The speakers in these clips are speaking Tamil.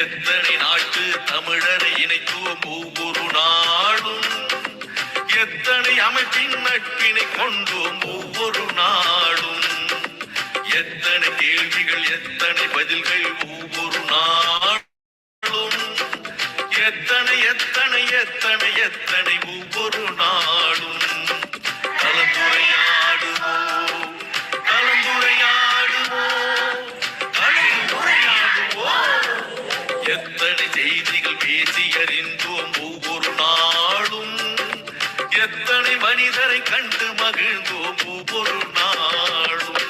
எத்தனை நாட்டு தமிழரை இணைத்துவோம் ஒவ்வொரு நாடும், எத்தனை அமைப்பின் நட்பினை கொண்டோம் ஒவ்வொரு நாடும், எத்தனை கேள்விகள் எத்தனை பதில்கள் ஒவ்வொரு நாடும், எத்தனை எத்தனை எத்தனை எத்தனை ஒவ்வொரு நாடும். கலந்துரையாடுவோம் கலந்துரையாடுவோம் கலந்துரையாடுவோம், எத்தனை செய்திகள் பேசி அறிந்தோம் ஒவ்வொரு நாளும், எத்தனை மனிதரை கண்டு மகிழ்ந்தோம் ஒவ்வொரு நாளும்.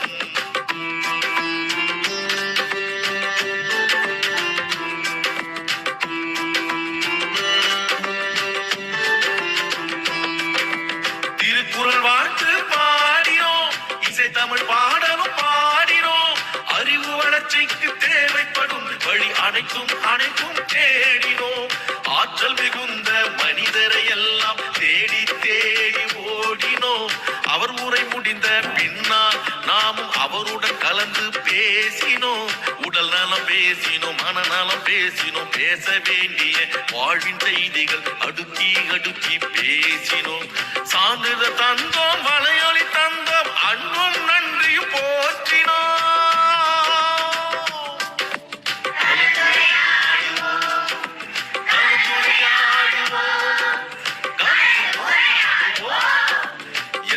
திருக்குறள் வாழ்த்து பாடினோம், இசை தமிழ் பாடலும் பாடினோம், அறிவு வளர்ச்சிக்கு தேவைப்படும் வழி அனைத்தும் அனைத்தும் தேடினோம், ஆற்றல் மிகுந்த மனிதரை எல்லாம் தேடி தேடி ஓடினோம், அவர் உரை முடிந்த பின்னால் நாமும் அவருடன் கலந்து பேசினோம், உடல் நலம் பேசினோம் மனநலம் பேசினோம், பேச வேண்டிய வாழ்வின் செய்திகள் அடுக்கி அடுக்கி பேசினோம், சான்றிதழ் தந்தோம் வலையொலி தந்தோம் அன்பும் நன்றியும் போற்றினோம்.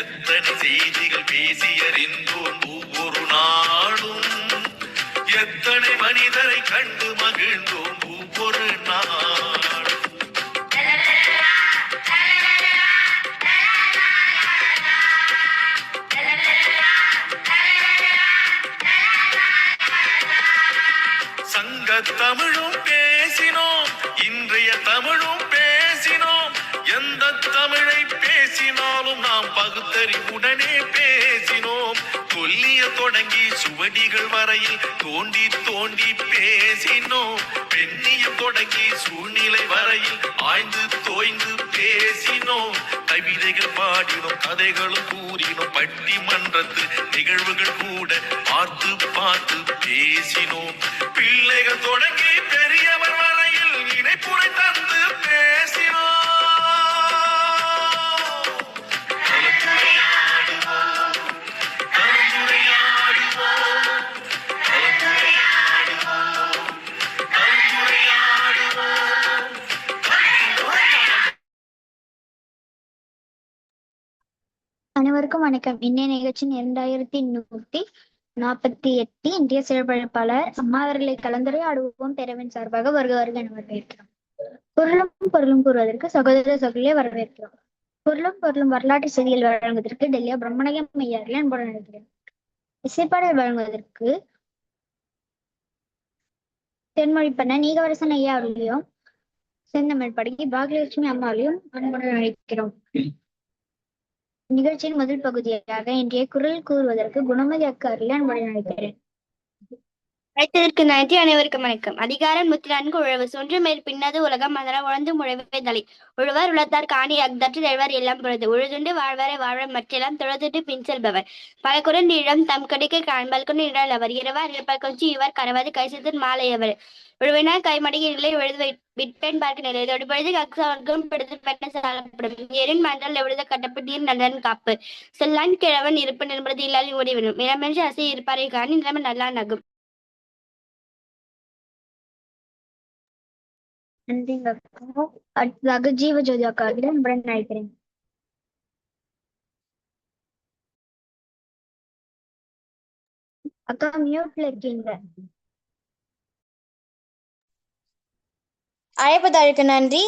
எத்தனை செய்திகள் பேசி அறிந்தோம் ஒவ்வொரு நாளும், எத்தனை மனிதரை கண்டு மகிழ்ந்தோம் ஒவ்வொரு நாள். சங்க தமிழும் பேசினோம், இன்றைய தமிழும் பேசினோம், எந்த தமிழை பேசினாலும் நாம் பகுத்தறிவுடனே பேசினோம், சொல்லிய தொடங்கி சுவடிகள் வரையில் தோண்டி தோண்டி பேசினோம், பெண்ணியம் தொடங்கி சூழ்நிலை வரையில் ஆய்ந்து தோய்ந்து பேசினோம், கவிதைகள் பாடினோம் கதைகளும் கூறினோம், பட்டிமன்றத்து நிகழ்வுகள் கூட பார்த்து பார்த்து பேசினோம், பிள்ளைகள் தொடங்கி பெரியவர் வரையில் இணைப்புரை தந்து பேசினோம். அனைவருக்கும் வணக்கம். இன்றைய நிகழ்ச்சியின் 2148 இன்றைய செயல்பழிப்பாளர் அம்மா அவர்களை கலந்துரையாடுவோம் பேரவின் சார்பாக வருக வருக என வரவேற்கிறோம். பொருளும் பொருளும் கூறுவதற்கு சகோதர சகோதரியை வரவேற்கிறோம். பொருளும் பொருளும் வரலாற்று செய்திகள் வழங்குவதற்கு டெல்லியா பிரம்மணயம் ஐயாரில் அன்புடன் நினைக்கிறேன். இசைப்பாடல் வழங்குவதற்கு தென்மொழி பண்ண நீகவரசன் ஐயா அவர்களையும் செந்தமிழ் படகி பாகியலட்சுமி அம்மாவையும் அன்புடன் அழைக்கிறோம். நிகழ்ச்சியின் முதல் பகுதியாக இன்றைய குரல் கூறுவதற்கு குணமதி அக்காரில் அன்புடன் அழைக்கிறேன். அழைத்ததற்கு நன்றி. அனைவருக்கும் வணக்கம். அதிகாரம் 104 உழவு சொன்று மேற் பின்னது உலகம் மதன உழந்து முழவே தலை உழுவார் உலத்தார் காணி அக்தற்று எழுவார் எல்லாம் பொழுது உழுதுண்டு வாழ்வாரை வாழ மற்றெல்லாம் தொழுதுட்டு பின் செல்பவர் பல குரல் இழம் தம் கடிக்க காண்பல் கொண்டு நிழல் அவர் இரவார் இருப்பார் கொஞ்சி இவர் கரவாது கைசத்தில் மாலையவர் உழுவினால் கைமடிக்கு நிலை உழுது விட்பெண் பார்க்க நிலை தொடுபொழுது கக்சவர்க்கம் பிடித்து பெண்ண சாலப்படும் எரின் மண்டல் எவ்வளவு கட்டப்பட்டீர் நலன் காப்பு செல்லான் கிழவன் இருப்பு நிற்பது இல்லாத ஓடிவிடும் இளமென்று அசை இருப்பாரை காணி நிலைமை நல்லா நகும். நன்றிங்க. அடுத்ததாக ஜீவஜோதி அக்காவிட அன்புடன் அழைக்கிறேன். அக்கா மியூட்ல இருக்கீங்க. அழைப்பதற்கு நன்றி.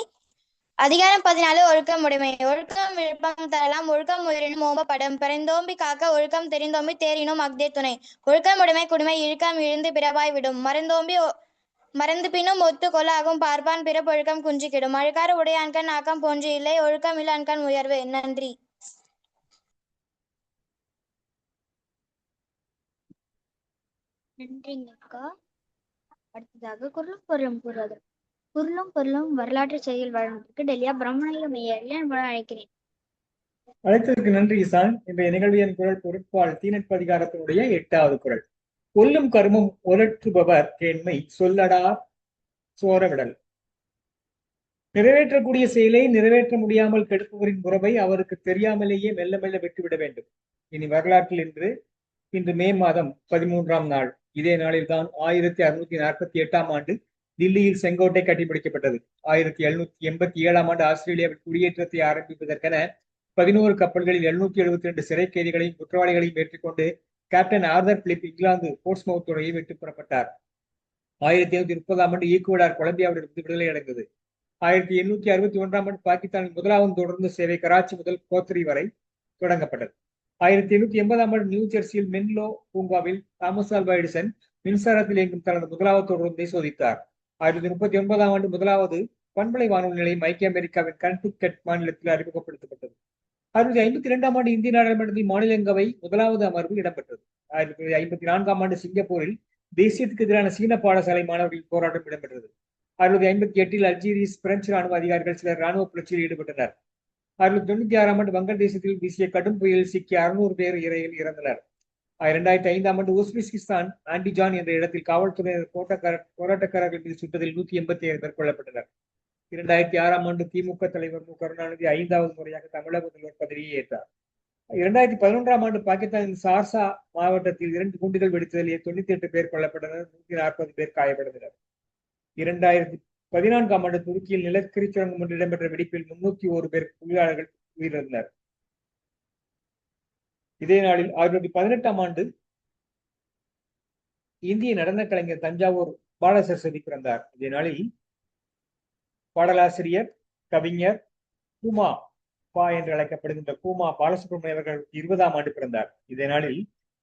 அதிகாரம் 14 ஒழுக்கம் உடைமை. ஒழுக்கம் விருப்பம் தரலாம் ஒழுக்கம் உயிரினும் ஓம்பப்படும் பிறந்தோம்பி காக்க ஒழுக்கம் தெரிந்தோம்பி தேரினும் அக்தே துணை ஒழுக்கம் உடைமை குடிமை இழுக்கம் இழுந்து பிறவாய் விடும் மறந்தோம்பி மறந்து பின்னும் ஒத்து கொள்ளாகும் பார்ப்பான் பிறப்பொழுக்கம் குன்றி கெடும் அழுக்காறு உடையான்கண் ஆக்கம் போன்று இல்லை ஒழுக்கம் இல்லான்கண் உயர்வு. நன்றி. நன்றிங்கக்கா. அடுத்ததாக குரலும் பொருளும் கூறுவது பொருளும் பொருளும் வரலாற்று செய்திகள் வழங்குவதற்கு டெல்லியா பிரம்மணயம் ஐயாரில் அன்புடன் அழைக்கிறேன். அழைத்ததற்கு நன்றி இசான். இன்றைய நிகழ்வியன் குரல் பொருட்பால் தீநட்பு அதிகாரத்தினுடைய 8வது குரல். கொல்லும் கருமம் ஒலற்றுபவர் கேண்மை சொல்லடா சோரவிடல். நிறைவேற்றக்கூடிய செயலை நிறைவேற்ற முடியாமல் கெடுப்பவரின் உறவை அவருக்கு தெரியாமலேயே மெல்ல மெல்ல விட்டுவிட வேண்டும். இனி வரலாற்றில் இன்று மே மாதம் 13ஆம் நாள். இதே நாளில் தான் 1648ஆம் ஆண்டு தில்லியில் செங்கோட்டை கட்டிப்பிடிக்கப்பட்டது. 1787ஆம் ஆண்டு ஆஸ்திரேலியாவில் குடியேற்றத்தை ஆரம்பிப்பதற்கென 11 கப்பல்களில் 772 சிறை கைதிகளையும் குற்றவாளிகளையும் ஏற்றுக்கொண்டு captain Arthur Phillip England Portsmouth துறையை விட்டு புறப்பட்டார். 1830ஆம் ஆண்டு ஈக்குவடார் கொலம்பியாவிலிருந்து விடுதலை அடைந்தது. 1861ஆம் ஆண்டு பாகிஸ்தானின் முதலாவது தொடர்ந்து சேவை கராச்சி முதல் கோத்ரி வரை தொடங்கப்பட்டது. 1880ஆம் ஆண்டு நியூ ஜெர்சியில் மென்லோ பூங்காவில் தாமஸ் ஆல்வா எடிசன் மின்சாரத்தில் இயங்கும் தனது முதலாவது தொடர்ந்தை சோதித்தார். 1939ஆம் ஆண்டு முதலாவது பண்பலை வானொலி நிலையம் ஐக்கிய அமெரிக்காவின் கனடிக்கட் மாநிலத்தில் அறிமுகப்படுத்தப்பட்டது. 1952ஆம் ஆண்டு இந்திய நாடாளுமன்றத்தில் மாநிலங்களவை முதலாவது அமர்வு இடம்பெற்றது. 1954ஆம் ஆண்டு சிங்கப்பூரில் தேசியத்துக்கு எதிரான சீன பாடசாலை மாணவர்களின் போராட்டம் இடம்பெற்றது. 1958இல் அல்ஜீரியஸ் பிரெஞ்சு ராணுவ அதிகாரிகள் சிலர் ராணுவ புரட்சியில் ஈடுபட்டனர். 1996ஆம் ஆண்டு வங்கதேசத்தில் வீசிய கடும் புயலில் சிக்கிய 600 பேர் இறையில் இறந்தனர். 2005ஆம் ஆண்டு உஸ்பெகிஸ்தான் ஆண்டிஜான் என்ற இடத்தில் காவல்துறையினர் போராட்டக்காரர்கள் மீது சுட்டதில் 187 பேர் கொல்லப்பட்டனர். 2006ஆம் ஆண்டு திமுக தலைவர் மு. கருணாநிதி 5வது முறையாக தமிழக முதல்வர் பதவியை ஏற்றார். 2011ஆம் ஆண்டு பாகிஸ்தானின் சார்சா மாவட்டத்தில் 2 குண்டுகள் வெடித்ததில் 98 பேர் கொல்லப்பட்டனர், 140 பேர் காயப்பட்டனர். 2014ஆம் ஆண்டு துருக்கியில் நிலக்கரி சுரங்கம் ஒன்று இடம்பெற்ற வெடிப்பில் 301 பேர் தொழிலாளர்கள் உயிரிழந்தனர். இதே நாளில் 1918ஆம் ஆண்டு இந்திய நடன கலைஞர் தஞ்சாவூர் பாலசரஸ்வதி பிறந்தார். இதே நாளில் பாடலாசிரியர் கவிஞர் கூமா பா என்று அழைக்கப்படுகின்ற கூமா பாலசுப்ரமணியம் அவர்கள் 20ஆம் ஆண்டு பிறந்தார். இதே நாளில்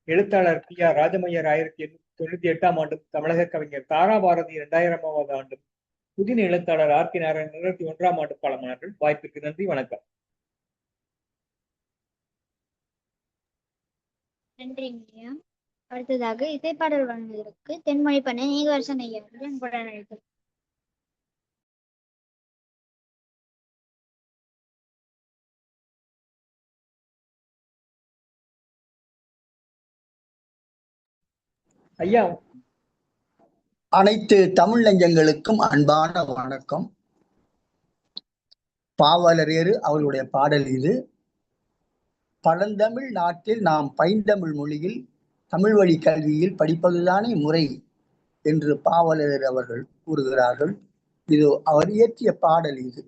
எழுத்தாளர் P.R. ராஜமையர் 1898ஆம் ஆண்டும், தமிழக கவிஞர் தாரா பாரதி 2000ஆவது ஆண்டும், புதின எழுத்தாளர் R.K. நாராயணன் 2001ஆம் ஆண்டு காலமானார்கள். வாய்ப்பிற்கு நன்றி, வணக்கம். நன்றிங்க. அடுத்ததாக இசைப்பாடல் வழங்குவதற்கு தென்மொழி பண்ண நீகவரசன் ஐயா அவர்கள் அன்புடன் அழைக்கிறேன். ஐயா, அனைத்து தமிழ் நெஞ்சங்களுக்கும் அன்பான வணக்கம். பாவலரேறு அவர்களுடைய பாடல் இது. பழந்தமிழ் நாட்டில் நாம் பைந்தமிழ் மொழியில் தமிழ் வழி கல்வியில் படிப்பதுதானே முறை என்று பாவலரேறு அவர்கள் கூறுகிறார்கள். இது அவர் இயற்றிய பாடல் இது.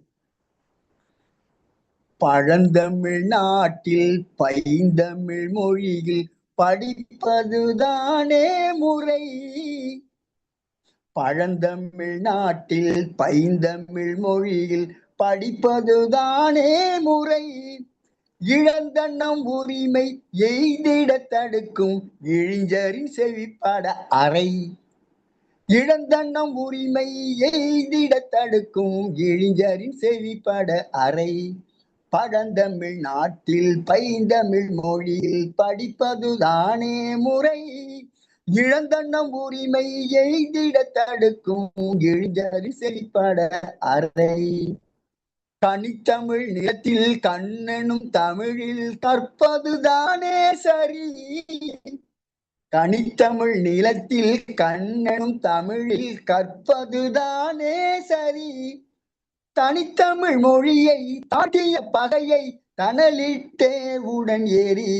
பழந்தமிழ் நாட்டில் பைந்தமிழ் மொழியில் படிப்பதுதானே முறை. பழந்தமிழ் நாட்டில் பைந்தமிழ் மொழியில் படிப்பதுதானே முறை. இழந்தன்னம் உரிமை எய்திட தடுக்கும் இழிஞ்சரின் செவிப்பட அறை. இழந்தன்னம் உரிமை எய்திட தடுக்கும் இழிஞ்சரின் செவிப்பட அறை. பழந்தமிழ் நாட்டில் பைந்தமிழ் மொழியில் படிப்பதுதானே முறை. இழந்தன்னம் உரிமை எய்திட தடுக்கும் இழிஞ்சரின் செவிப்பட அறை. கனித்தமிழ் நிலத்தில் கண்ணெனும் தமிழில் கற்பதுதானே சரி. கனித்தமிழ் நிலத்தில் கண்ணெனும் தமிழில் கற்பதுதானே சரி. தனித்தமிழ் மொழியை தாட்டிய பகையை தனலிட்டே உடன் ஏறி.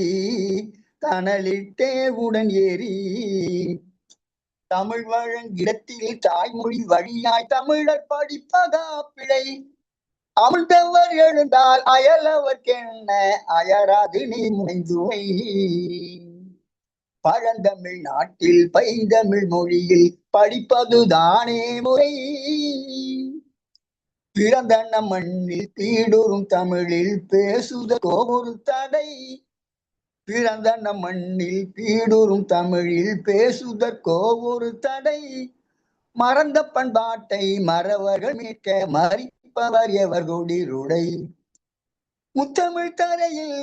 தனலிட்டே உடன் ஏறி. தமிழ் வழங்கிடத்தில் தாய்மொழி வழியாய் தமிழர் படிப்பதா பிழை. அமிழ்ந்தவர் எழுந்தால் அயலவர்க்கென்ன அயராது நீ முனைந்துவை. பழந்தமிழ் நாட்டில் பைந்தமிழ் மொழியில் படிப்பதுதானே முறை. பிறந்தன்ன மண்ணில் பீடுறும் தமிழில் பேசுதற்கோ ஒரு தடை. பிறந்தன்ன மண்ணில் பீடுறும் தமிழில் பேசுதற்கோ ஒரு தடை. மறந்த பண்பாட்டை மறவர்கள் மீட்க மறிப்பவர் எவர் கொடிருடை. முத்தமிழ் தரையில்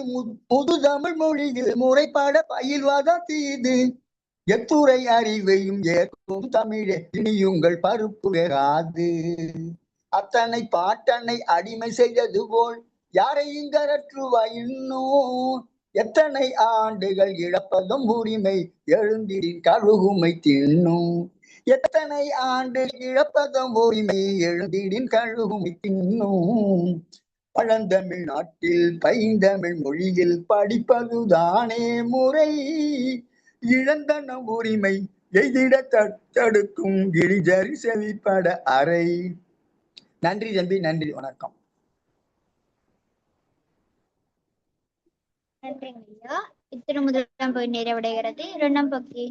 முதுதமிழ் மொழியில் முறைப்பட பயில்வதா தீது. எத்துறை அறிவையும் ஏற்கும் தமிழே இனியுங்கள் பருப்பு வேறாது. அத்தனை பாட்டனை அடிமை செய்தது போல் யாரை இங்கரற்றுவாய் இன்னும். எத்தனை ஆண்டுகள் இழப்பதும் உரிமை எழுந்திரின் கழுகுமை தின்னும். எத்தனை ஆண்டு இழப்பதம் உரிமை எழுந்திடின் கழுகும் தின்னும் பழந்தமிழ் நாட்டில் பைந்தமிழ் மொழியில் படிப்பதுதானே முறை இழந்தன உரிமை எய்திட தடுக்கும் கிரிஜரி செவிப்பட அறை. நன்றி தம்பி, நன்றி, வணக்கம். நன்றிங்க ஐயா. இத்தனை முதலாம் போய் நிறைவடைகிறது. இரண்டாம் பகுதி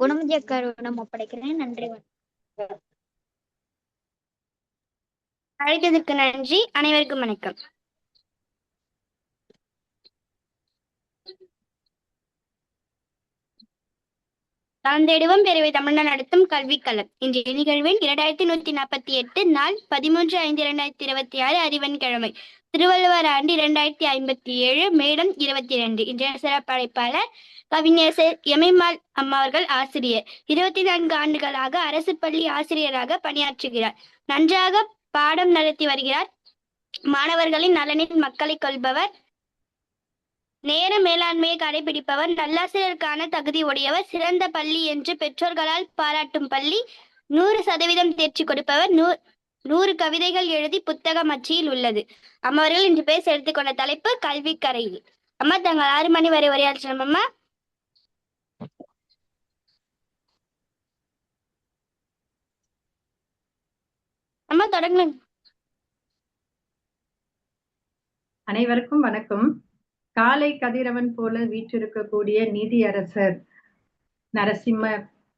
குணமதி அக்காரிடம் ஒப்படைக்கிறேன். நன்றி. அழைத்ததற்கு நன்றி. அனைவருக்கும் வணக்கம். கலந்தேடுவோம் பேரவை தமிழ்நாடு நடத்தும் கல்விக்களம். இன்றைய நிகழ்வின் 2148 நாள் 13/5/2026 அறிவெண்கிழமை, திருவள்ளுவர் ஆண்டு 2057, மேடம் 22. இன்றைய சிறப்பழைப்பாளர் கவிஞர் எமைமால் அம்மா அவர்கள், ஆசிரியர். 24 ஆண்டுகளாக அரசு பள்ளி ஆசிரியராக பணியாற்றுகிறார். நன்றாக பாடம் நடத்தி வருகிறார். மாணவர்களின் நலனில் மக்களை கொள்பவர், நேர மேலாண்மையை கடைபிடிப்பவர், நல்லாசிரியருக்கான தகுதி உடையவர், சிறந்த பள்ளி என்று பெற்றோர்களால் பாராட்டும் பள்ளி, 100% தேர்ச்சி கொடுப்பவர், 100 கவிதைகள் எழுதி புத்தகம் அச்சில் உள்ளது. அம்மாவர்கள் இன்று பேச எடுத்துக்கொண்ட தலைப்பு கல்வி கரையில். அம்மா, தாங்கள் 6 மணி வரை உரையாற்றணும். அம்மா அம்மா தொடங்குங்க. அனைவருக்கும் வணக்கம். காலை கதிரவன் போல வீற்றிருக்கக்கூடிய நீதியரசர் நரசிம்ம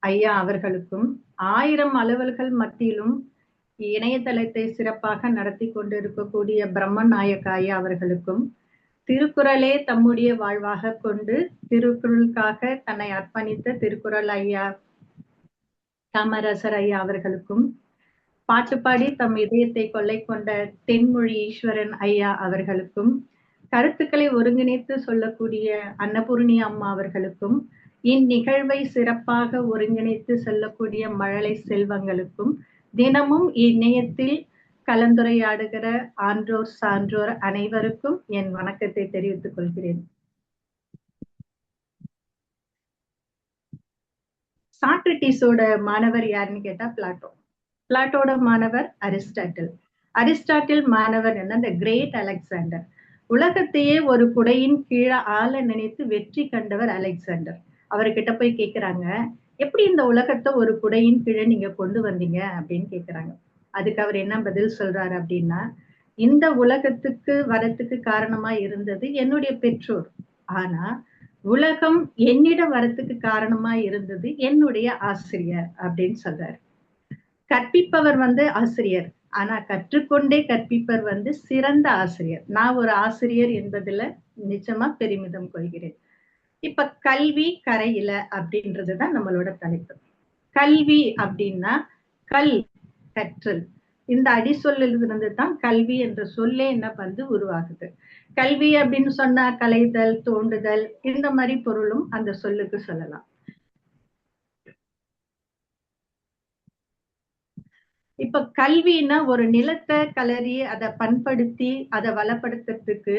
ஐயா அவர்களுக்கும், 1000 அலுவல்கள் மத்தியிலும் இணையதளத்தை சிறப்பாக நடத்தி கொண்டிருக்கக்கூடிய பிரம்மன் நாயக் ஐயா அவர்களுக்கும், திருக்குறளே தம்முடைய வாழ்வாக கொண்டு திருக்குறளுக்காக தன்னை அர்ப்பணித்த திருக்குறள் ஐயா காமராசர் ஐயா அவர்களுக்கும், பாட்டுப்பாடி தம் இதயத்தை கொள்ளை கொண்ட தென்மொழி ஈஸ்வரன் ஐயா அவர்களுக்கும், கருத்துக்களை ஒருங்கிணைத்து சொல்லக்கூடிய அன்னபூர்ணி அம்மா அவர்களுக்கும், இந்நிகழ்வை சிறப்பாக ஒருங்கிணைத்து சொல்லக்கூடிய மழலை செல்வங்களுக்கும், தினமும் இணையத்தில் கலந்துரையாடுகிற ஆன்றோர் சான்றோர் அனைவருக்கும் என் வணக்கத்தை தெரிவித்துக் கொள்கிறேன். சாக்ரட்டிஸோட மாணவர் யாருன்னு கேட்டா பிளாட்டோ. பிளாட்டோட மாணவர் அரிஸ்டாட்டில். அரிஸ்டாட்டில் மாணவர் என்ன, இந்த கிரேட் அலெக்சாண்டர். உலகத்தையே ஒரு குடையின் கீழே ஆள நினைத்து வெற்றி கண்டவர் அலெக்சாண்டர். அவர்கிட்ட போய் கேக்குறாங்க, எப்படி இந்த உலகத்தை ஒரு குடையின் கீழே நீங்க கொண்டு வந்தீங்க அப்படின்னு கேக்குறாங்க. அதுக்கு அவர் என்ன பதில் சொல்றாரு அப்படின்னா, இந்த உலகத்துக்கு வரத்துக்கு காரணமா இருந்தது என்னுடைய பெற்றோர், ஆனா உலகம் என்னிடம் வரத்துக்கு காரணமா இருந்தது என்னுடைய ஆசிரியர் அப்படின்னு சொல்றாரு. கற்பிப்பவர் ஆசிரியர், ஆனா கற்றுக்கொண்டே கற்பிப்பவர் சிறந்த ஆசிரியர். நான் ஒரு ஆசிரியர் என்பதுல நிச்சயமா பெருமிதம் கொள்கிறேன். இப்ப கல்வி கரையில அப்படின்றதுதான் நம்மளோட தலைப்பு. கல்வி அப்படின்னா கற்றல். இந்த அடிச்சொல்லிலிருந்து தான் கல்வி என்ற சொல்லே என்ன உருவாகுது. கல்வி அப்படின்னு சொன்னா கலைதல், தோண்டுதல், இந்த மாதிரி பொருளும் அந்த சொல்லுக்கு சொல்லலாம். இப்ப கல்வின்னா ஒரு நிலத்தை கலரி அதை பண்படுத்தி அதை வளப்படுத்துறதுக்கு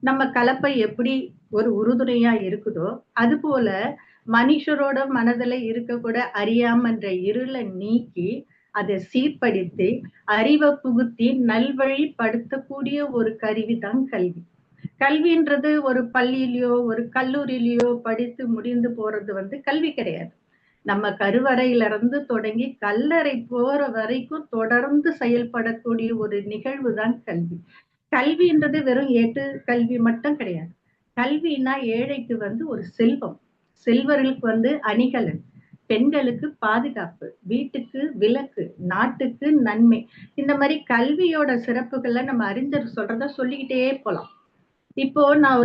நம்ம கலப்பை எப்படி ஒரு உறுதுணையா இருக்குதோ, அது போல மனுஷரோட மனதில் இருக்கக்கூட அறியாமன்ற இருளை நீக்கி அதை சீர்படுத்தி அறிவை புகுத்தி நல்வழிப்படுத்தக்கூடிய ஒரு கருவி தான் கல்வி. கல்வின்றது ஒரு பள்ளியிலயோ ஒரு கல்லூரியிலயோ படித்து முடிந்து போறது கல்வி கிடையாது. நம்ம கருவறையில இருந்து தொடங்கி கல்லறை போற வரைக்கும் தொடர்ந்து செயல்படக்கூடிய ஒரு நிகழ்வு தான் கல்வி. கல்வின்றது வெறும் ஏட்டு கல்வி மட்டும் கிடையாது. கல்வினா ஏழைக்கு ஒரு செல்வம், செல்வர்களுக்கு அணிகலன், பெண்களுக்கு பாதுகாப்பு, வீட்டுக்கு விளக்கு, நாட்டுக்கு நன்மை. இந்த மாதிரி கல்வியோட சிறப்புகளை நம்ம அறிஞர் சொல்றத சொல்லிக்கிட்டே போலாம். இப்போ நான்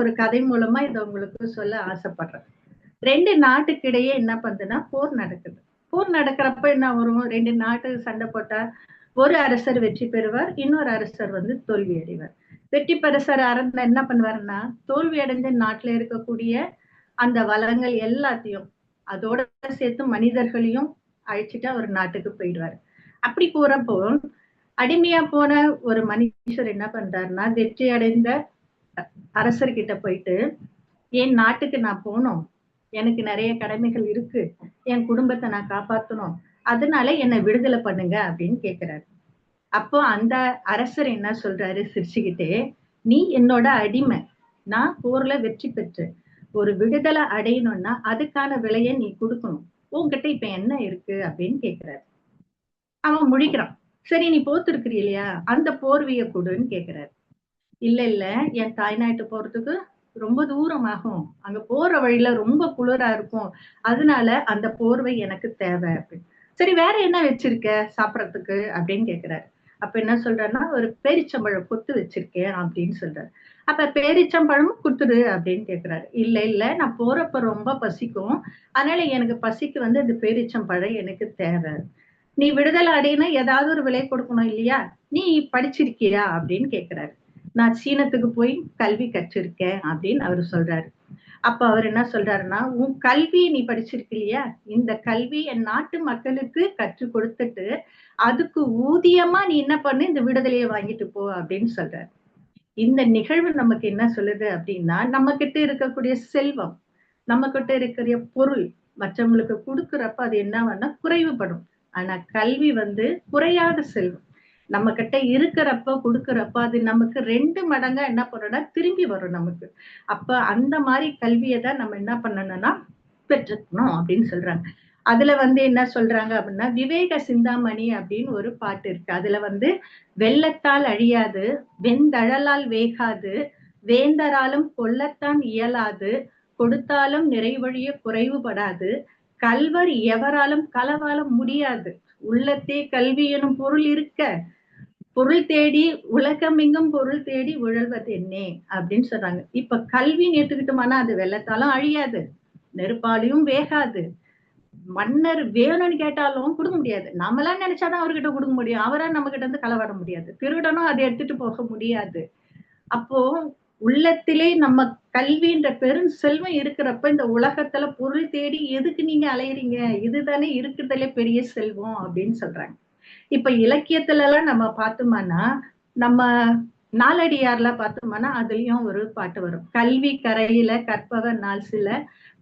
ஒரு கதை மூலமா இதை உங்களுக்கு சொல்ல ஆசைப்படுறேன். 2 நாட்டுக்கிடையே என்ன பண்ணுதுன்னா போர் நடக்குது. போர் நடக்கிறப்ப என்ன வரும், 2 நாட்டு சண்டை போட்டா ஒரு அரசர் வெற்றி பெறுவார், இன்னொரு அரசர் தோல்வி அடைவார். வெற்றி பெறசர் அரசர் என்ன பண்ணுவாருன்னா, தோல்வி அடைஞ்ச நாட்டுல இருக்கக்கூடிய அந்த வளங்கள் எல்லாத்தையும் அதோட சேர்த்து மனிதர்களையும் அழைச்சிட்டு அவர் நாட்டுக்கு போயிடுவாரு. அப்படி போறப்போ அடிமையா போன ஒரு மனுஷர் என்ன பண்றாருன்னா, வெற்றி அடைந்த அரசர்கிட்ட போயிட்டு, என் நாட்டுக்கு நான் போனோம், எனக்கு நிறைய கடமைகள் இருக்கு, என் குடும்பத்தை நான் காப்பாத்தணும், அதனால என்னை விடுதலை பண்ணுங்க அப்படின்னு கேக்குறாரு. அப்போ அந்த அரசர் என்ன சொல்றாரு சிரிச்சுக்கிட்டே, நீ என்னோட அடிமை, நான் போர்ல வெற்றி பெற்று ஒரு விடுதலை அடையணும்னா அதுக்கான விலையை நீ கொடுக்கணும், உன்கிட்ட இப்ப என்ன இருக்கு அப்படின்னு கேக்குறாரு. அவன் முழிக்கிறான். சரி நீ போத்திருக்கிறீ இல்லையா, அந்த போர்வைய கொடுன்னு கேக்குறாரு. இல்ல இல்ல, என் தாய்நாட்டு போறதுக்கு ரொம்ப தூரமாகும், அங்க போற வழியில ரொம்ப குளிரா இருக்கும், அதனால அந்த போர்வை எனக்கு தேவை அப்படின்னு. சரி வேற என்ன வச்சிருக்க சாப்பிடறதுக்கு அப்படின்னு கேக்குறாரு. அப்ப என்ன சொல்றாருன்னா, ஒரு பேரிச்சம்பழம் கொத்து வச்சிருக்கேன் அப்படின்னு சொல்றாரு. அப்ப பேரிச்சம்பழமும் குத்துடு அப்படின்னு கேக்குறாரு. இல்ல இல்ல, நான் போறப்ப ரொம்ப பசிக்கும், அதனால எனக்கு பசிக்கு வந்து இந்த பேரிச்சம்பழம் எனக்கு தேவை. நீ விடுதலை அடையணும், ஏதாவது ஒரு விலை கொடுக்கணும் இல்லையா, நீ படிச்சிருக்கியா அப்படின்னு கேக்குறாரு. நான் சீனத்துக்கு போய் கல்வி கற்றிருக்கேன் அப்படின்னு அவரு சொல்றாரு. அப்ப அவர் என்ன சொல்றாருன்னா, உன் கல்வி நீ படிச்சிருக்க இல்லையா, இந்த கல்வி என் நாட்டு மக்களுக்கு கற்றுக் கொடுத்துட்டு அதுக்கு ஊதியமா நீ என்ன பண்ணு, இந்த விடுதலையை வாங்கிட்டு போ அப்படின்னு சொல்றாரு. இந்த நிகழ்வு நமக்கு என்ன சொல்லுது அப்படின்னா, நம்ம கிட்ட இருக்கக்கூடிய செல்வம், நம்ம கிட்ட இருக்கிற பொருள் மற்றவங்களுக்கு கொடுக்கறப்ப அது என்னவா குறைவுபடும். ஆனா கல்வி வந்து குறையாத செல்வம். நம்ம கிட்ட இருக்கிறப்ப கொடுக்கறப்ப அது நமக்கு 2 மடங்கா என்ன பண்ணணும்னா திரும்பி வரும் நமக்கு. அப்ப அந்த மாதிரி கல்வியை தான் நம்ம என்ன பண்ணணும்னா பெற்றுக்கணும் அப்படின்னு சொல்றாங்க. அதுல வந்து என்ன சொல்றாங்க அப்படின்னா, விவேக சிந்தாமணி அப்படின்னு ஒரு பாட்டு இருக்கு. அதுல வந்து வெள்ளத்தால் அழியாது, வெந்தழலால் வேகாது, வேந்தராலும் கொல்லத்தான் இயலாது, கொடுத்தாலும் நிறைவழிய குறைவுபடாது, கல்வர் எவராலும் களவால முடியாது, உள்ளத்தே கல்வி எனும் பொருள் இருக்க, பொருள் தேடி உலகமெங்கும் பொருள் தேடி உழல்வது என்னே அப்படின்னு சொல்றாங்க. இப்ப கல்வின்னு எடுத்துக்கிட்டோம்னா அது வெள்ளத்தாலும் அழியாது, நெருப்பாலையும் வேகாது, மன்னர் வேணும்னு கேட்டாலும் கொடுக்க முடியாது, நம்மளா நினைச்சாதான் அவர்கிட்ட கொடுக்க முடியும், அவரா நம்ம கிட்ட இருந்து களவாட முடியாது, திருடனும் அதை எடுத்துட்டு போக முடியாது. அப்போ உள்ளத்திலே நம்ம கல்வின்ற பெரும் செல்வம் இருக்கிறப்ப இந்த உலகத்துல பொருள் தேடி எதுக்கு நீங்க அலையறீங்க, இதுதானே இருக்கிறதுலே பெரிய செல்வம் அப்படின்னு சொல்றாங்க. இப்ப இலக்கியத்துல எல்லாம் நம்ம பார்த்தோம்னா, நம்ம நாலடியார்ல பார்த்தோம்னா அதுலயும் ஒரு பாட்டு வரும். கல்வி கரையில கற்பவர் நாள் சில,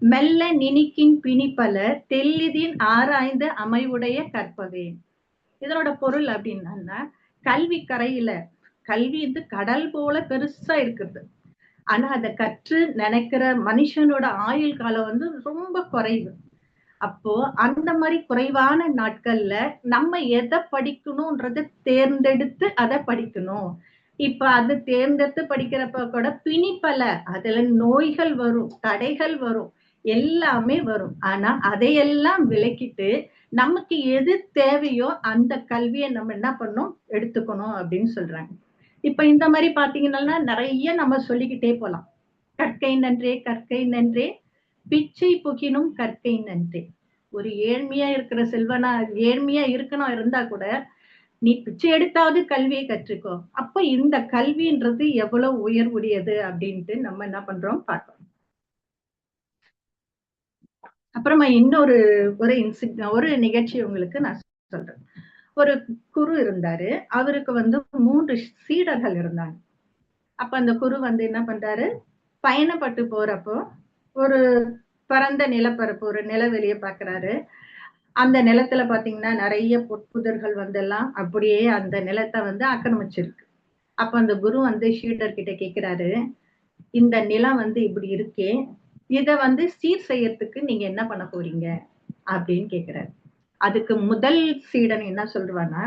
மெல்ல நினிக்கின் பிணிப்பல, தெல்லிதின் ஆராய்ந்த அமைவுடைய கற்பவே. இதனோட பொருள் அப்படின்னா, கல்வி கரையில, கல்வி வந்து கடல் போல பெருசா இருக்குது, ஆனா அதை கற்று நினைக்கிற மனுஷனோட ஆயுள் காலம் வந்து ரொம்ப குறைவு. அப்போ அந்த மாதிரி குறைவான நாட்கள்ல நம்ம எதை படிக்கணும்ன்றத தேர்ந்தெடுத்து அதை படிக்கணும். இப்ப அது தேர்ந்தெடுத்து படிக்கிறப்ப கூட பிணிப்பல, அதுல நோய்கள் வரும், தடைகள் வரும், எல்லாமே வரும். ஆனா அதையெல்லாம் விலக்கிட்டு நமக்கு எது தேவையோ அந்த கல்வியை நம்ம என்ன பண்ணணும் எடுத்துக்கணும் அப்படின்னு சொல்றாங்க. இப்ப இந்த மாதிரி பாத்தீங்கன்னா நிறைய நம்ம சொல்லிக்கிட்டே போலாம். கற்கை நன்றே கற்கை நன்றே, பிச்சை புகினும் கற்கை நன்றே. ஒரு ஏழ்மையா இருக்கிற செல்வனா, ஏழ்மையா இருக்கணும் இருந்தா கூட நீ பிச்சை எடுத்தாவது கல்வியை கற்றுக்கோ. அப்ப இந்த கல்வின்றது எவ்வளவு உயர்வுடையது அப்படின்ட்டு நம்ம என்ன பண்றோம் பார்க்கணும். அப்புறமா இன்னொரு ஒரு நிகழ்ச்சி உங்களுக்கு நான் சொல்றேன். ஒரு குரு இருந்தாரு, அவருக்கு வந்து 3 சீடர்கள் இருந்தாங்க. அப்ப அந்த குரு வந்து என்ன பண்றாரு, பயணப்பட்டு போறப்போ ஒரு பரந்த நிலப்பரப்பு, ஒரு நிலவெளியை பாக்குறாரு. அந்த நிலத்துல பாத்தீங்கன்னா நிறைய பொற்புதர்கள் வந்தெல்லாம் அப்படியே அந்த நிலத்தை வந்து ஆக்கிரமிச்சிருக்கு. அப்ப அந்த குரு வந்து சீடர் கிட்ட கேக்குறாரு, இந்த நிலம் வந்து இப்படி இருக்கே, இத வந்து சீர் செய்யறதுக்கு நீங்க என்ன பண்ண போறீங்க அப்படின்னு கேக்குறாரு. அதுக்கு முதல் சீடன் என்ன சொல்றான்னா,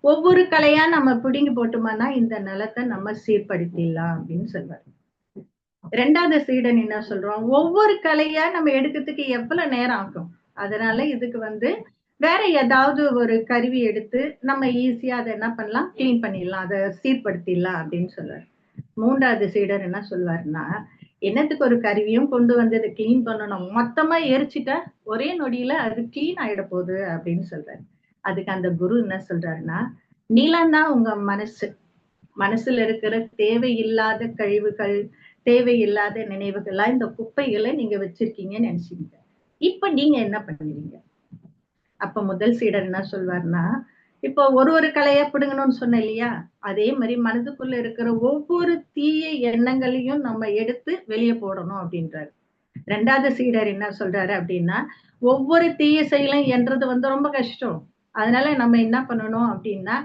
ஒவ்வொரு கலையா நம்ம பிடுங்கி போட்டோம்னா இந்த நிலத்தை நம்ம சீர்படுத்திடலாம் அப்படின்னு சொல்றாரு. 2வது சீடன் என்ன சொல்றோம், ஒவ்வொரு கலையா நம்ம எடுக்கிறதுக்கு எவ்வளவு நேரம் ஆகும், அதனால இதுக்கு வந்து வேற ஏதாவது ஒரு கருவி எடுத்து நம்ம ஈஸியா அதை என்ன பண்ணலாம், கிளீன் பண்ணிடலாம், அதை சீர்படுத்திடலாம் அப்படின்னு சொல்றாரு. 3வது சீடர் என்ன சொல்வாருன்னா, என்னத்துக்கு ஒரு கருவியும் கொண்டு வந்து அதை கிளீன் பண்ணணும், மொத்தமா எரிச்சுட்டா ஒரே நொடியில அது கிளீன் ஆயிட போகுது அப்படின்னு சொல்றாரு. அதுக்கு அந்த குரு என்ன சொல்றாருன்னா, நிலம்தான் உங்க மனசுல இருக்கிற தேவையில்லாத கழிவுகள், தேவையில்லாத நினைவுகளா இந்த குப்பைகளை நீங்க வச்சிருக்கீங்கன்னு நினைச்சீங்க, இப்ப நீங்க என்ன பண்ணுவீங்க? அப்ப முதல் சீடர் என்ன சொல்வாருன்னா, இப்போ ஒரு கலையா பிடுங்கணும்னு சொன்ன இல்லையா, அதே மாதிரி மனதுக்குள்ள இருக்கிற ஒவ்வொரு தீய எண்ணங்களையும் நம்ம எடுத்து வெளியே போடணும் அப்படின்றாரு. ரெண்டாவது சீடர் என்ன சொல்றாரு அப்படின்னா, ஒவ்வொரு தீய செயலும் என்றது ரொம்ப கஷ்டம். அதனால நம்ம என்ன பண்ணணும் அப்படின்னா,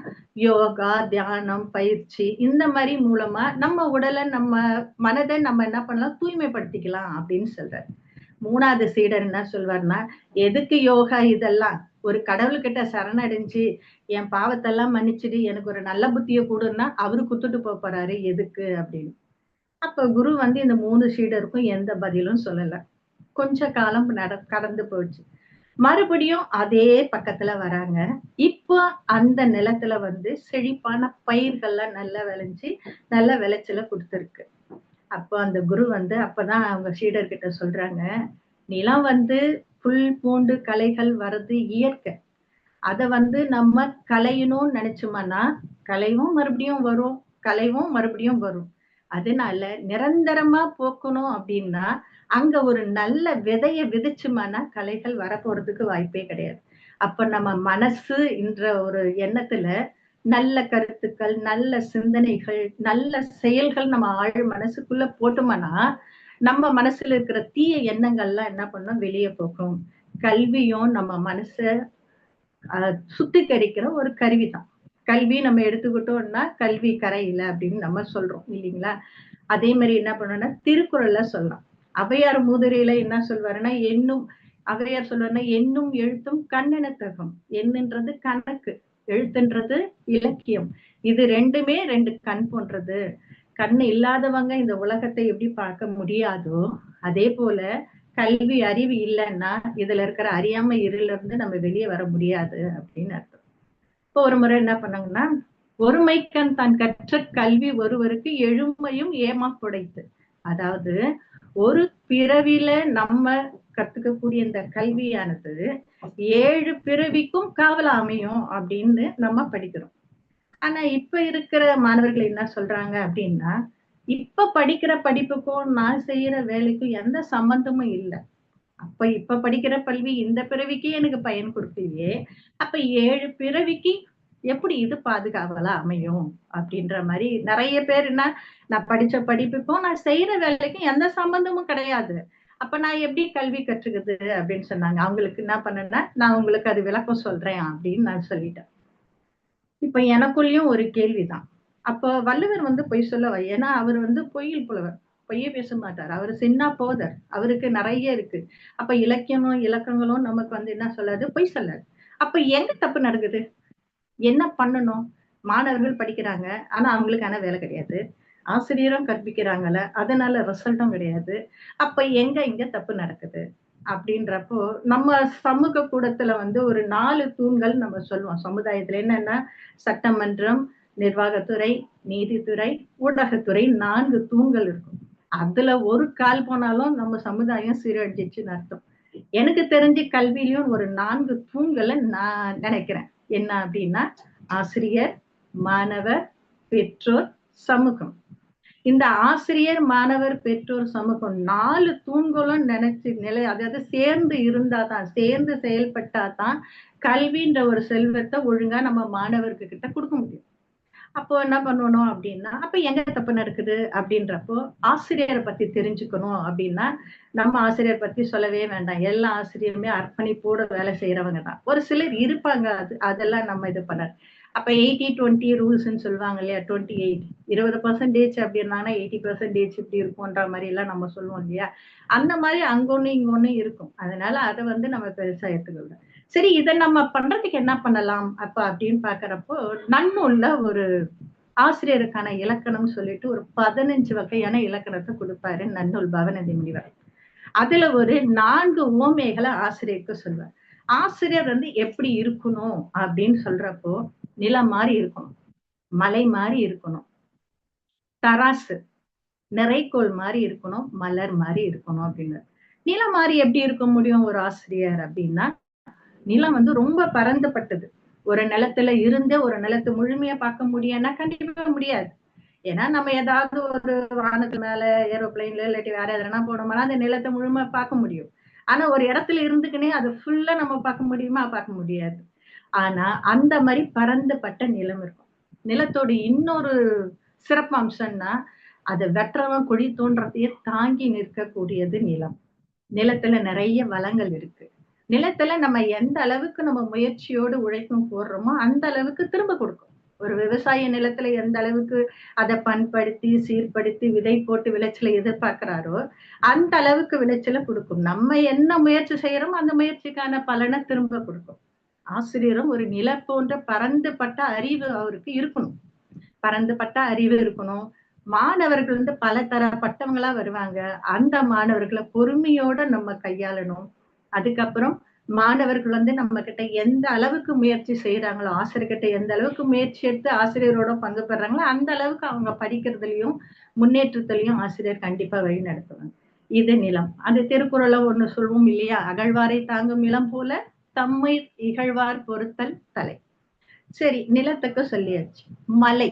யோகா, தியானம், பயிற்சி இந்த மாதிரி மூலமா நம்ம உடலை, நம்ம மனதை நம்ம என்ன பண்ணலாம், தூய்மைப்படுத்திக்கலாம் அப்படின்னு சொல்றாரு. மூணாவது சீடர் என்ன சொல்வார்னா, எதுக்கு யோகா இதெல்லாம், ஒரு கடவுள்கிட்ட சரணடைஞ்சு என் பாவத்தெல்லாம் மன்னிச்சுட்டு எனக்கு ஒரு நல்ல புத்தியை கொடுன்னா அவரு குத்துட்டு போறாரு எதுக்கு அப்படின்னு. அப்ப குரு இந்த 3 சீடருக்கும் எந்த பதிலும் சொல்லல. கொஞ்ச காலம் கடந்து போச்சு. மறுபடியும் அதே பக்கத்துல வராங்க. இப்போ அந்த நிலத்துல செழிப்பான பயிர்கள்லாம் நல்லா விளைஞ்சு நல்ல விளைச்சல கொடுத்துருக்கு. அப்போ அந்த குரு அப்பதான் அவங்க சீடர்கிட்ட சொல்றாங்க, நிலம் புல் பூண்டு களைகள் வர்றது இயற்கை. அத நம்ம களையணும்னு நினைச்சோம்னா களைவும் மறுபடியும் வரும், களைவும் மறுபடியும் வரும். அதனால நிரந்தரமா போக்கணும் அப்படின்னா அங்க ஒரு நல்ல விதைய விதைச்சுமானா களைகள் வரப்போறதுக்கு வாய்ப்பே கிடையாது. அப்ப நம்ம மனசு என்ற ஒரு எண்ணத்துல நல்ல கருத்துக்கள், நல்ல சிந்தனைகள், நல்ல செயல்கள் நம்ம ஆழ் மனசுக்குள்ள போட்டோம்னா நம்ம மனசுல இருக்கிற தீய எண்ணங்கள்லாம் என்ன பண்ணும், வெளியே போகும். கல்வியும் நம்ம மனச சுத்திகரிக்கிற ஒரு கருவிதான். கல்வி நம்ம எடுத்துக்கிட்டோம்னா கல்வி கரையில அப்படின்னு நம்ம சொல்றோம் இல்லைங்களா? அதே மாதிரி என்ன பண்ணோம்னா திருக்குறள்ல சொல்லலாம். ஔவையார் மூதுரையில என்ன சொல்வாருன்னா, ஔவையார் சொல்வாருன்னா, எண்ணும் எழுத்தும் கண்ணெனத்தகும். எண்ணுன்றது கணக்கு, எழுத்துன்றது இலக்கியம். இது ரெண்டுமே 2 கண் போன்றது. கண்ணு இல்லாதவங்க இந்த உலகத்தை எப்படி பார்க்க முடியாதோ அதே போல கல்வி அறிவு இல்லைன்னா இதுல இருக்கிற அறியாமை இருள இருந்து நம்ம வெளியே வர முடியாது அப்படின்னு அர்த்தம். இப்போ ஒரு முறை என்ன பண்ணாங்கன்னா, ஒருமைக்கண் தான் கற்ற கல்வி ஒருவருக்கு எழுமையும் ஏமா புடைத்து. அதாவது ஒரு பிறவில நம்ம கத்துக்கக்கூடிய இந்த கல்வியானது 7 பிறவிக்கும் காவல அமையும் அப்படின்னு நம்ம படிக்கிறோம். ஆனா இப்ப இருக்கிற மாணவர்கள் என்ன சொல்றாங்க அப்படின்னா, இப்ப படிக்கிற படிப்புக்கும் நான் செய்யற வேலைக்கும் எந்த சம்பந்தமும் இல்லை. இப்ப படிக்கிற கல்வி இந்த பிறவிக்கு எனக்கு பயன் கொடுக்கலையே, அப்ப 7 பிறவிக்கு எப்படி இது பாதுகாவலா அமையும் அப்படின்ற மாதிரி நிறைய பேர் நான் படிச்ச படிப்புக்கும் நான் செய்யற வேலைக்கும் எந்த சம்பந்தமும் கிடையாது, அப்ப நான் எப்படி கல்வி கற்றுக்குது அப்படின்னு சொன்னாங்க. அவங்களுக்கு என்ன பண்ணேன்னா, நான் உங்களுக்கு அது விளக்கம் சொல்றேன் அப்படின்னு நான் சொல்லிட்டேன். இப்ப எனக்குள்ளயும் ஒரு கேள்விதான். அப்ப வள்ளுவர் பொய் சொல்லவா? ஏன்னா அவர் பொய்யில் புலவர், பொய்யே பேச மாட்டார். அவர் சின்ன போதர், அவருக்கு நிறைய இருக்கு. அப்ப இலக்கியமும் இலக்கங்களும் நமக்கு என்ன சொல்லாது, பொய் சொல்லாது. அப்ப எங்க தப்பு நடக்குது? என்ன பண்ணணும்? மாணவர்கள் படிக்கிறாங்க, ஆனா அவங்களுக்கான வேலை கிடையாது. ஆசிரியரும் கற்பிக்கிறாங்கல்ல, அதனால ரிசல்ட்டும் கிடையாது. அப்ப இங்க தப்பு நடக்குது அப்படின்றப்போ நம்ம சமூக கூடத்துல ஒரு 4 தூண்கள் நம்ம சொல்லுவோம். சமுதாயத்துல என்னன்னா, சட்டமன்றம், நிர்வாகத்துறை, நீதித்துறை, ஊடகத்துறை 4 தூண்கள் இருக்கும். அதுல ஒரு கால் போனாலும் நம்ம சமுதாயம் சீரழிஞ்சிச்சுன்னு அர்த்தம். எனக்கு தெரிஞ்சு கல்வியிலும் ஒரு 4 தூண்களை நான் நினைக்கிறேன். என்ன அப்படின்னா, ஆசிரியர், மாணவர், பெற்றோர், சமூகம். இந்த ஆசிரியர், மாணவர், பெற்றோர், சமூகம் 4 தூண்களும் அதாவது சேர்ந்து இருந்தாதான், சேர்ந்து செயல்பட்டாதான் கல்வின்ற ஒரு செல்வத்தை ஒழுங்கா நம்ம மாணவர்கள் கிட்ட கொடுக்க முடியும். அப்போ என்ன பண்ணணும் அப்படின்னா, அப்ப எங்க தப்பு நடக்குது அப்படின்றப்போ ஆசிரியரை பத்தி தெரிஞ்சுக்கணும் அப்படின்னா, நம்ம ஆசிரியர் பத்தி சொல்லவே வேண்டாம். எல்லா ஆசிரியருமே அர்ப்பணிப்போட வேலை செய்யறவங்க தான். ஒரு சிலர் இருப்பாங்க, அதெல்லாம் நம்ம இது பண்ண. அப்ப 80-20 ரூல்ஸ்ன்னு சொல்லுவாங்க இல்லையா? 28 20% அப்படி இருந்தாங்கன்னா 80% இப்படி இருக்கும்ன்ற மாதிரி எல்லாம் நம்ம சொல்லுவோம் இல்லையா? அந்த மாதிரி அங்க ஒண்ணு இங்க ஒண்ணு இருக்கும். அதனால அதை நம்ம பெருசா எடுத்துக்கல. சரி, இதை நம்ம பண்றதுக்கு என்ன பண்ணலாம் அப்ப அப்படின்னு பாக்குறப்போ, நன்னூல்ல ஒரு ஆசிரியருக்கான இலக்கணம் சொல்லிட்டு ஒரு 15 வகையான இலக்கணத்தை கொடுப்பாரு நன்னூல் பவநந்தி முனிவர். அதுல ஒரு 4 உவமைகளை ஆசிரியருக்கு சொல்வார். ஆசிரியர் எப்படி இருக்கணும் அப்படின்னு சொல்றப்போ, நிலம் மாதிரி இருக்கணும், மலை மாதிரி இருக்கணும், தராசு நிறைக்கோள் மாதிரி இருக்கணும், மலர் மாதிரி இருக்கணும் அப்படின்னு. நிலம் மாதிரி எப்படி இருக்க முடியும் ஒரு ஆசிரியர் அப்படின்னா, நிலம் ரொம்ப பரந்துபட்டது. ஒரு நிலத்துல இருந்து ஒரு நிலத்தை முழுமையா பார்க்க முடியும்னா கண்டிப்பா முடியாது. ஏன்னா நம்ம ஏதாவது ஒரு வானத்து மேல ஏரோப்ளைன்ல இல்லாட்டி வேற எதனா போனோம்னா அந்த நிலத்தை முழுமையா பார்க்க முடியும். ஆனா ஒரு இடத்துல இருந்துக்குன்னே அது ஃபுல்லா நம்ம பார்க்க முடியுமா? பார்க்க முடியாது. ஆனா அந்த மாதிரி பரந்துபட்ட நிலம் இருக்கும். நிலத்தோட இன்னொரு சிறப்பு அம்சம்னா, அதை வெட்டுறவன் குழி தோன்றதையே தாங்கி நிற்கக்கூடியது நிலம். நிலத்துல நிறைய வளங்கள் இருக்கு. நிலத்துல நம்ம எந்த அளவுக்கு நம்ம முயற்சியோடு உழைப்பும் போடுறோமோ அந்த அளவுக்கு திரும்ப கொடுக்கும். ஒரு விவசாய நிலத்துல எந்த அளவுக்கு அதை பண்படுத்தி சீர்படுத்தி விதை போட்டு விளைச்சலை எதிர்பார்க்கிறாரோ அந்த அளவுக்கு விளைச்சலை கொடுக்கும். நம்ம என்ன முயற்சி செய்யறோமோ அந்த முயற்சிக்கான பலனை திரும்ப கொடுக்கும். ஆசிரியரும் ஒரு நில போன்ற பரந்துபட்ட அறிவு அவருக்கு இருக்கணும். பரந்துபட்ட அறிவு இருக்கணும். மாணவர்கள் வந்து பல தரப்பட்டவங்களா வருவாங்க. அந்த மாணவர்களை பொறுமையோட நம்ம கையாளணும். அதுக்கப்புறம் மாணவர்கள் வந்து நம்ம கிட்ட எந்த அளவுக்கு முயற்சி செய்யறாங்களோ, ஆசிரியர்கிட்ட எந்த அளவுக்கு முயற்சி எடுத்து ஆசிரியரோட பங்கு பெறாங்களோ அந்த அளவுக்கு அவங்க படிக்கிறதுலயும் முன்னேற்றத்திலையும் ஆசிரியர் கண்டிப்பா வழி நடத்துவாங்க. இது நிலம். அந்த திருக்குறளை ஒண்ணு சொல்வோம் இல்லையா, அகழ்வாரை தாங்கும் நிலம் போல தம்மை இகழ்வார் பொறுத்தல் தலை. சரி, நிலத்துக்கு சொல்லியாச்சு. மலை.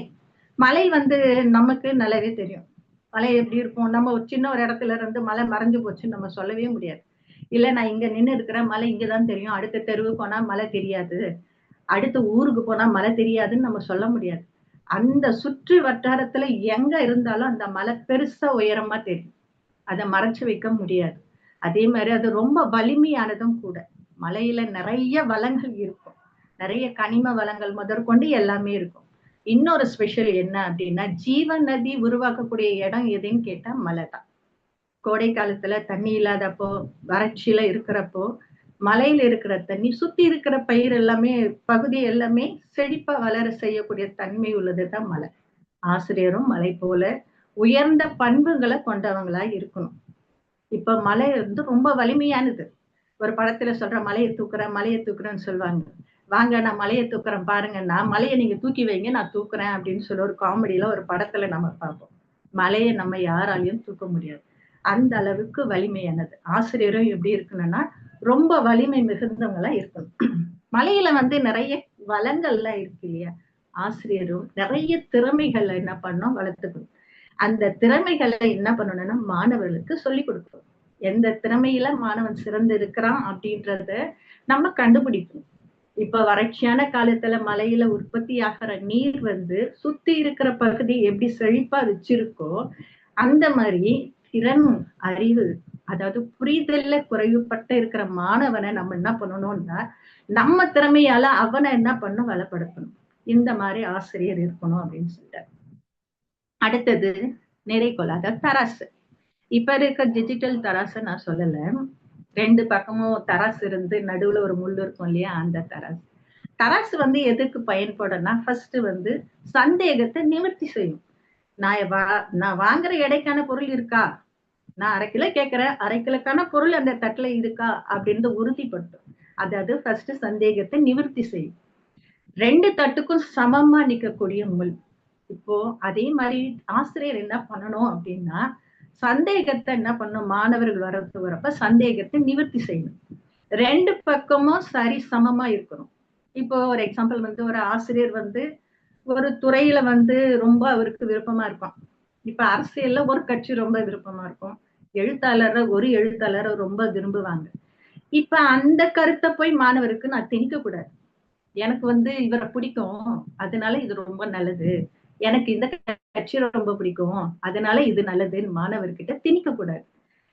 மலை வந்து நமக்கு நல்லாவே தெரியும். மலை எப்படி இருக்கும். நம்ம ஒரு சின்ன ஒரு இடத்துல இருந்து மலை மறைஞ்சு போச்சுன்னு நம்ம சொல்லவே முடியாது. இல்ல நான் இங்க நின்று இருக்கிறேன், மலை இங்கதான் தெரியும், அடுத்த தெருவுக்கு போனா மலை தெரியாது, அடுத்த ஊருக்கு போனா மலை தெரியாதுன்னு நம்ம சொல்ல முடியாது. அந்த சுற்று வட்டாரத்துல எங்க இருந்தாலும் அந்த மலை பெருசா உயரமா தெரியும். அதை மறைச்சு வைக்க முடியாது. அதே மாதிரி அது ரொம்ப வலிமையானதும் கூட. மலையில நிறைய வளங்கள் இருக்கும். நிறைய கனிம வளங்கள் முதற்கொண்டு எல்லாமே இருக்கும். இன்னொரு ஸ்பெஷல் என்ன அப்படின்னா, ஜீவன் நதி உருவாக்கக்கூடிய இடம் எதுன்னு கேட்டா மலை தான். கோடை காலத்துல தண்ணி இல்லாதப்போ, வறட்சியில இருக்கிறப்போ மலையில இருக்கிற தண்ணி சுத்தி இருக்கிற பயிர் எல்லாமே, பகுதி எல்லாமே செழிப்பா வளர செய்யக்கூடிய தன்மை உள்ளதுதான் மலை. ஆசிரியரும் மலை போல உயர்ந்த பண்புகளை கொண்டவங்களா இருக்கணும். இப்ப மலை வந்து ரொம்ப வலிமையானது. ஒரு படத்துல சொல்ற மலையை தூக்குறேன்னு சொல்லுவாங்க. வாங்க நான் மலையை தூக்குறேன் பாருங்கன்னா, மலையை நீங்க தூக்கி வைங்க நான் தூக்குறேன் அப்படின்னு சொல்லி ஒரு காமெடியில ஒரு படத்துல நம்ம பார்ப்போம். மலையை நம்ம யாராலையும் தூக்க முடியாது. அந்த அளவுக்கு வலிமையானது. ஆசிரியரும் எப்படி இருக்கணும்னா ரொம்ப வலிமை மிகுந்தவங்களா இருக்கணும். மலையில வந்து நிறைய வளங்கள்லாம் இருக்கு இல்லையா, ஆசிரியரும் நிறைய திறமைகளை என்ன பண்ணணும், வளர்த்துக்கணும். அந்த திறமைகளை என்ன பண்ணணும்னா மாணவர்களுக்கு சொல்லிக் கொடுக்கணும். எந்த திறமையில மாணவன் சிறந்து இருக்கிறான் அப்படின்றத நம்ம கண்டுபிடிக்கணும். இப்ப வறட்சியான காலத்துல மலையில உற்பத்தி ஆகிற நீர் வந்து சுத்தி இருக்கிற பகுதி எப்படி செழிப்பா வச்சிருக்கோ அந்த மாதிரி திறன், அறிவு, அதாவது புரிதல்ல குறைவுபட்ட இருக்கிற மாணவனை நம்ம என்ன பண்ணணும்னா நம்ம திறமையால அவனை என்ன பண்ணணும், வளப்படுத்தணும். இந்த மாதிரி ஆசிரியர் இருக்கணும் அப்படின்னு சொல்லிட்டார். அடுத்தது நிறைகோள், அதாவது தராசு. இப்ப இருக்க டிஜிட்டல் தராசு நான் சொல்லல. 2 பக்கமும் தராசு இருந்து நடுவுல ஒரு முள் இருக்கும் இல்லையா, அந்த தராசு. தராசு வந்து எதுக்கு பயன்படும்னா, ஃபர்ஸ்ட் வந்து சந்தேகத்தை நிவர்த்தி செய்யும். நான் வாங்குற எடைக்கான பொருள் இருக்கா, நான் 1/2 கிலோ கேட்கிறேன், 1/2 கிலோக்கான பொருள் அந்த தட்டுல இருக்கா அப்படின்னு உறுதிப்படுத்தும். அதாவது ஃபர்ஸ்ட் சந்தேகத்தை நிவர்த்தி செய்யும். 2 தட்டுக்கும் சமமா நிக்கக்கூடிய முள். இப்போ அதே மாதிரி ஆசிரியர் என்ன பண்ணணும் அப்படின்னா, சந்தேகத்தை என்ன பண்ணணும், மாணவர்கள் வரப்ப சந்தேகத்தை நிவர்த்தி செய்யணும். 2 பக்கமும் சரி சமமா இருக்கணும். இப்போ ஒரு எக்ஸாம்பிள் வந்து ஒரு ஆசிரியர் வந்து ஒரு துறையில வந்து ரொம்ப அவருக்கு விருப்பமா இருப்பான். இப்ப அரசியல்ல ஒரு கட்சி ரொம்ப விருப்பமா இருக்கும், ஒரு எழுத்தாளரை ரொம்ப விரும்புவாங்க. இப்ப அந்த கருத்தை போய் மாணவருக்கு நான் திணிக்க கூடாது. எனக்கு வந்து இவரை பிடிக்கும் அதனால இது ரொம்ப நல்லது, எனக்கு இந்த கட்சி ரொம்ப பிடிக்கும் அதனால இது நல்லதுன்னு மாணவர்கிட்ட திணிக்க கூடாது.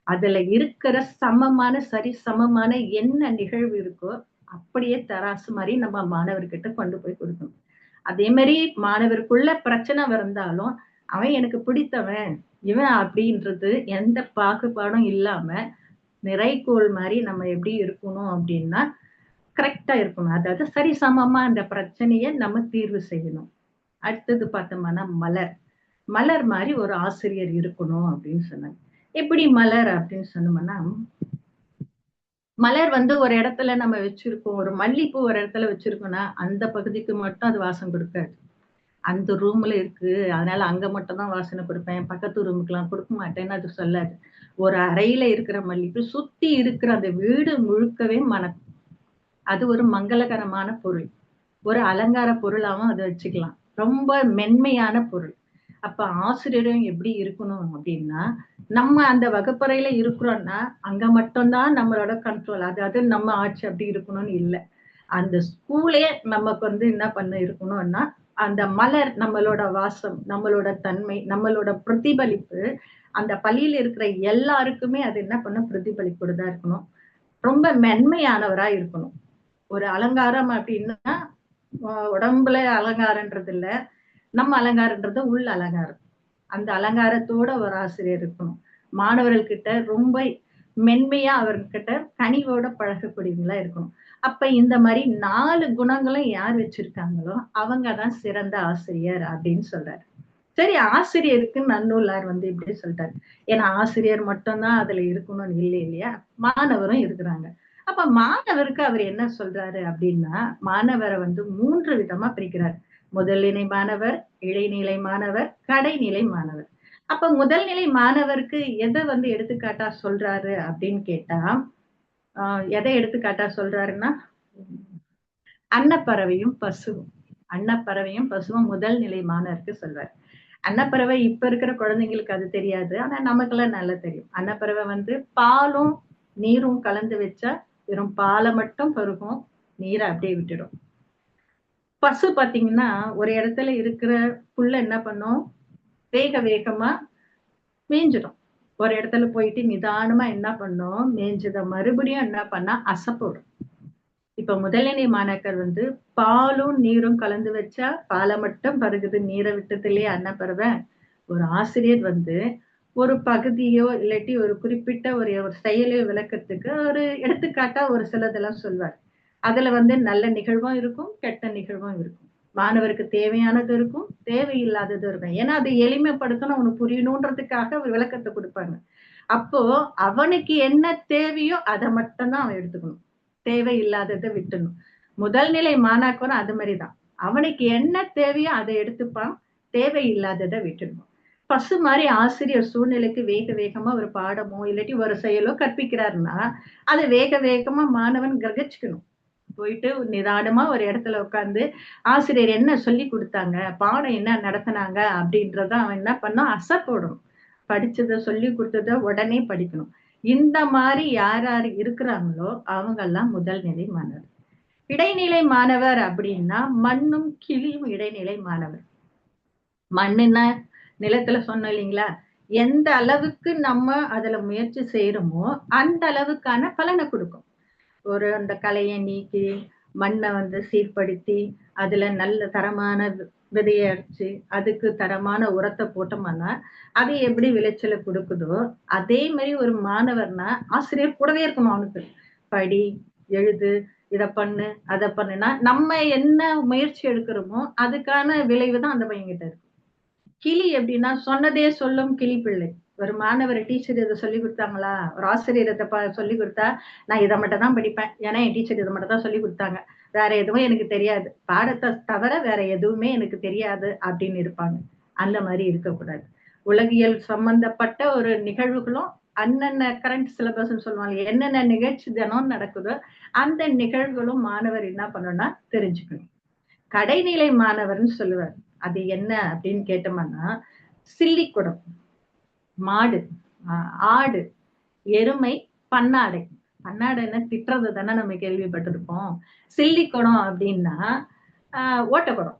அதுல இருக்கிற சமமான சரி சமமான என்ன நிகழ்வு இருக்கோ அப்படியே தராசு மாதிரி நம்ம மாணவர்கிட்ட கொண்டு போய் கொடுக்கணும். அதே மாதிரி மாணவருக்குள்ள பிரச்சனை வந்தாலும் அவன் எனக்கு பிடித்தவன் இவன் அப்படின்றது எந்த பாகுபாடும் இல்லாம நிறைகோள் மாதிரி நம்ம எப்படி இருக்கணும் அப்படின்னா கரெக்டா இருக்கணும். அதாவது சரிசமமா அந்த பிரச்சனைய நம்ம தீர்வு செய்யணும். அடுத்தது பார்த்தோம்னா மலர் மாதிரி ஒரு ஆசிரியர் இருக்கணும் அப்படின்னு சொன்னாங்க. எப்படி மலர் அப்படின்னு சொன்னோம்னா, மலர் வந்து ஒரு இடத்துல நம்ம வச்சிருக்கோம், ஒரு மல்லிப்பூ ஒரு இடத்துல வச்சிருக்கோம்னா அந்த பகுதிக்கு மட்டும் அது வாசம் கொடுக்காது. அந்த ரூம்ல இருக்கு அதனால அங்க மட்டும் தான் வாசனை கொடுப்பேன், பக்கத்து ரூமுக்கு எல்லாம் கொடுக்க மாட்டேன்னு அது சொல்லாது. ஒரு அறையில இருக்கிற மல்லிப்பூ சுத்தி இருக்கிற அந்த வீடு முழுக்கவே மணக்கும். அது ஒரு மங்களகரமான பொருள், ஒரு அலங்கார பொருளாவும் அதை வச்சுக்கலாம், ரொம்ப மென்மையான பொருள். அப்ப ஆசிரியரும் எப்படி இருக்கணும் அப்படின்னா, நம்ம அந்த வகுப்பறையில இருக்கிறோம்னா அங்க மட்டும்தான் நம்மளோட கண்ட்ரோல், அதாவது நம்ம ஆட்சி அப்படி இருக்கணும்னு இல்லை. அந்த ஸ்கூலே நமக்கு வந்து என்ன பண்ண இருக்கணும்னா அந்த மலர் நம்மளோட வாசம், நம்மளோட தன்மை, நம்மளோட பிரதிபலிப்பு அந்த பள்ளியில இருக்கிற எல்லாருக்குமே அது என்ன பண்ணும், பிரதிபலிப்போடுதான் இருக்கணும். ரொம்ப மென்மையானவரா இருக்கணும். ஒரு அலங்காரம் அப்படின்னா உடம்புல அலங்காரன்றது இல்ல, நம்ம அலங்காரன்றது உள் அலங்காரம். அந்த அலங்காரத்தோட ஒரு ஆசிரியர் இருக்கணும். மாணவர்கள்கிட்ட ரொம்ப மென்மையா அவர்கிட்ட கனிவோட பழகக்கூடியவங்களா இருக்கணும். அப்ப இந்த மாதிரி 4 குணங்களும் யார் வச்சிருக்காங்களோ அவங்கதான் சிறந்த ஆசிரியர் அப்படின்னு சொல்றாரு. சரி, ஆசிரியருக்கு நன்னூலார் இப்படி சொல்லிட்டாரு. ஏன்னா ஆசிரியர் மட்டும்தான் அதுல இருக்கணும்னு இல்லை இல்லையா, மாணவரும் இருக்கிறாங்க. அப்ப மாணவருக்கு அவர் என்ன சொல்றாரு அப்படின்னா, மாணவரை 3 விதமா பிரிக்கிறார். முதல்நிலை மாணவர், இடைநிலை மாணவர், கடைநிலை மாணவர். அப்ப முதல்நிலை மாணவருக்கு எதை எடுத்துக்காட்டா சொல்றாரு அப்படின்னு கேட்டா, எதை எடுத்துக்காட்டா சொல்றாருன்னா, அன்னப்பறவையும் பசுவும். அன்னப்பறவையும் பசுவும் முதல் நிலை மாணவருக்கு சொல்றாரு. அன்னப்பறவை இப்ப இருக்கிற குழந்தைங்களுக்கு அது தெரியாது, ஆனா நமக்கெல்லாம் நல்லா தெரியும். அன்னப்பறவை பாலும் நீரும் கலந்து வச்சா வெறும் பாலை மட்டும் பருகும், நீரை அப்படியே விட்டுடும். பசு பாத்தீங்கன்னா ஒரு இடத்துல இருக்கிற புல்ல என்ன பண்ணும், வேக வேகமா மேய்ஞ்சிடும். ஒரு இடத்துல போயிட்டு நிதானமா என்ன பண்ணும், மேய்ஞ்சத மறுபடியும் என்ன பண்ணா அசைப்போடும். இப்ப முதல்நிலை மாணாக்கர் பாலும் நீரும் கலந்து வச்சா பாலை மட்டும் பருகுது, நீரை விட்டது இல்லையே அன்னப்பறவை. ஒரு ஆசிரியர் ஒரு பகுதியோ இல்லாட்டி ஒரு குறிப்பிட்ட ஒரு செயலையோ விளக்கத்துக்கு ஒரு எடுத்துக்காட்டா ஒரு சிலதெல்லாம் சொல்வார். அதுல நல்ல நிகழ்வும் இருக்கும், கெட்ட நிகழ்வும் இருக்கும். மாணவருக்கு தேவையானது இருக்கும், தேவையில்லாதது இருக்கும். ஏன்னா அது எளிமைப்படுத்தணும், அவனுக்கு புரியணுன்றதுக்காக ஒரு விளக்கத்தை கொடுப்பாங்க. அப்போ அவனுக்கு என்ன தேவையோ அதை மட்டும்தான் அவன் எடுத்துக்கணும், தேவையில்லாததை விட்டுணும். முதல்நிலை மாணாக்கரும் அது மாதிரிதான், அவனுக்கு என்ன தேவையோ அதை எடுத்துப்பான், தேவையில்லாததை விட்டுடணும். பசு மாதிரி ஆசிரியர் சூழ்நிலைக்கு வேக வேகமா ஒரு பாடமோ இல்லாட்டி ஒரு செயலோ கற்பிக்கிறாருன்னா அதை வேக வேகமா மாணவன் கிரகிச்சுக்கணும். போயிட்டு நிதானமா ஒரு இடத்துல உட்கார்ந்து ஆசிரியர் என்ன சொல்லி கொடுத்தாங்க, பாடம் என்ன நடத்தினாங்க அப்படின்றத அவன் என்ன பண்ணா அசைப்போடணும். படிச்சதை சொல்லி கொடுத்தத உடனே படிக்கணும். இந்த மாதிரி யார் யார் இருக்கிறாங்களோ அவங்க எல்லாம் முதல்நிலை மாணவர். இடைநிலை மாணவர் அப்படின்னா மண்ணும் கிளியும் இடைநிலை மாணவர். மண்ணுன்னா நிலத்துல சொன்னோம் இல்லைங்களா, எந்த அளவுக்கு நம்ம அதுல முயற்சி செய்யறோமோ அந்த அளவுக்கான பலனை கொடுக்கும். ஒரு அந்த களையை நீக்கி மண்ணை சீர்படுத்தி அதுல நல்ல தரமான விதையை அடிச்சு அதுக்கு தரமான உரத்தை போட்டோம்னா அது எப்படி விளைச்சலை கொடுக்குதோ அதே மாதிரி ஒரு மாணவர்னா ஆசிரியர் கூடவே இருக்கணும். அவனுக்கு படி, எழுது, இதை பண்ணு, அதை பண்ணுனா நம்ம என்ன முயற்சி எடுக்கிறோமோ அதுக்கான விளைவு தான் அந்த பையன்கிட்ட இருக்கு. கிளி எப்படின்னா சொன்னதே சொல்லும் கிளி பிள்ளை. ஒரு மாணவர் டீச்சர் இதை சொல்லி கொடுத்தாங்களா, ஒரு ஆசிரியர் இதை சொல்லி கொடுத்தா நான் இதை மட்டும் தான் படிப்பேன், ஏன்னா என் டீச்சர் இதை மட்டும் தான் சொல்லி கொடுத்தாங்க, வேற எதுவும் எனக்கு தெரியாது, பாடத்தை தவிர வேற எதுவுமே எனக்கு தெரியாது அப்படின்னு இருப்பாங்க. அந்த மாதிரி இருக்கக்கூடாது. உலகியல் சம்பந்தப்பட்ட ஒரு நிகழ்வுகளும் அன்னன்ன கரண்ட் சிலபஸ் சொல்லுவாங்க, என்னென்ன நிகழ்ச்சி தினம் நடக்குதோ அந்த நிகழ்வுகளும் மாணவர் என்ன பண்ணணும்னா தெரிஞ்சுக்கணும். கடைநிலை மாணவர்னு சொல்லுவார். அது என்ன அப்படின்னு கேட்டோம்னா, சில்லிக்குடம், மாடு, ஆடு, எருமை, பன்னாடை. பன்னாடைன்னா திட்டுறது தானே நம்ம கேள்விப்பட்டிருப்போம். சில்லிக்குடம் அப்படின்னா ஓட்டக்குடம்.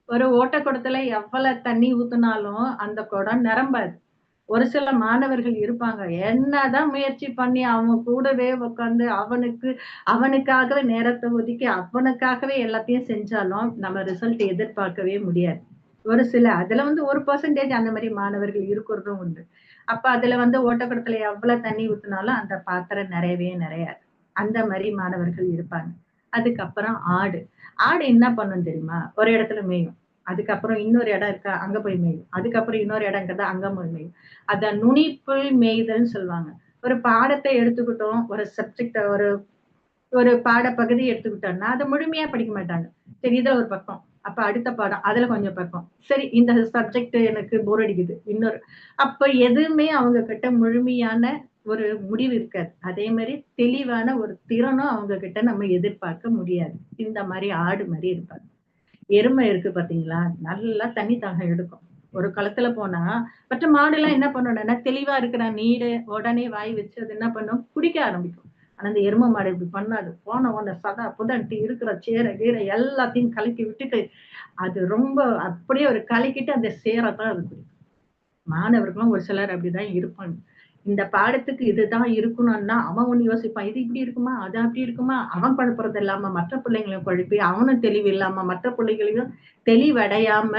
ஒரு ஓட்டக்குடத்துல எவ்வளவு தண்ணி ஊத்துனாலும் அந்த குடம் நிரம்பாது. ஒரு சில மாணவர்கள் இருப்பாங்க, என்னதான் முயற்சி பண்ணி அவங்க கூடவே உட்காந்து அவனுக்காகவே நேரத்தை ஒதுக்கி அவனுக்காகவே எல்லாத்தையும் செஞ்சாலும் நம்ம ரிசல்ட் எதிர்பார்க்கவே முடியாது. ஒரு சில அதுல 1% அந்த மாதிரி மாணவர்கள் இருக்கிறதும் உண்டு. அப்ப அதுல ஓட்டக்குடத்துல எவ்வளவு தண்ணி ஊத்தினாலும் அந்த பாத்திரம் நிறையாது. அந்த மாதிரி மாணவர்கள் இருப்பாங்க. அதுக்கப்புறம் ஆடு. ஆடு என்ன பண்ணும் தெரியுமா, ஒரு இடத்துல மேயும், அதுக்கப்புறம் இன்னொரு இடம் இருக்கா அங்க போய் மேயும், அதுக்கப்புறம் இன்னொரு இடம் இருக்கா அங்க போய் மேயும். அத நுனிப்புள் மேய்தல்னு சொல்லுவாங்க. ஒரு பாடத்தை எடுத்துக்கிட்டோம், ஒரு சப்ஜெக்ட் ஒரு பாட பகுதி எடுத்துக்கிட்டோம்னா அதை முழுமையா படிக்க மாட்டாங்க. சரி இதுல ஒரு பக்கம், அப்ப அடுத்த பாடம் அதுல கொஞ்சம் பக்கம், சரி இந்த சப்ஜெக்ட் எனக்கு போர் அடிக்குது இன்னொரு, அப்ப எதுவுமே அவங்க கிட்ட முழுமையான ஒரு முடிவு இருக்காது. அதே மாதிரி தெளிவான ஒரு திறனும் அவங்க கிட்ட நம்ம எதிர்பார்க்க முடியாது. இந்த மாதிரி ஆடு மாதிரி இருப்பாங்க. எருமை இருக்கு பாத்தீங்களா, நல்லா தண்ணி தாகம் எடுக்கும். ஒரு களத்துல போனா மற்ற மாடு எல்லாம் என்ன பண்ணணும்னா தெளிவா இருக்கிற நீரை உடனே வாய் வச்சு அது என்ன பண்ணும், குடிக்க ஆரம்பிக்கும். ஆனா இந்த எரும மாடு இப்படி பண்ணாது. போன உடனே சதா புதன்ட்டு இருக்கிற சேர கீரை எல்லாத்தையும் கலக்கி விட்டுட்டு அது ரொம்ப அப்படியே ஒரு கலக்கிட்டு அந்த சேரை தான் அது குடிக்கும். மாணவர்களும் ஒரு சிலர் அப்படிதான் இருப்பாங்க. இந்த பாடத்துக்கு இதுதான் இருக்கணும்னா அவன் ஒண்ணு யோசிப்பான், இது இப்படி இருக்குமா, அது அப்படி இருக்குமா, அவன் குழப்பறது இல்லாம மற்ற பிள்ளைங்களையும் குழப்பி அவனும் தெளிவு இல்லாம மற்ற பிள்ளைகளையும் தெளிவடையாம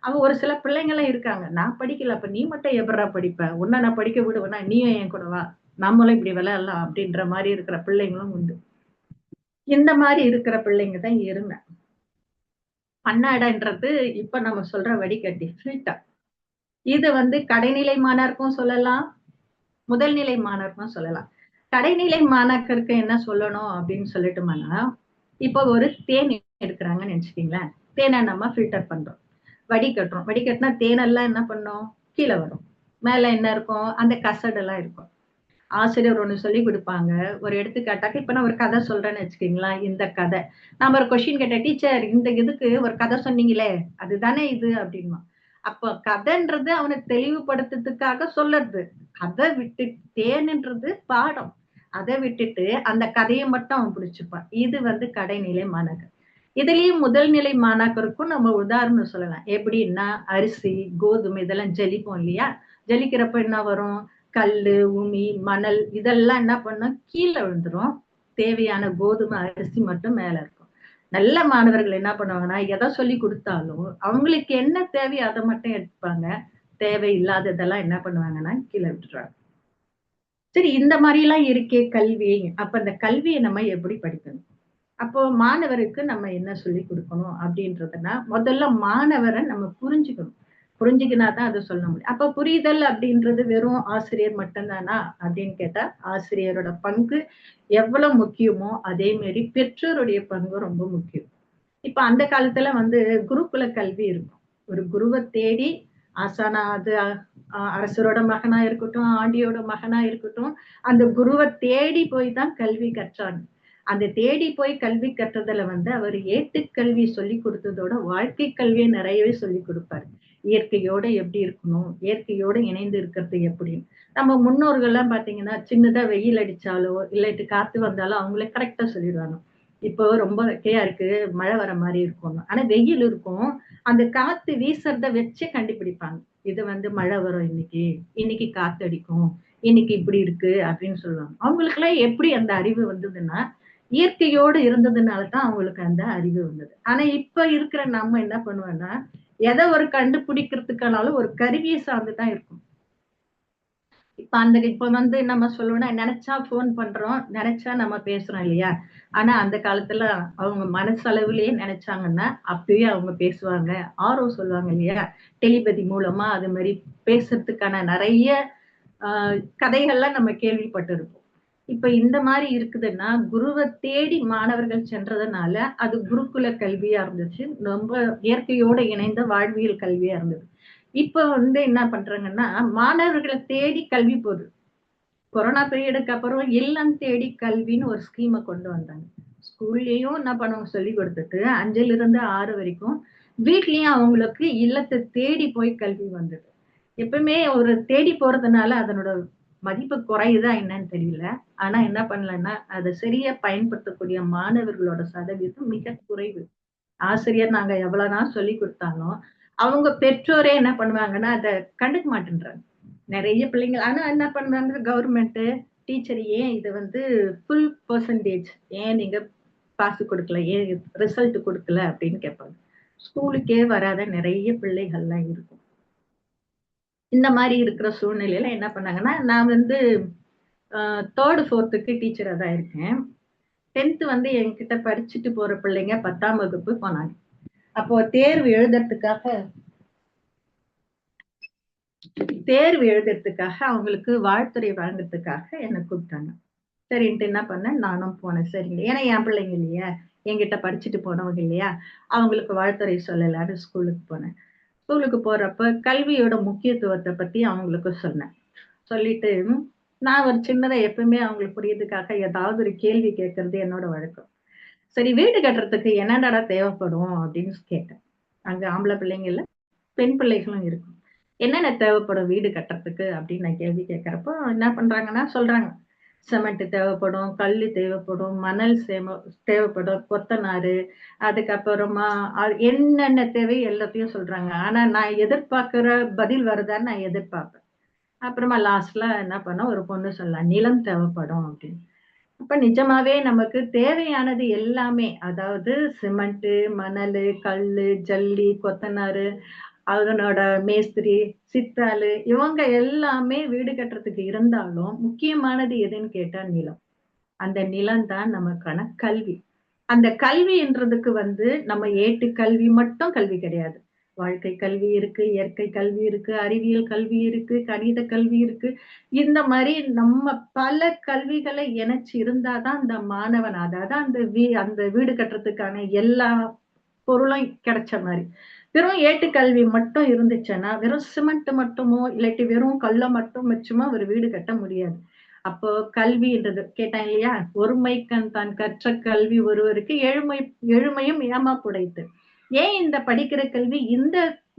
அவன் ஒரு சில பிள்ளைங்களாம் இருக்காங்க. நான் படிக்கல, அப்ப நீ மட்டும் எப்படா படிப்ப, உன்னை நான் படிக்க விடுவேனா, நீயும் என் கூட வா, நம்மளும் இப்படி விளையாடலாம் அப்படின்ற மாதிரி இருக்கிற பிள்ளைங்களும் உண்டு. இந்த மாதிரி இருக்கிற பிள்ளைங்க தான் எருமை. பன்னாடைன்றது இப்ப நம்ம சொல்ற வடிகட்டி ஃபில்டர். இது கடைநிலை மாணவருக்கும் சொல்லலாம், முதல்நிலை மாணவருக்கும் சொல்லலாம். கடைநிலை மாணாக்கருக்கு என்ன சொல்லணும் அப்படின்னு சொல்லட்டுமானா, இப்போ ஒரு தேன் எடுக்கிறாங்கன்னு நினைச்சுக்கீங்களேன். தேனை நம்ம ஃபில்டர் பண்றோம், வடிகட்டுறோம். வடிகட்டினா தேனெல்லாம் என்ன பண்ணும், கீழே வரும். மேல என்ன இருக்கும், அந்த கசடெல்லாம் இருக்கும். ஆசிரியர் ஒண்ணு சொல்லி கொடுப்பாங்க. ஒரு எடுத்துக்காட்டாக்க இப்ப நான் ஒரு கதை சொல்றேன்னு வச்சுக்கீங்களா. இந்த கதை நாம ஒரு கொஸ்டின் கேட்ட, டீச்சர் இந்த இதுக்கு ஒரு கதை சொன்னீங்களே அதுதானே இது அப்படின்மா. அப்ப கதைன்றது அவனை தெளிவுபடுத்துறதுக்காக சொல்லுறது. கதை விட்டு தேன்ன்றது பாடம். அதை விட்டுட்டு அந்த கதையை மட்டும் அவன் பிடிச்சுப்பான். இது கடைநிலை மாணாக்கர். இதுலயும் முதல்நிலை மாணாக்கருக்கும் நம்ம உதாரணம் சொல்லலாம். எப்படின்னா அரிசி கோதுமை இதெல்லாம் ஜலிப்போம் இல்லையா. ஜலிக்கிறப்ப என்ன வரும், கல்லு உமி மணல் இதெல்லாம் என்ன பண்ணும், கீழே விழுந்துரும். தேவையான கோதுமை அரிசி மட்டும் மேல இருக்கும். நல்ல மாணவர்கள் என்ன பண்ணுவாங்கன்னா எதை சொல்லி கொடுத்தாலும் அவங்களுக்கு என்ன தேவையோ அதை மட்டும் எடுத்துப்பாங்க. தேவை இல்லாததெல்லாம் என்ன பண்ணுவாங்கன்னா கீழே விட்டுறாங்க. சரி, இந்த மாதிரி எல்லாம் இருக்கே கல்வி. அப்ப இந்த கல்வியை நம்ம எப்படி படிக்கணும், அப்போ மாணவருக்கு நம்ம என்ன சொல்லி கொடுக்கணும் அப்படின்றதுனா, முதல்ல மாணவரை நம்ம புரிஞ்சுக்கணும். புரிஞ்சுக்கினாதான் அதை சொல்ல முடியும். அப்ப புரிதல் அப்படின்றது வெறும் ஆசிரியர் மட்டும்தானா அப்படின்னு கேட்டா, ஆசிரியரோட பங்கு எவ்வளவு முக்கியமோ அதே மாதிரி பெற்றோருடைய பங்கு ரொம்ப முக்கியம். இப்ப அந்த காலத்துல குருகுல கல்வி இருக்கும். ஒரு குருவை தேடி ஆசானா, அது அரசரோட மகனா இருக்கட்டும், ஆண்டியோட மகனா இருக்கட்டும், அந்த குருவை தேடி போய் தான் கல்வி கற்றாங்க. அந்த தேடி போய் கல்வி கற்றதுல அவர் ஏட்டுக்கல்வி சொல்லி கொடுத்ததோட வாழ்க்கை கல்வியை நிறையவே சொல்லி கொடுப்பாரு. இயற்கையோட எப்படி இருக்கணும், இயற்கையோட இணைந்து இருக்கிறது எப்படின்னு. நம்ம முன்னோர்கள் எல்லாம் பாத்தீங்கன்னா சின்னதா வெயில் அடிச்சாலோ இல்லாட்டி காத்து வந்தாலும் அவங்களே கரெக்டா சொல்லிடுவாங்க. இப்போ ரொம்ப வெக்கையா இருக்கு, மழை வர மாதிரி இருக்கும், ஆனா வெயில் இருக்கும், அந்த காத்து வீசுறத வச்சே கண்டுபிடிப்பாங்க. இது மழை வரும், இன்னைக்கு காத்து அடிக்கும், இன்னைக்கு இப்படி இருக்கு அப்படின்னு சொல்லுவாங்க. அவங்களுக்கு எல்லாம் எப்படி அந்த அறிவு வந்ததுன்னா, இயற்கையோடு இருந்ததுனாலதான் அவங்களுக்கு அந்த அறிவு வந்தது. ஆனா இப்ப இருக்கிற நம்ம என்ன பண்ணுவோம்னா, எதை ஒரு கண்டுபிடிக்கிறதுக்கானாலும் ஒரு கருவியை சார்ந்துதான் இருக்கும். இப்ப நம்ம சொல்லணும்னா நினைச்சா போன் பண்றோம், நினைச்சா நம்ம பேசுறோம் இல்லையா. ஆனா அந்த காலத்துல அவங்க மனசளவுலயே நினைச்சாங்கன்னா அப்பயே அவங்க பேசுவாங்க. ஆர்வ சொல்லுவாங்க இல்லையா, டெலிபதி மூலமா அது மாதிரி பேசுறதுக்கான நிறைய கதைகள்லாம் நம்ம கேள்விப்பட்டிருப்போம். இப்ப இந்த மாதிரி இருக்குதுன்னா, குருவை தேடி மாணவர்கள் சென்றதுனால அது குருகுல கல்வியா இருந்துச்சு. ரொம்ப இயற்கையோட இணைந்த வாழ்வியல் கல்வியா இருந்தது. இப்ப என்ன பண்றாங்கன்னா, மாணவர்களை தேடி கல்வி போகுது. கொரோனா பீரியடுக்கு அப்புறம் இல்லம் தேடி கல்வின்னு ஒரு ஸ்கீமை கொண்டு வந்தாங்க. ஸ்கூல்லயும் என்ன பண்ணுவாங்க, சொல்லி கொடுத்துட்டு 5லிருந்து 6 வரைக்கும் வீட்லயும் அவங்களுக்கு இல்லத்தை தேடி போய் கல்வி வந்தது. எப்பவுமே ஒரு தேடி போறதுனால அதனோட மதிப்பு குறையுதா என்னன்னு தெரியல. ஆனா என்ன பண்ணலன்னா, அதை சரியா பயன்படுத்தக்கூடிய மாணவர்களோட சதவீதம் மிக குறைவு. ஆசிரியர் நாங்க எவ்வளவுதான் சொல்லி கொடுத்தாலும் அவங்க பெற்றோரே என்ன பண்ணுவாங்கன்னா அதை கண்டுக்க மாட்டேன்றாங்க. நிறைய பிள்ளைங்க ஆனா என்ன பண்றாங்க, கவர்மெண்ட் டீச்சர் ஏன் இதை ஃபுல் பெர்சன்டேஜ் ஏன் நீங்க பாஸ் கொடுக்கல, ஏன் ரிசல்ட் கொடுக்கல அப்படின்னு கேட்பாங்க. ஸ்கூலுக்கே வராத நிறைய பிள்ளைகள்லாம் இருக்கும். இந்த மாதிரி இருக்கிற சூழ்நிலையில என்ன பண்ணாங்கன்னா, நான் 3rd 4th டீச்சரா தான் இருக்கேன். 10th என்கிட்ட படிச்சுட்டு போற பிள்ளைங்க 10ஆம் வகுப்பு போனாங்க. அப்போ தேர்வு எழுதுறதுக்காக அவங்களுக்கு வாழ்த்துறை வழங்குறதுக்காக என்னை கூப்பிட்டாங்க. சரின்ட்டு என்ன பண்ணேன், நானும் போனேன். சரிங்க, ஏன்னா என் பிள்ளைங்க இல்லையா, என்கிட்ட படிச்சுட்டு போனவங்க இல்லையா, அவங்களுக்கு வாழ்த்துறை சொல்லலான்னு ஸ்கூலுக்கு போனேன். ஸ்கூலுக்கு போறப்ப கல்வியோட முக்கியத்துவத்தை பத்தி அவங்களுக்கு சொன்னேன். சொல்லிட்டு நான் ஒரு சின்னதை எப்பவுமே அவங்களுக்கு புரியறதுக்காக ஏதாவது ஒரு கேள்வி கேட்கறது என்னோட வழக்கம். சரி, வீடு கட்டுறதுக்கு என்னடா தேவைப்படும் அப்படின்னு கேட்டேன். அங்க ஆம்பளை பிள்ளைங்க இல்ல, பெண் பிள்ளைகளும் இருக்கும். என்னென்ன தேவைப்படும் வீடு கட்டுறதுக்கு அப்படின்னு நான் கேள்வி கேட்கறப்போ என்ன பண்றாங்கன்னா சொல்றாங்க, சிமெண்ட் தேவைப்படும், கல் தேவைப்படும், மணல் தேவைப்படும், கொத்தனாரு, அதுக்கப்புறமா என்னென்ன தேவை எல்லாத்தையும் சொல்றாங்க. ஆனா நான் எதிர்பார்க்கிற பதில் வருதான்னு நான் எதிர்பார்ப்பேன். அப்புறமா லாஸ்ட்ல என்ன பண்ண ஒரு பொண்ணு சொல்லலாம், நிலம் தேவைப்படும் அப்படின்னு. அப்ப நிஜமாவே நமக்கு தேவையானது எல்லாமே, அதாவது சிமெண்ட், மணல், கல்லு, ஜல்லி, கொத்தனாரு, அதனோட மேஸ்திரி, சித்தாளு, இவங்க எல்லாமே வீடு கட்டுறதுக்கு இருந்தாலும் முக்கியமானது எதுன்னு கேட்டா நிலம். அந்த நிலம் தான் நமக்கான கல்வி. அந்த கல்வின்றதுக்கு நம்ம ஏட்டு கல்வி மட்டும் கல்வி கிடையாது. வாழ்க்கை கல்வி இருக்கு, இயற்கை கல்வி இருக்கு, அறிவியல் கல்வி இருக்கு, கணித கல்வி இருக்கு. இந்த மாதிரி நம்ம பல கல்விகளை இணைச்சு இருந்தாதான் அந்த மாணவன், அதாவது அந்த வீடு கட்டுறதுக்கான எல்லா பொருளும் கிடைச்ச மாதிரி. வெறும் ஏட்டுக்கல்வி மட்டும் இருந்துச்சுன்னா, வெறும் சிமெண்ட் மட்டுமோ இல்லாட்டி வெறும் கல்லை மட்டும் வச்சுமோ ஒரு வீடு கட்ட முடியாது. அப்போ கல்வின்றது கேட்டாங்க இல்லையா, ஒருமைக்கண் தான் கற்ற கல்வி ஒருவருக்கு எழுமையும் ஏமா புடைத்து. ஏன் இந்த படிக்கிற கல்வி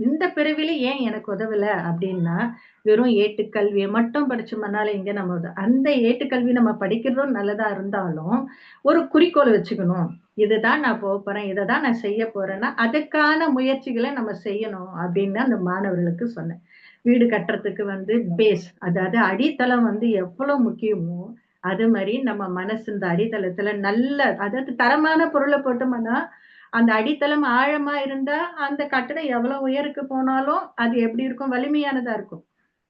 இந்த பிறவில ஏன் எனக்கு உதவல அப்படின்னா, வெறும் ஏட்டுக்கல்வியை மட்டும் படிச்சோம்னால இங்க நம்ம அந்த ஏட்டுக்கல்வி நம்ம படிக்கிறதும் நல்லதா இருந்தாலும் ஒரு குறிக்கோள் வச்சுக்கணும். இதுதான் நான் போறேன், இதைதான் நான் செய்ய போறேன்னா அதுக்கான முயற்சிகளை நம்ம செய்யணும் அப்படின்னு அந்த மாணவர்களுக்கு சொன்னேன். வீடு கட்டுறதுக்கு பேஸ், அதாவது அடித்தளம் எவ்வளவு முக்கியமோ அது மாதிரி நம்ம மனசு இந்த அடித்தளத்துல நல்ல, அதாவது தரமான பொருளை போட்டோம்னா அந்த அடித்தளம் ஆழமா இருந்தா அந்த கட்டடம் எவ்வளவு உயருக்கு போனாலும் அது எப்படி இருக்கும், வலிமையானதா இருக்கும்.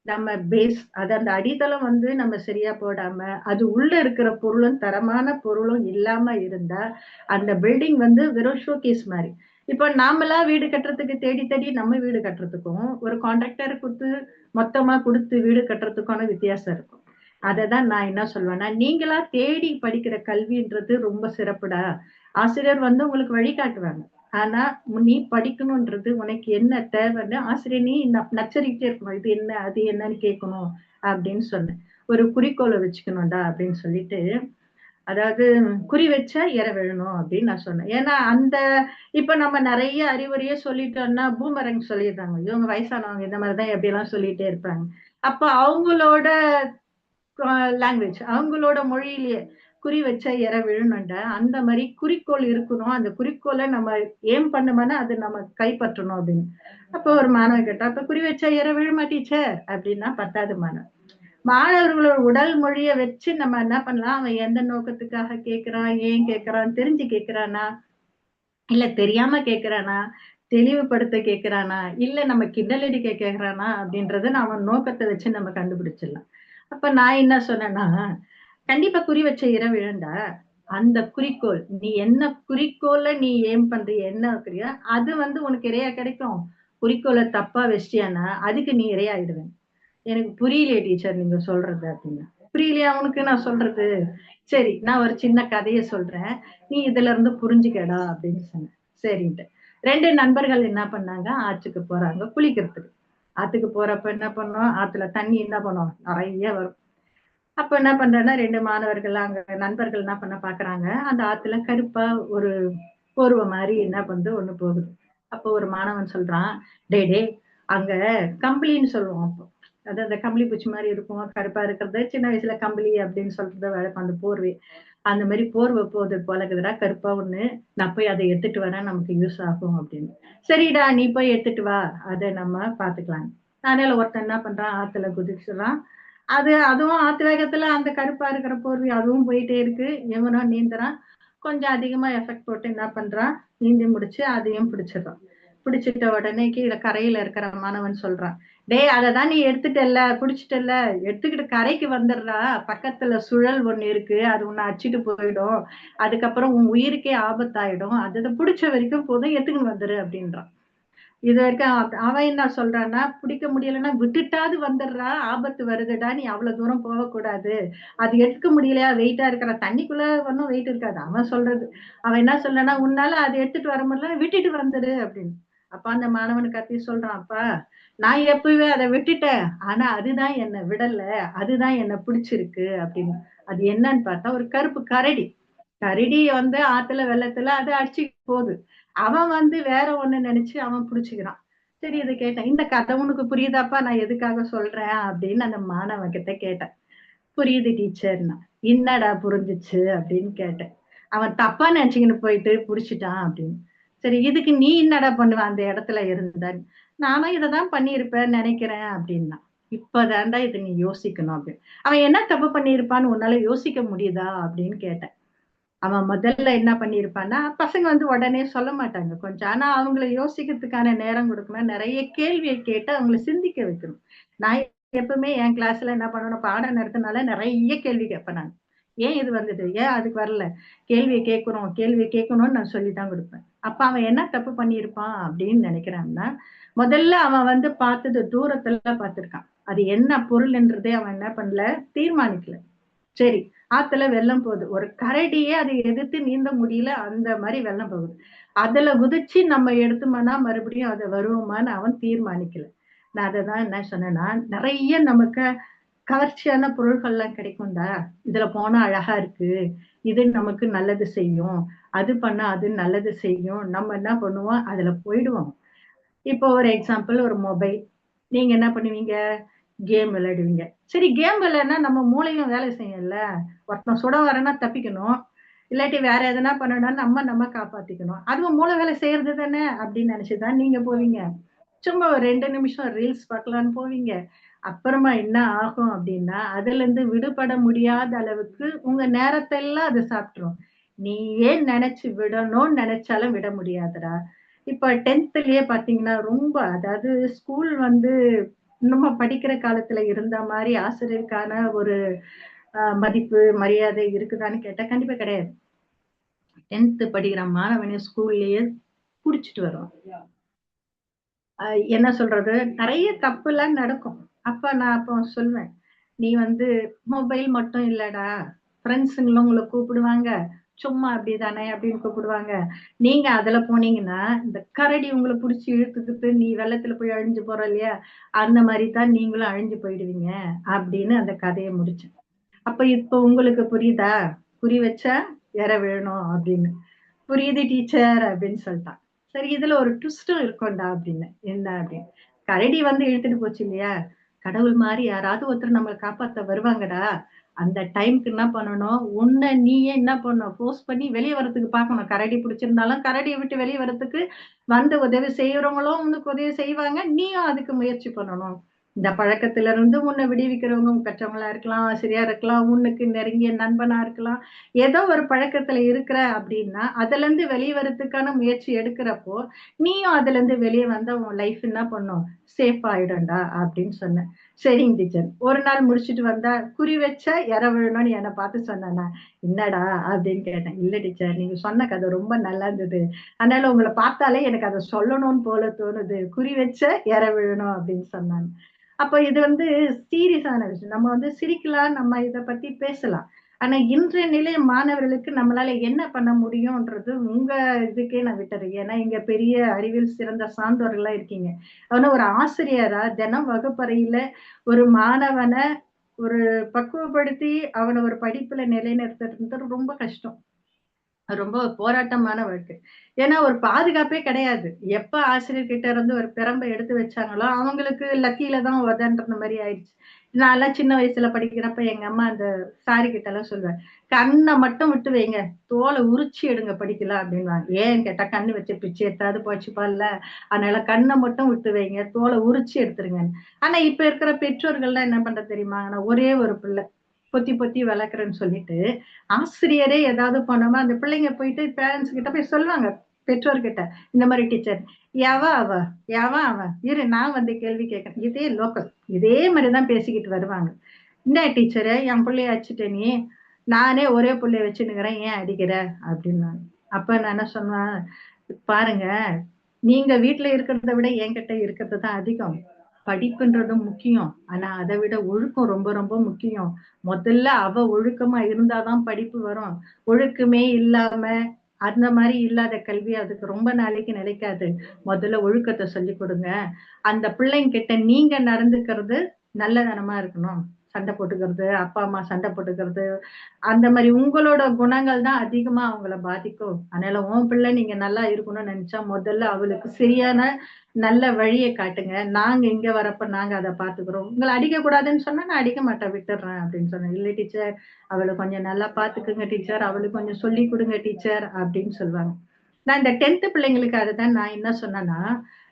நம்ம பேஸ், அது அந்த அடித்தளம் நம்ம சரியா போடாம அது உள்ள இருக்கிற பொருளும் தரமான பொருளும் இல்லாம இருந்தா அந்த பில்டிங் வெறும் ஷோகேஸ் மாதிரி. இப்ப நாமளா வீடு கட்டுறதுக்கு தேடி தேடி நம்ம வீடு கட்டுறதுக்கும் ஒரு கான்ட்ராக்டர் கொடுத்து மொத்தமா கொடுத்து வீடு கட்டுறதுக்கான வித்தியாசம் இருக்கும். அததான் நான் என்ன சொல்வேன்னா, நீங்களா தேடி படிக்கிற கல்வின்றது ரொம்ப சிறப்புடா. ஆசிரியர் உங்களுக்கு வழிகாட்டுவாங்க. ஆனா நீ படிக்கணும்ன்றது உனக்கு என்ன தேவைன்னு ஆசிரியர் நீ நச்சரிக்கிட்டே இருக்கணும், இது என்ன அது என்னன்னு கேட்கணும் அப்படின்னு சொன்னேன். ஒரு குறிக்கோளை வச்சுக்கணும்டா அப்படின்னு சொல்லிட்டு, அதாவது குறி வச்சா இற விழணும் அப்படின்னு நான் சொன்னேன். ஏன்னா இப்ப நம்ம நிறைய அறிவுரையே சொல்லிட்டோம்னா பூமரங் சொல்லிடுறாங்க, இவங்க வயசானவங்க இந்த மாதிரிதான் எப்படி எல்லாம் சொல்லிட்டே இருப்பாங்க. அப்ப அவங்களோட லாங்குவேஜ், அவங்களோட மொழியிலேயே குறி வச்சா இற விழணும்டா, அந்த மாதிரி குறிக்கோள் இருக்கணும். அந்த குறிக்கோளை நம்ம ஏம் பண்ணோம்னா அது நம்ம கைப்பற்றணும் அப்படின்னு. அப்ப ஒரு மாணவன் கேட்டா, அப்ப குறி வச்சா இற விழுமா டீச்சர் அப்படின்னா 10வது மாணவன். மாணவர்களோட உடல் மொழியை வச்சு நம்ம என்ன பண்ணலாம், அவன் எந்த நோக்கத்துக்காக கேட்கிறான், ஏன் கேட்கிறான், தெரிஞ்சு கேட்கிறானா இல்ல தெரியாம கேட்கிறானா, தெளிவுபடுத்த கேட்கிறானா, இல்ல நம்ம கிண்டலடிக்க கேட்கிறானா அப்படின்றத அவன் நோக்கத்தை வச்சு நம்ம கண்டுபிடிச்சிடலாம். அப்ப நான் என்ன சொன்னேன்னா, கண்டிப்பா குறி வச்ச இறை விழண்டா, அந்த குறிக்கோள் நீ என்ன குறிக்கோளை நீ ஏம் பண்றிய என்ன வைக்கிறியா அது உனக்கு இறையா கிடைக்கும். குறிக்கோளை தப்பா வச்சிட்டியானா அதுக்கு நீ இரையாயிடுவேன். எனக்கு புரியலையே டீச்சர் நீங்க சொல்றது அப்படின்னு. புரியலையா உனக்கு நான் சொல்றது? சரி நான் ஒரு சின்ன கதையை சொல்றேன், நீ இதுல இருந்து புரிஞ்சுக்கடா அப்படின்னு சொன்னேன். சரின்ட்டு 2 நண்பர்கள் என்ன பண்ணாங்க, ஆற்றுக்கு போறாங்க குளிக்கிறதுக்கு. ஆத்துக்கு போறப்ப என்ன பண்ணோம், ஆத்துல தண்ணி என்ன பண்ணும் நிறைய வரும். அப்ப என்ன பண்றேன்னா 2 மாணவர்கள் அங்க நண்பர்கள் என்ன பண்ண பாக்குறாங்க, அந்த ஆத்துல கருப்பா ஒரு போர்வை மாதிரி என்ன பண்ணுது ஒண்ணு போகுது. அப்போ ஒரு மாணவன் சொல்றான், டே அங்க கம்பளின்னு சொல்லுவோம். அப்போ அது அந்த கம்பளி பூச்சி மாதிரி இருக்கும், கருப்பா இருக்கிறது, சின்ன வயசுல கம்பளி அப்படின்னு சொல்றது வழக்கம், அந்த போர்வை. அந்த மாதிரி போர்வை போகுது போலக்குதுடா கருப்பா ஒண்ணு, நான் போய் அதை எடுத்துட்டு வரேன், நமக்கு யூஸ் ஆகும் அப்படின்னு. சரிடா நீ போய் எடுத்துட்டு வா, அதை நம்ம பாத்துக்கலாம். அதனால ஒருத்தன் என்ன பண்றான், ஆத்துல குதிச்சுறான். அதுவும் ஆத்து வேகத்துல அந்த கருப்பா இருக்கிற போர்வை அதுவும் போயிட்டே இருக்கு. இவனும் நீந்துறான். கொஞ்சம் அதிகமா எஃபெக்ட் போட்டு என்ன பண்றான், நீந்தி முடிச்சு அதையும் பிடிச்சிடறான். பிடிச்சிட்ட உடனே கீழே கரையில இருக்கிற மாணவன் சொல்றான், டேய் அததான் நீ எடுத்துட்டல்ல, பிடிச்சிட்டல்ல, எடுத்துக்கிட்டு கரைக்கு வந்துடுறா, பக்கத்துல சுழல் ஒண்ணு இருக்கு, அது உன்னை அடிச்சிட்டு போயிடும், அதுக்கப்புறம் உன் உயிருக்கே ஆபத்தாயிடும், அதை பிடிச்ச வரைக்கும் போதும் எடுத்துக்கிட்டு வந்துரு அப்படின்றான். இது வரைக்கும் அவன் என்ன சொல்றான்னா, பிடிக்க முடியலன்னா விட்டுட்டாது வந்துடுறா, ஆபத்து வருதுடா, நீ அவ்வளவு தூரம் போகக்கூடாது, அது எடுக்க முடியலையா, வெயிட்டா இருக்கிற தண்ணிக்குள்ள ஒன்னும் வெயிட் இருக்காது அவன் சொல்றது. அவன் என்ன சொல்றான்னா, உன்னால அதை எடுத்துட்டு வர முடியல, விட்டுட்டு வந்துரு அப்படின்னு. அப்ப அந்த மாணவனுக்கு கத்தி சொல்றான், அப்பா நான் எப்பவே அதை விட்டுட்டேன், ஆனா அதுதான் என்ன விடல, அதுதான் என்ன பிடிச்சிருக்கு அப்படின்னு. அது என்னன்னு பார்த்தா ஒரு கருப்பு கரடி. கரடி ஆத்துல வெள்ளத்துல அது அடிச்சு போகுது, அவன் வேற ஒண்ணு நினைச்சு அவன் புடிச்சுக்கிறான். சரி இதை கேட்டேன், இந்த கதை உனக்கு புரியுதாப்பா நான் எதுக்காக சொல்றேன் அப்படின்னு அந்த மாணவன் கிட்ட கேட்டேன். புரியுது டீச்சர்னா. என்னடா புரிஞ்சிச்சு அப்படின்னு கேட்டேன். அவன் தப்பா நினைச்சுக்கின்னு போயிட்டு புடிச்சிட்டான் அப்படின்னு. சரி, இதுக்கு நீ என்னடா பண்ணுவ அந்த இடத்துல இருந்தான்னு. நானும் இததான் பண்ணியிருப்பேன்னு நினைக்கிறேன் அப்படின்னா. இப்பதான்டா இது நீ யோசிக்கணும் அப்படின்னு. அவன் என்ன தப்பு பண்ணியிருப்பான்னு உன்னால யோசிக்க முடியுதா அப்படின்னு கேட்டேன். அவன் முதல்ல என்ன பண்ணியிருப்பான்னா, பசங்க வந்து உடனே சொல்ல மாட்டாங்க கொஞ்சம். ஆனா அவங்கள யோசிக்கிறதுக்கான நேரம் கொடுக்கணும். நிறைய கேள்வியை கேட்டு அவங்கள சிந்திக்க வைக்கணும். நான் எப்பவுமே என் கிளாஸ்ல என்ன பண்ணணும், பாடம் நடத்தினால நிறைய கேள்வி கேட்பேன் நான். ஏன் இது வந்தது, ஏன் அதுக்கு வரல, கேள்வி கேட்கணும்னு நான் சொல்லிதான் கொடுப்பேன். அப்ப அவன் என்ன தப்பு பண்ணியிருப்பான் அப்படின்னு நினைக்கிறான்னா, முதல்ல அவன் வந்து பார்த்தது தூரத்துல பார்த்திருக்கான். அது என்ன பொருள்ன்றதே அவன் என்ன பண்ணல, தீர்மானிக்கல. சரி, ஆத்துல வெள்ளம் போகுது, ஒரு கரடியே அதை எதிர்த்து நீந்த முடியல, அந்த மாதிரி வெள்ளம் போகுது. அதுல குதிச்சு நம்ம எடுத்தோம்னா மறுபடியும் அதை வருவோமான்னு அவன் தீர்மானிக்கல. நான் அததான் என்ன சொன்னேன்னா, நிறைய நமக்கு கவர்ச்சியான பொருள்கள்லாம் கிடைக்கும்டா, இதுல போனா அழகா இருக்கு, இது நமக்கு நல்லது செய்யும், அது பண்ணா அது நல்லது செய்யும், நம்ம என்ன பண்ணுவோம் அதுல போயிடுவோம். இப்போ ஒரு எக்ஸாம்பிள், ஒரு மொபைல், நீங்க என்ன பண்ணுவீங்க, கேம் விளையாடுவீங்க. சரி, கேம் விளையாடுனா நம்ம மூளையும் வேலை செய்யும்ல. ஒருத்தன் சுட வரனா தப்பிக்கணும், இல்லாட்டி வேற எதனா பண்ணணும்னா நம்ம காப்பாத்திக்கணும். அதுவும் மூளை வேலை செய்யறது தானே அப்படின்னு நினைச்சுதான் நீங்க போவீங்க. சும்மா ஒரு 2 நிமிஷம் ரீல்ஸ் பார்க்கலான்னு போவீங்க. அப்புறமா என்ன ஆகும் அப்படின்னா, அதுல இருந்து விடுபட முடியாத அளவுக்கு உங்க நேரத்தை எல்லாம் அது சாப்பிட்டுரும். நீ ஏன் நினைச்சு விடணும்னு நினைச்சாலும் விட முடியாதுடா. இப்ப 10th பாத்தீங்கன்னா ரொம்ப, அதாவது ஸ்கூல் வந்து நம்ம படிக்கிற காலத்துல இருந்த மாதிரி ஆசிரியருக்கான ஒரு மதிப்பு மரியாதை இருக்குதான்னு கேட்டா கண்டிப்பா கிடையாது. 10th படிக்கிற மாணவனை ஸ்கூல்லயே புடிச்சிட்டு வரும். என்ன சொல்றது, நிறைய தப்பு எல்லாம் நடக்கும். அப்ப நான் அப்போ சொல்லுவேன், நீ வந்து மொபைல் மட்டும் இல்லடா, ஃப்ரெண்ட்ஸுங்களும் உங்களை கூப்பிடுவாங்க, சும்மா அப்படிதானே அப்படின்னு கூப்பிடுவாங்க. நீங்க அதுல போனீங்கன்னா இந்த கரடி உங்களை புடிச்சு இழுத்துக்கிட்டு நீ வெள்ளத்துல போய் அழிஞ்சு போற இல்லையா, அந்த மாதிரி தான் நீங்களும் அழிஞ்சு போயிடுவீங்க அப்படின்னு அந்த கதையை முடிச்சேன். அப்ப இப்ப உங்களுக்கு புரியுதா, குறி வச்சா இற விழணும் அப்படின்னு. புரியுது டீச்சர் அப்படின்னு சொல்லிட்டான். சரி, இதுல ஒரு ட்விஸ்டும் இருக்கும்டா அப்படின்னு. என்ன அப்படின்னு, கரடி வந்து இழுத்துட்டு போச்சு இல்லையா, கடவுள் மாதிரி யாராவது ஒருத்தர் நம்மளை காப்பாத்த வருவாங்கடா. அந்த டைம்க்கு என்ன பண்ணணும், உன்னை நீயே என்ன பண்ணணும், போஸ்ட் பண்ணி வெளியே வரதுக்கு பார்க்கணும். கரடி பிடிச்சிருந்தாலும் கரடியை விட்டு வெளியே வரதுக்கு வந்து உதவி செய்யறவங்களும் உனக்கு உதவி செய்வாங்க, நீயும் அதுக்கு முயற்சி பண்ணணும். இந்த பழக்கத்துல இருந்து உன்னை விடுவிக்கிறவங்க பெற்றவங்களா இருக்கலாம், ஆசிரியா இருக்கலாம், உன்னுக்கு நெருங்கிய நண்பனா இருக்கலாம். ஏதோ ஒரு பழக்கத்துல இருக்கிற அப்படின்னா அதுல இருந்து வெளியே வரதுக்கான முயற்சி எடுக்கிறப்போ நீயும் அதுல இருந்து வெளியே வந்தா உன் லைஃப் என்ன பண்ணும், சேஃப் ஆயிடும்டா அப்படின்னு சொன்னேன். சரிங்க டீச்சர். ஒரு நாள் முடிச்சுட்டு வந்தா, குறி வச்சா இற விழணும்னு என்னை பார்த்து சொன்னா, என்னடா அப்படின்னு கேட்டேன். இல்ல டீச்சர், நீங்க சொன்ன கதை ரொம்ப நல்லா இருந்தது, அதனால உங்களை பார்த்தாலே எனக்கு அதை சொல்லணும்னு போல தோணுது, குறி வச்ச இற விழணும் அப்படின்னு சொன்னாங்க. அப்ப இது வந்து சீரியஸான விஷயம். நம்ம வந்து சிரிக்கலாம், நம்ம இத பத்தி பேசலாம். ஆனா இன்றைய நிலை மாணவர்களுக்கு நம்மளால என்ன பண்ண முடியும்ன்றது உங்க இதுக்கே நான் விட்டுறேன். ஏன்னா இங்க பெரிய அறிவில் சிறந்த சான்றோர்களா இருக்கீங்க. ஆனா ஒரு ஆசிரியரா தினம் வகுப்பறையில ஒரு மாணவனை ஒரு பக்குவப்படுத்தி அவனை ஒரு படிப்புல நிலைநிறுத்துறது ரொம்ப கஷ்டம். ரொம்ப போராட்டமான வாழ்க்கை. ஏன்னா ஒரு பாதுகாப்பே கிடையாது. எப்ப ஆசிரியர் கிட்ட இருந்து ஒரு பிரம்ப எடுத்து வச்சாங்களோ அவங்களுக்கு லக்கியில தான் உதன்ற மாதிரி ஆயிடுச்சு. நான்லாம் சின்ன வயசுல படிக்கிறப்ப எங்க அம்மா அந்த சாரி கிட்ட எல்லாம் சொல்லுவேன், கண்ணை மட்டும் விட்டு வைங்க, தோலை உரிச்சு எடுங்க படிக்கலாம் அப்படின்வாங்க. ஏன்னு கேட்டா கண்ணு வச்சு பிச்சு எடுத்தாது போச்சுப்பா இல்ல, அதனால கண்ணை மட்டும் விட்டு வைங்க, தோலை உரிச்சு எடுத்துருங்க. ஆனா இப்ப இருக்கிற பெற்றோர்கள்லாம் என்ன பண்ற தெரியுமா, ஆனா ஒரே ஒரு பிள்ளை பொத்தி பொத்தி வளர்க்குறேன்னு சொல்லிட்டு ஆசிரியரே ஏதாவது பண்ணோமா அந்த பிள்ளைங்க போயிட்டு பேரண்ட்ஸ் கிட்ட போய் சொல்லுவாங்க, பெற்றோர்கிட்ட, இந்த மாதிரி டீச்சர் எவன் அவன் இரு நான் வந்து கேள்வி கேட்கறேன். இதே லோக்கல் இதே மாதிரிதான் பேசிக்கிட்டு வருவாங்க. என்ன டீச்சரு, என் பிள்ளைய அடிச்சுட்ட நீ, நானே ஒரே பிள்ளைய வச்சுன்னுக்கிறேன், ஏன் அடிக்கிற அப்படின்னாங்க. அப்ப நான் என்ன சொன்னேன், பாருங்க, நீங்க வீட்டுல இருக்கிறத விட என்கிட்ட இருக்கிறது தான் அதிகம். படிப்புன்றதும் முக்கியம், ஆனா அதை விட ஒழுக்கம் ரொம்ப ரொம்ப முக்கியம். முதல்ல அவ ஒழுக்கமா இருந்தாதான் படிப்பு வரும். ஒழுக்கமே இல்லாம அந்த மாதிரி இல்லாத கல்வி அதுக்கு ரொம்ப நாளைக்கு நிலைக்காது. முதல்ல ஒழுக்கத்தை சொல்லி கொடுங்க. அந்த பிள்ளைங்க கிட்ட நீங்க நடந்துக்கிறது நல்லதனமா இருக்கணும். சண்டை போட்டுக்கிறது, அப்பா அம்மா சண்டை போட்டுக்கிறது, அந்த மாதிரி உங்களோட குணங்கள் தான் அதிகமா அவங்கள பாதிக்கும். அதனால உன் பிள்ளை நீங்க நல்லா இருக்கணும்னு நினைச்சா முதல்ல அவளுக்கு சரியான நல்ல வழியை காட்டுங்க, நாங்க இங்க வரப்ப நாங்க அதை பாத்துக்கிறோம், உங்களை அடிக்க கூடாதுன்னு சொன்னா நான் அடிக்க மாட்டேன், விட்டுடுறேன் அப்படின்னு சொன்னேன். இல்லை டீச்சர், அவளை கொஞ்சம் நல்லா பாத்துக்குங்க டீச்சர், அவளுக்கு கொஞ்சம் சொல்லி கொடுங்க டீச்சர் அப்படின்னு சொல்லுவாங்க. நான் இந்த 10th பிள்ளைங்களுக்கு அதுதான் நான் என்ன சொன்னேன்னா,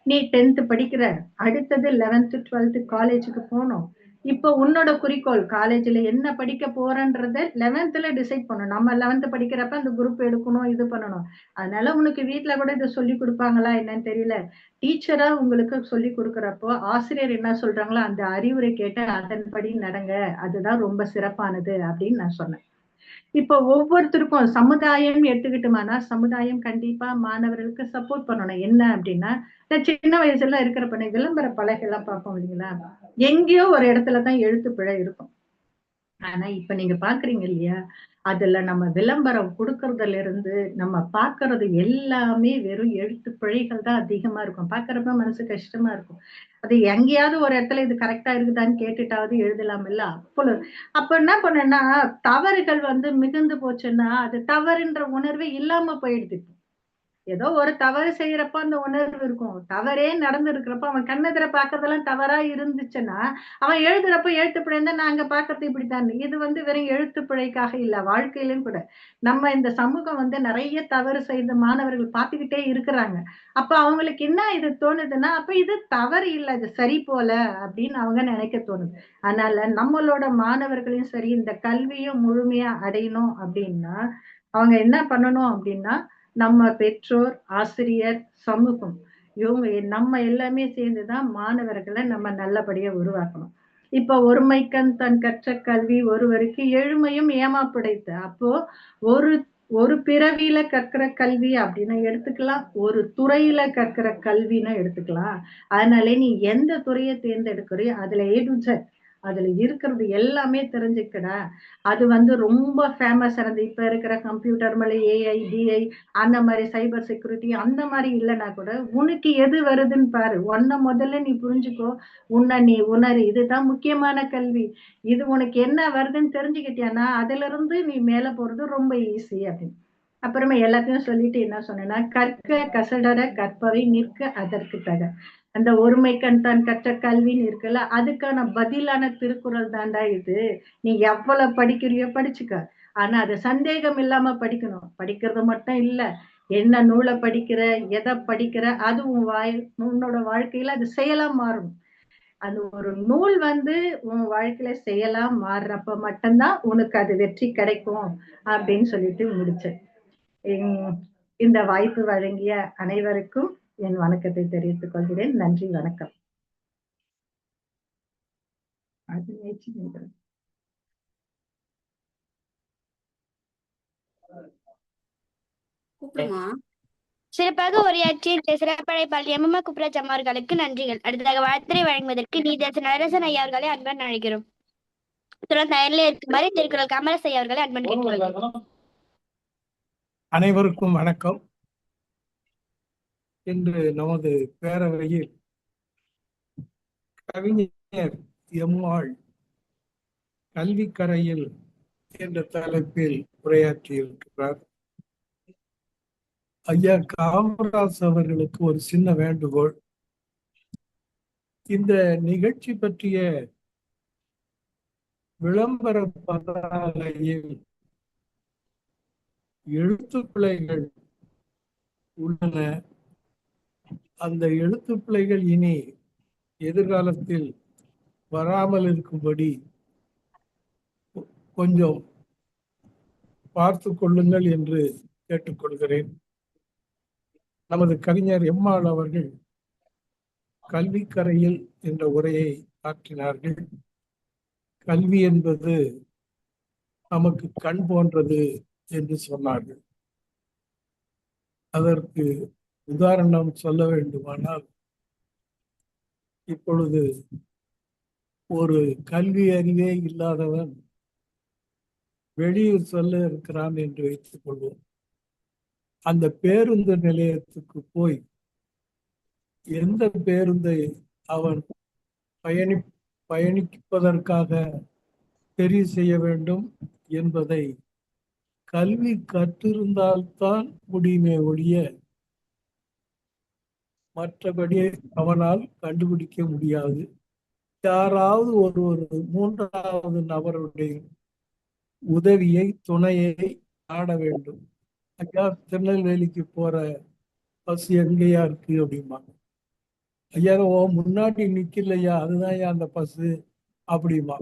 நீ 10th படிக்கிற, அடுத்தது 11th 12th காலேஜுக்கு போகணும். இப்போ உன்னோட குறிக்கோள் காலேஜ்ல என்ன படிக்க போறன்றத 11th டிசைட் பண்ணணும். நம்ம 11th படிக்கிறப்ப அந்த குரூப் எடுக்கணும், இது பண்ணணும். அதனால உனக்கு வீட்டுல கூட இதை சொல்லி கொடுப்பாங்களா என்னன்னு தெரியல. டீச்சரா உங்களுக்கு சொல்லி கொடுக்கறப்போ ஆசிரியர் என்ன சொல்றாங்களோ அந்த அறிவுரை கேட்டு அதன்படி நடங்க, அதுதான் ரொம்ப சிறப்பானது அப்படின்னு நான் சொன்னேன். இப்ப ஒவ்வொருத்தருக்கும் சமுதாயம் எடுத்துக்கிட்டோம்னா, சமுதாயம் கண்டிப்பா மாணவர்களுக்கு சப்போர்ட் பண்ணணும். என்ன அப்படின்னா, நான் சின்ன வயசுல இருக்கிறப்ப விளம்பர பலகை எல்லாம் பார்ப்போம் இல்லைங்களா, எங்கேயோ ஒரு இடத்துலதான் எழுத்து பிழை இருக்கும். ஆனா இப்ப நீங்க பாக்குறீங்க இல்லையா, அதுல நம்ம விளம்பரம் கொடுக்கறதுல இருந்து நம்ம பாக்குறது எல்லாமே வெறும் எழுத்து பிழைகள் தான் அதிகமா இருக்கும். பாக்குறப்ப மனசு கஷ்டமா இருக்கும். அது எங்கேயாவது ஒரு இடத்துல இது கரெக்டா இருக்குதான்னு கேட்டுட்டாவது எழுதலாம் இல்ல. அப்ப என்ன பண்ணேன்னா, தவறுகள் மிகுந்து போச்சுன்னா அது தவறுன்ற உணர்வே இல்லாம போயிடுது. ஏதோ ஒரு தவறு செய்யறப்ப அந்த உணர்வு இருக்கும். தவறே நடந்து இருக்கிறப்ப அவன் கண்ணெதிர பாக்குறதெல்லாம் தவறா இருந்துச்சுன்னா, அவன் எழுதுறப்ப எழுத்து பிழை இருந்தா நான் அங்க பாக்குறது இப்படித்தான். இது வெறும் எழுத்து பிழைக்காக இல்ல, வாழ்க்கையிலும் கூட நம்ம இந்த சமூகம் நிறைய தவறு செய்த மாணவர்கள் பார்த்துக்கிட்டே இருக்கிறாங்க. அப்ப அவங்களுக்கு என்ன இது தோணுதுன்னா, அப்ப இது தவறு இல்ல, இது சரி போல அப்படின்னு அவங்க நினைக்க தோணுது. அதனால நம்மளோட மாணவர்களையும் சரி, இந்த கல்வியும் முழுமையா அடையணும் அப்படின்னா அவங்க என்ன பண்ணணும் அப்படின்னா, நம்ம பெற்றோர், ஆசிரியர், சமூகம் இவங்க நம்ம எல்லாமே சேர்ந்துதான் மாணவர்களை நம்ம நல்லபடியா உருவாக்கணும். இப்ப ஒருமைக்கண் தன் கற்ற கல்வி ஒருவருக்கு எழுமையும் ஏமாப்படைத்த. அப்போ ஒரு ஒரு பிறவியில கற்கிற கல்வி அப்படின்னு எடுத்துக்கலாம், ஒரு துறையில கற்கிற கல்வின்னு எடுத்துக்கலாம். அதனால நீ எந்த துறையை தேர்ந்தெடுக்கிறியோ அதுல அதுல இருக்கிறது எல்லாமே தெரிஞ்சுக்கடா. அது ரொம்ப ஃபேமஸ் ஆனது. இப்ப இருக்கிற கம்ப்யூட்டர் மேல ஏஐ, டிஐ அந்த மாதிரி சைபர் செக்யூரிட்டி அந்த மாதிரி இல்லைன்னா கூட உனக்கு எது வருதுன்னு பாரு. உன்னை முதல்ல நீ புரிஞ்சுக்கோ, உன்னை நீ உணரு. இதுதான் முக்கியமான கல்வி. இது உனக்கு என்ன வருதுன்னு தெரிஞ்சுக்கிட்டியானா அதுல இருந்து நீ மேல போறது ரொம்ப ஈஸி அப்படின்னு. அப்புறமா எல்லாத்தையும் சொல்லிட்டு என்ன சொன்னேன்னா, கற்க கசடர கற்பவை நிற்க அதற்கு தக. அந்த ஒருமைக்கண் தான் கற்ற கல்வின்னு இருக்குல்ல, அதுக்கான பதிலான திருக்குறள் தாண்டா இது. நீ எவ்வளவு படிக்கிறியோ படிச்சுக்க, ஆனா அது சந்தேகம் இல்லாம படிக்கணும். படிக்கிறது மட்டும் இல்ல, என்ன நூலை படிக்கிற, எதை படிக்கிற, அது உன்னோட வாழ்க்கையில அது செயலா மாறும். அது ஒரு நூல் உன் வாழ்க்கையில செயலா மாறுறப்ப மட்டும்தான் உனக்கு அது வெற்றி கிடைக்கும் அப்படின்னு சொல்லிட்டு முடிச்சேன். இந்த வாய்ப்பு வழங்கிய அனைவருக்கும் என் வணக்கத்தை தெரிவித்துக் கொள்கிறேன். நன்றி, வணக்கம். சிறப்பாக உரையாற்றிய இந்த சிறப்பழைப்பாளர் எம்எம்மா குப்ராஜ் அம்மாவர்களுக்கு நன்றிகள். அடுத்ததாக வாழ்த்துரை வழங்குவதற்கு நீதியரசர் நடராசன் ஐயா அவர்களை அன்பன் அழைக்கிறோம். தயாரில் இருக்குமாறு திருக்குறள் காமராஜ் ஐயா அவர்களை அன்பன் கேட்டுக்கொள்கிறோம். அனைவருக்கும் வணக்கம். இன்று நமது பேரவையில் கவிஞர் எம்மாள் கல்விக்கரையில் என்ற தலைப்பில் உரையாற்றியிருக்கிறார். ஐயா காமராஜ் அவர்களுக்கு ஒரு சின்ன வேண்டுகோள். இந்த நிகழ்ச்சி பற்றிய விளம்பர பதாகையில் எழுத்து பிழைகள் உள்ளன. அந்த எழுத்து பிழைகள் இனி எதிர்காலத்தில் வராமல் இருக்கும்படி கொஞ்சம் பார்த்து கொள்ளுங்கள் என்று கேட்டுக்கொள்கிறேன். நமது கவிஞர் எம்மாள் அவர்கள் கல்விக்கரையில் என்ற உரையை ஆற்றினார்கள். கல்வி என்பது நமக்கு கண் போன்றது என்று சொன்னார்கள். அதற்கு உதாரணம் சொல்ல வேண்டுமானால், இப்பொழுது ஒரு கல்வி அறிவே இல்லாதவன் வெளியூர் சொல்ல இருக்கிறான் என்று வைத்துக் கொள்வோம். அந்த பேருந்து நிலையத்துக்கு போய் எந்த பேருந்தை அவன் பயணிப்பதற்காக தெரிவு செய்ய வேண்டும் என்பதை கல்வி கற்றிருந்தால்தான் முடியுமே ஒழிய மற்றபடி அவனால் கண்டுபிடிக்க முடியாது. யாராவது ஒரு மூன்றாவது நபருடைய உதவியை, துணையை நாட வேண்டும். ஐயா, திருநெல்வேலிக்கு போற பஸ் எங்கேயா இருக்கு அப்படிம்பாங்க. ஐயா, ஓ முன்னாடி நிக்கலையா, அதுதான் அந்த பஸ் அப்படிமா.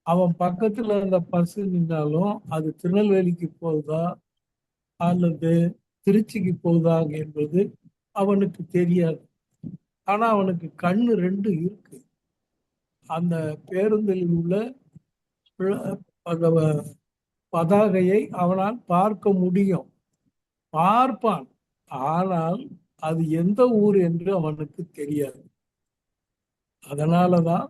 அவன் பக்கத்துல அந்த பஸ் நின்னாலும் அது திருநெல்வேலிக்கு போகுதா அல்லது திருச்சிக்கு போகுதா என்பது அவனுக்கு தெரியாது. ஆனா அவனுக்கு கண்ணு ரெண்டு இருக்கு. அந்த பேருந்தில் உள்ள அந்த பதாகையை அவனால் பார்க்க முடியும், பார்ப்பான். ஆனால் அது எந்த ஊர் என்று அவனுக்கு தெரியாது. அதனாலதான்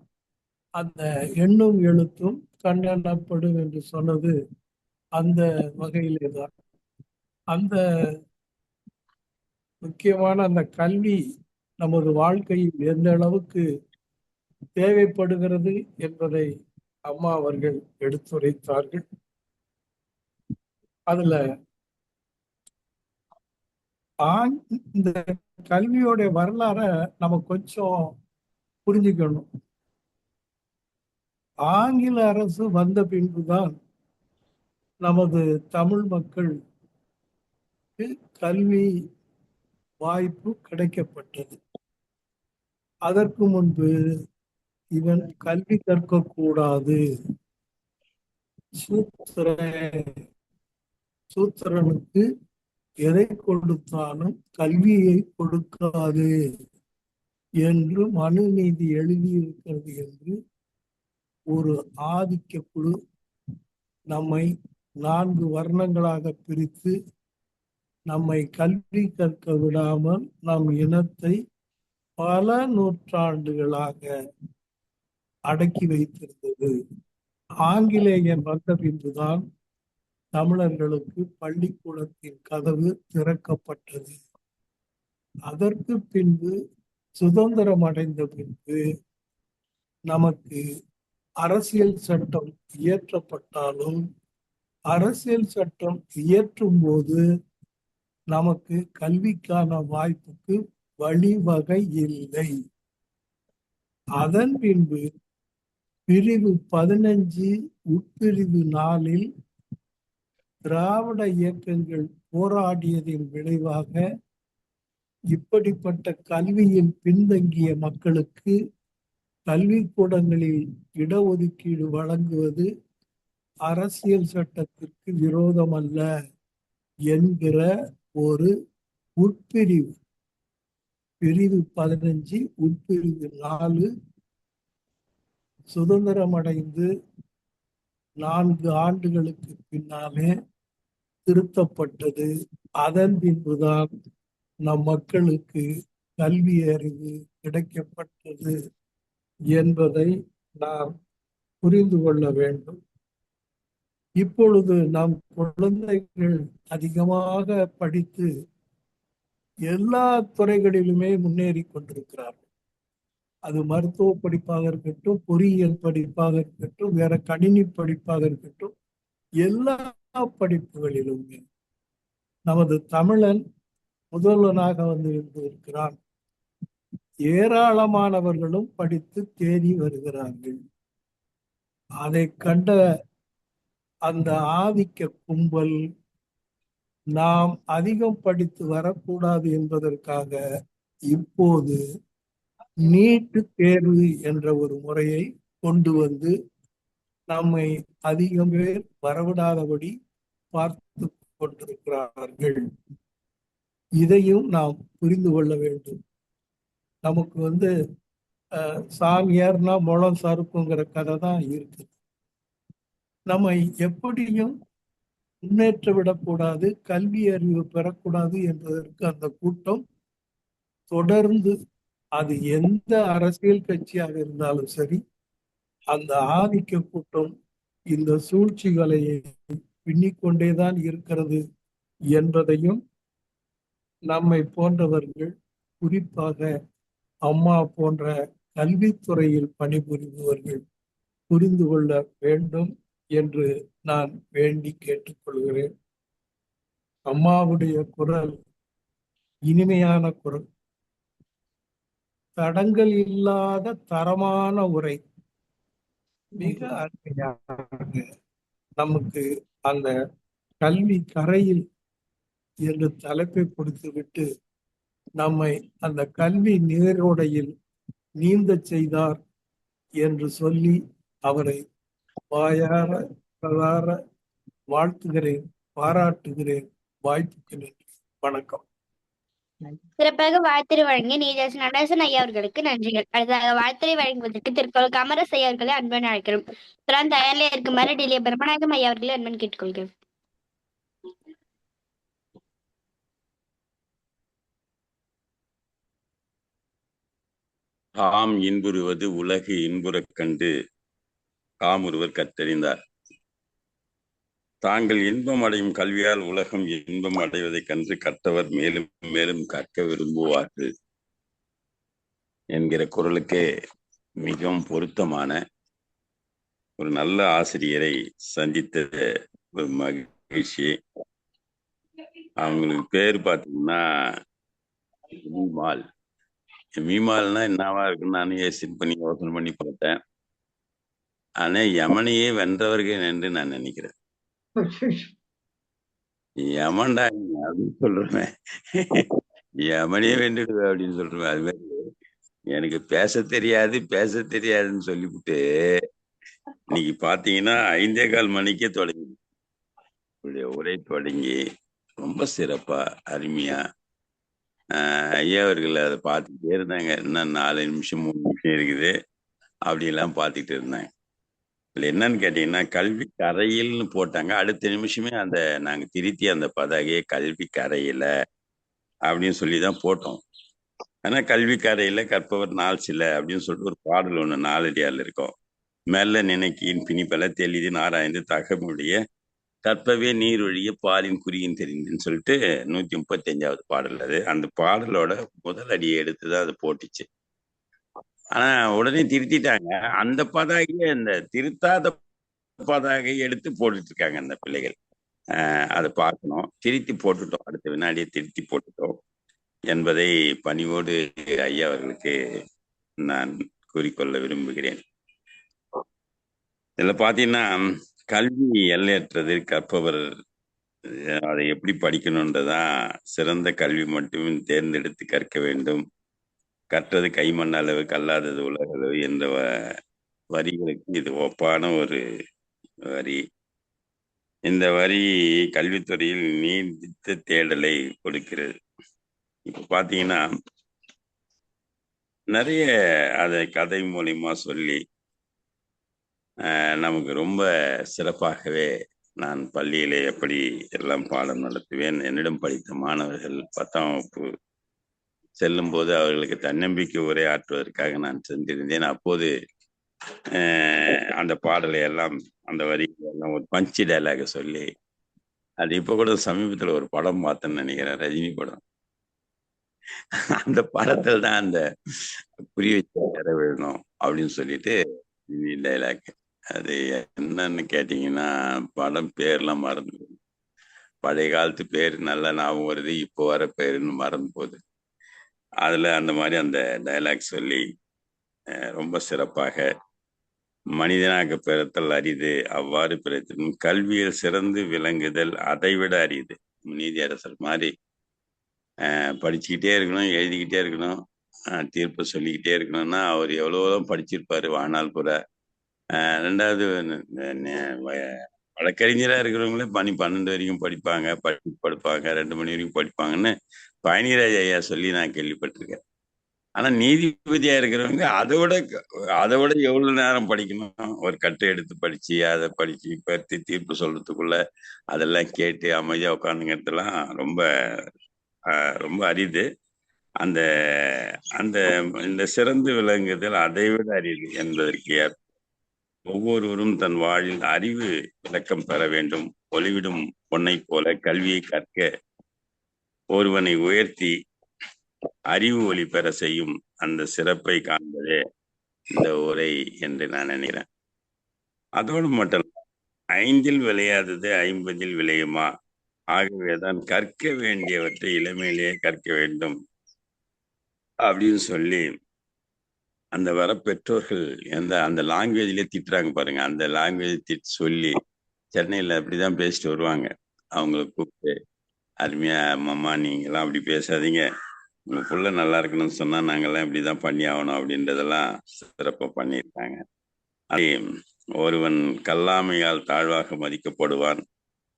அந்த எண்ணும் எழுத்தும் கண்ணெண்ணப்படும் என்று சொன்னது அந்த வகையிலே தான். அந்த முக்கியமான அந்த கல்வி நமது வாழ்க்கையில் எந்த அளவுக்கு தேவைப்படுகிறது என்பதை அம்மா அவர்கள் எடுத்துரைத்தார்கள். அதுல இந்த கல்வியோட வரலாற நம்ம கொஞ்சம் புரிஞ்சுக்கணும். ஆங்கில அரசு வந்த பின்புதான் நமது தமிழ் மக்கள் கல்வி வாய்ப்பு கிடைக்கப்பட்டது. அதற்கு முன்பு இவன் கல்வி கற்கக்கூடாது, சூத்திரனுக்கு எதை கொடுத்தாலும் கல்வியை கொடுக்காது என்று மனு நீதி எழுதியிருக்கிறது என்று ஒரு ஆதிக்க குழு நம்மை 4 வர்ணங்களாக பிரித்து நம்மை கல்வி கற்க விடாமல் நம் இனத்தை பல நூற்றாண்டுகளாக அடக்கி வைத்திருந்தது. ஆங்கிலேயன் வந்த பின்புதான் தமிழர்களுக்கு பள்ளிக்கூடத்தின் கதவு திறக்கப்பட்டது. அதற்கு பின்பு சுதந்திரம் அடைந்த பின்பு நமக்கு அரசியல் சட்டம் இயற்றப்பட்டாலும் அரசியல் சட்டம் இயற்றும் போது நமக்கு கல்விக்கான வாய்ப்புக்கு வழிவகை இல்லை. அதன் பின்பு பிரிவு 15 உட்பிரிவு 4 திராவிட இயக்கங்கள் போராடியதின் விளைவாக இப்படிப்பட்ட கல்வியில் பின்தங்கிய மக்களுக்கு கல்விக்கூடங்களில் இடஒதுக்கீடு வழங்குவது அரசியல் சட்டத்திற்கு விரோதமல்ல என்கிற ஒரு உட்பிரிவு, பிரிவு 15 உட்பிரிவு 4 சுதந்திரம் அடைந்து 4 ஆண்டுகளுக்கு பின்னாலே திருத்தப்பட்டது. அதன் பின்புதான் நம் மக்களுக்கு கல்வி அறிவு கிடைக்கப்பட்டது என்பதை நாம் புரிந்து கொள்ள வேண்டும். இப்பொழுது நம் குழந்தைகள் அதிகமாக படித்து எல்லா துறைகளிலுமே முன்னேறி கொண்டிருக்கிறார்கள். அது மருத்துவ படிப்பாக இருக்கட்டும், பொறியியல் படிப்பாக இருக்கட்டும், வேற கணினி படிப்பாக இருக்கட்டும், எல்லா படிப்புகளிலுமே நமது தமிழன் முதல்வனாக வந்து இருக்கிறான். ஏராளமானவர்களும் படித்து தேறி வருகிறார்கள். அதை கண்ட அந்த ஆதிக்க கும்பல் நாம் அதிகம் படித்து வரக்கூடாது என்பதற்காக இப்போது நீட்டு தேர்வு என்ற ஒரு முறையை கொண்டு வந்து நம்மை அதிகம் பேர் வரவிடாதபடி பார்த்து கொண்டிருக்கிறார்கள். இதையும் நாம் புரிந்து கொள்ள வேண்டும். நமக்கு சாமியார்னா முளம் சறுக்குங்கிற கதை தான் இருக்கு. நம்ம எப்படியும் முன்னேற்ற விடக்கூடாது, கல்வி அறிவு பெறக்கூடாது என்பதற்கு அந்த கூட்டம் தொடர்ந்து, அது எந்த அரசியல் கட்சியாக இருந்தாலும் சரி, அந்த ஆதிக்க கூட்டம் இந்த சூழ்ச்சிகளை பின்னிக்கொண்டேதான் இருக்கிறது என்பதையும் நம்மை போன்றவர்கள், குறிப்பாக அம்மா போன்ற கல்வித்துறையில் பணிபுரிபவர்கள் புரிந்து கொள்ள வேண்டும் என்று நான் வேண்டி கேட்டுக்கொள்கிறேன். அம்மாவுடைய குரல் இனிமையான குரல். தடங்கள் இல்லாத தரமான உரை. மிக அருமையாக நமக்கு அந்த கல்வி கரையில் என்று தலைப்பை கொடுத்துவிட்டு நம்மை அந்த கல்வி நீரோடையில் நீந்த செய்தார் என்று சொல்லி அவரை வாயார பலார வாழ்த்துகிறேன், பாராட்டுகிறேன். வாய்ப்புக்கு நன்றி. வணக்கம். சிறப்பாக வாழ்த்துரை வழங்கிய நீதியரசர் நடராசன் ஐயா அவர்களுக்கு நன்றிகள். அடுத்ததாக வாழ்த்துரை வழங்குவதற்கு திருக்குறள் காமராஜ் ஐயா அவர்களை அன்பன் அழைக்கிறோம். தொடர்ந்து தயாரில் இருக்குமாறு டெல்லி பிரம்மநாயகம் ஐயா அவர்களை அன்பன் கேட்டுக்கொள்கிறோம். தாம் இன்புறுவது உலகு இன்புறக் கண்டு தாமொருவர் கற்றறிந்தார். தாங்கள் இன்பம் அடையும் கல்வியால் உலகம் இன்பம் அடைவதைக் கண்டு கற்றவர் மேலும் மேலும் கற்க விரும்புவார்கள் என்கிற குறளுக்கு மிகவும் பொருத்தமான ஒரு நல்ல ஆசிரியரை சந்தித்த ஒரு மகிழ்ச்சி. அவங்களுக்கு பேர் பார்த்தீங்கன்னா மீமால். மீமால்னா என்னவா இருக்குன்னு நானும் யோசனை பண்ணி பார்த்தேன். ஆனா யமனையே வென்றவர்கள் என்று நான் நினைக்கிறேன். யமன்டா அப்படின்னு சொல்றேன், யமனையே வென்றுடுவேன் அப்படின்னு சொல்றேன். அது மாதிரி எனக்கு பேச தெரியாதுன்னு சொல்லிவிட்டு இன்னைக்கு பாத்தீங்கன்னா 5:15 மணிக்கே தொடங்கி உரை தொடங்கி ரொம்ப சிறப்பா அருமையா ஐயா அவர்கள் அதை பார்த்துட்டே இருந்தாங்க. இன்னும் 4 நிமிஷம் 3 நிமிஷம் இருக்குது அப்படிலாம் பார்த்துட்டு இருந்தாங்க. இதுல என்னன்னு கேட்டீங்கன்னா கல்வி கரையில்னு போட்டாங்க. அடுத்த நிமிஷமே நாங்க திருத்தி அந்த பதாகையை கல்வி கரையில அப்படின்னு சொல்லிதான் போட்டோம். ஆனா கல்வி கரையில கற்பவர் நாள் சில அப்படின்னு சொல்லிட்டு ஒரு பாடல் ஒண்ணு 4 அடியால் இருக்கும். மெல்ல நினைக்கின் பிணிப்பல தெளிதின் ஆராய்ந்து தகமுடைய கற்பவே நீரொழிய பாலின் குறியின் தெரிந்துன்னு சொல்லிட்டு 135வது பாடல். அது அந்த பாடலோட முதல் அடியை எடுத்துதான் அது போட்டுச்சு. ஆனா உடனே திருத்திட்டாங்க. அந்த பதாகையை அந்த திருத்தாத பதாகையை எடுத்து போட்டுட்டு இருக்காங்க அந்த பிள்ளைகள். அதை பார்க்கணும். திருத்தி போட்டுட்டோம், அடுத்த வினாடியை திருத்தி போட்டுட்டோம் என்பதை பணிவோடு ஐயா அவர்களுக்கு நான் கூறிக்கொள்ள விரும்புகிறேன். இதுல பாத்தீங்கன்னா கல்வி எல்லையற்றது, கற்பவர் அதை எப்படி படிக்கணும்ன்றதான் சிறந்த கல்வி மட்டுமே தேர்ந்தெடுத்து கற்க வேண்டும். கற்றது கைமண் அளவு கல்லாதது உலக அளவு என்ற வரிகளுக்கு இது ஒப்பான ஒரு வரி. இந்த வரி கல்வித்துறையில் நீடித்த தேடலை கொடுக்கிறது. இப்ப பாத்தீங்கன்னா நிறைய அதை கதை மூலியமா சொல்லி நமக்கு ரொம்ப சிறப்பாகவே நான் பள்ளியிலே எப்படி எல்லாம் பாடம் நடத்துவேன். என்னிடம் படித்த மாணவர்கள் 10ஆம் வகுப்பு செல்லும் போது அவர்களுக்கு தன்னம்பிக்கை உரையாற்றுவதற்காக நான் சென்றிருந்தேன். அப்போது அந்த பாடலை எல்லாம் அந்த வரிகளை எல்லாம் ஒரு பஞ்சு டைலாக சொல்லி, அது இப்ப கூட சமீபத்துல ஒரு படம் பார்த்தேன்னு நினைக்கிறேன், ரஜினி படம். அந்த படத்துல தான் அந்த புரிய வச்சு வேணும் அப்படின்னு சொல்லிட்டு டைலாக். அது என்னன்னு கேட்டீங்கன்னா படம் பேர்லாம் மறந்து, பழைய காலத்து பேர் நல்லா ஞாபகம் வருது, இப்போ வர பேருன்னு மறந்து போகுது. அதுல அந்த மாதிரி அந்த டைலாக் சொல்லி ரொம்ப சிறப்பாக மனிதனாக பிறத்தல் அரிது, அவ்வாறு பிறத்தின் கல்வியில் சிறந்து விளங்குதல் அதைவிட அரிது. நீதியரசர் மாதிரி படிச்சுக்கிட்டே இருக்கணும், எழுதிக்கிட்டே இருக்கணும், தீர்ப்பு சொல்லிக்கிட்டே இருக்கணும்னா அவர் எவ்வளவுதான் படிச்சிருப்பாரு வாழ்நாள் பூரா. 2வது வழக்கறிஞராக இருக்கிறவங்களே 12 வரைக்கும் படிப்பாங்க, படுப்பாங்க, 2 மணி வரைக்கும் படிப்பாங்கன்னு பயணிராஜ் ஐயா சொல்லி நான் கேள்விப்பட்டிருக்கேன். ஆனா நீதிபதியா இருக்கிறவங்க அதை விட எவ்வளவு நேரம் படிக்கணும். ஒரு கட்டை எடுத்து படிச்சு அதை படிச்சு பற்றி தீர்ப்பு சொல்றதுக்குள்ள அதெல்லாம் கேட்டு அமைதியா உட்காந்துங்கிறதுலாம் ரொம்ப ரொம்ப அரிது. அந்த அந்த இந்த சிறந்து விளங்குதல் அதை விட அரிது என்பதற்கு ஒவ்வொருவரும் தன் வாழ்வில் அறிவு விளக்கம் பெற வேண்டும். ஒளிவிடும் பொன்னை போல கல்வியை கற்க ஒருவனை உயர்த்தி அறிவு ஒளி பெற செய்யும் அந்த சிறப்பை காண்பதே இந்த உரை என்று நான் நினைக்கிறேன். அதோடு மட்டும் 5ல் விளையாதது 50ல் விளையுமா, ஆகவேதான் கற்க வேண்டியவற்றை இளமையிலேயே கற்க வேண்டும் அப்படின்னு சொல்லி அந்த வர பெற்றோர்கள் அந்த லாங்குவேஜ்லயே திட்டுறாங்க பாருங்க, அந்த லாங்குவேஜ் திட்டு சொல்லி சென்னையில அப்படிதான் பேசிட்டு வருவாங்க. அவங்கள கூப்பிட்டு அருமையா, அம்மா நீங்களாம் அப்படி பேசாதீங்க, உங்க புள்ள நல்லா இருக்கணும்னு சொன்னா நாங்கெல்லாம் இப்படிதான் பண்ணி ஆகணும் அப்படின்றதெல்லாம் சிறப்பா பண்ணியிருக்காங்க. ஒருவன் கல்லாமையால் தாழ்வாக மதிக்கப்படுவான்,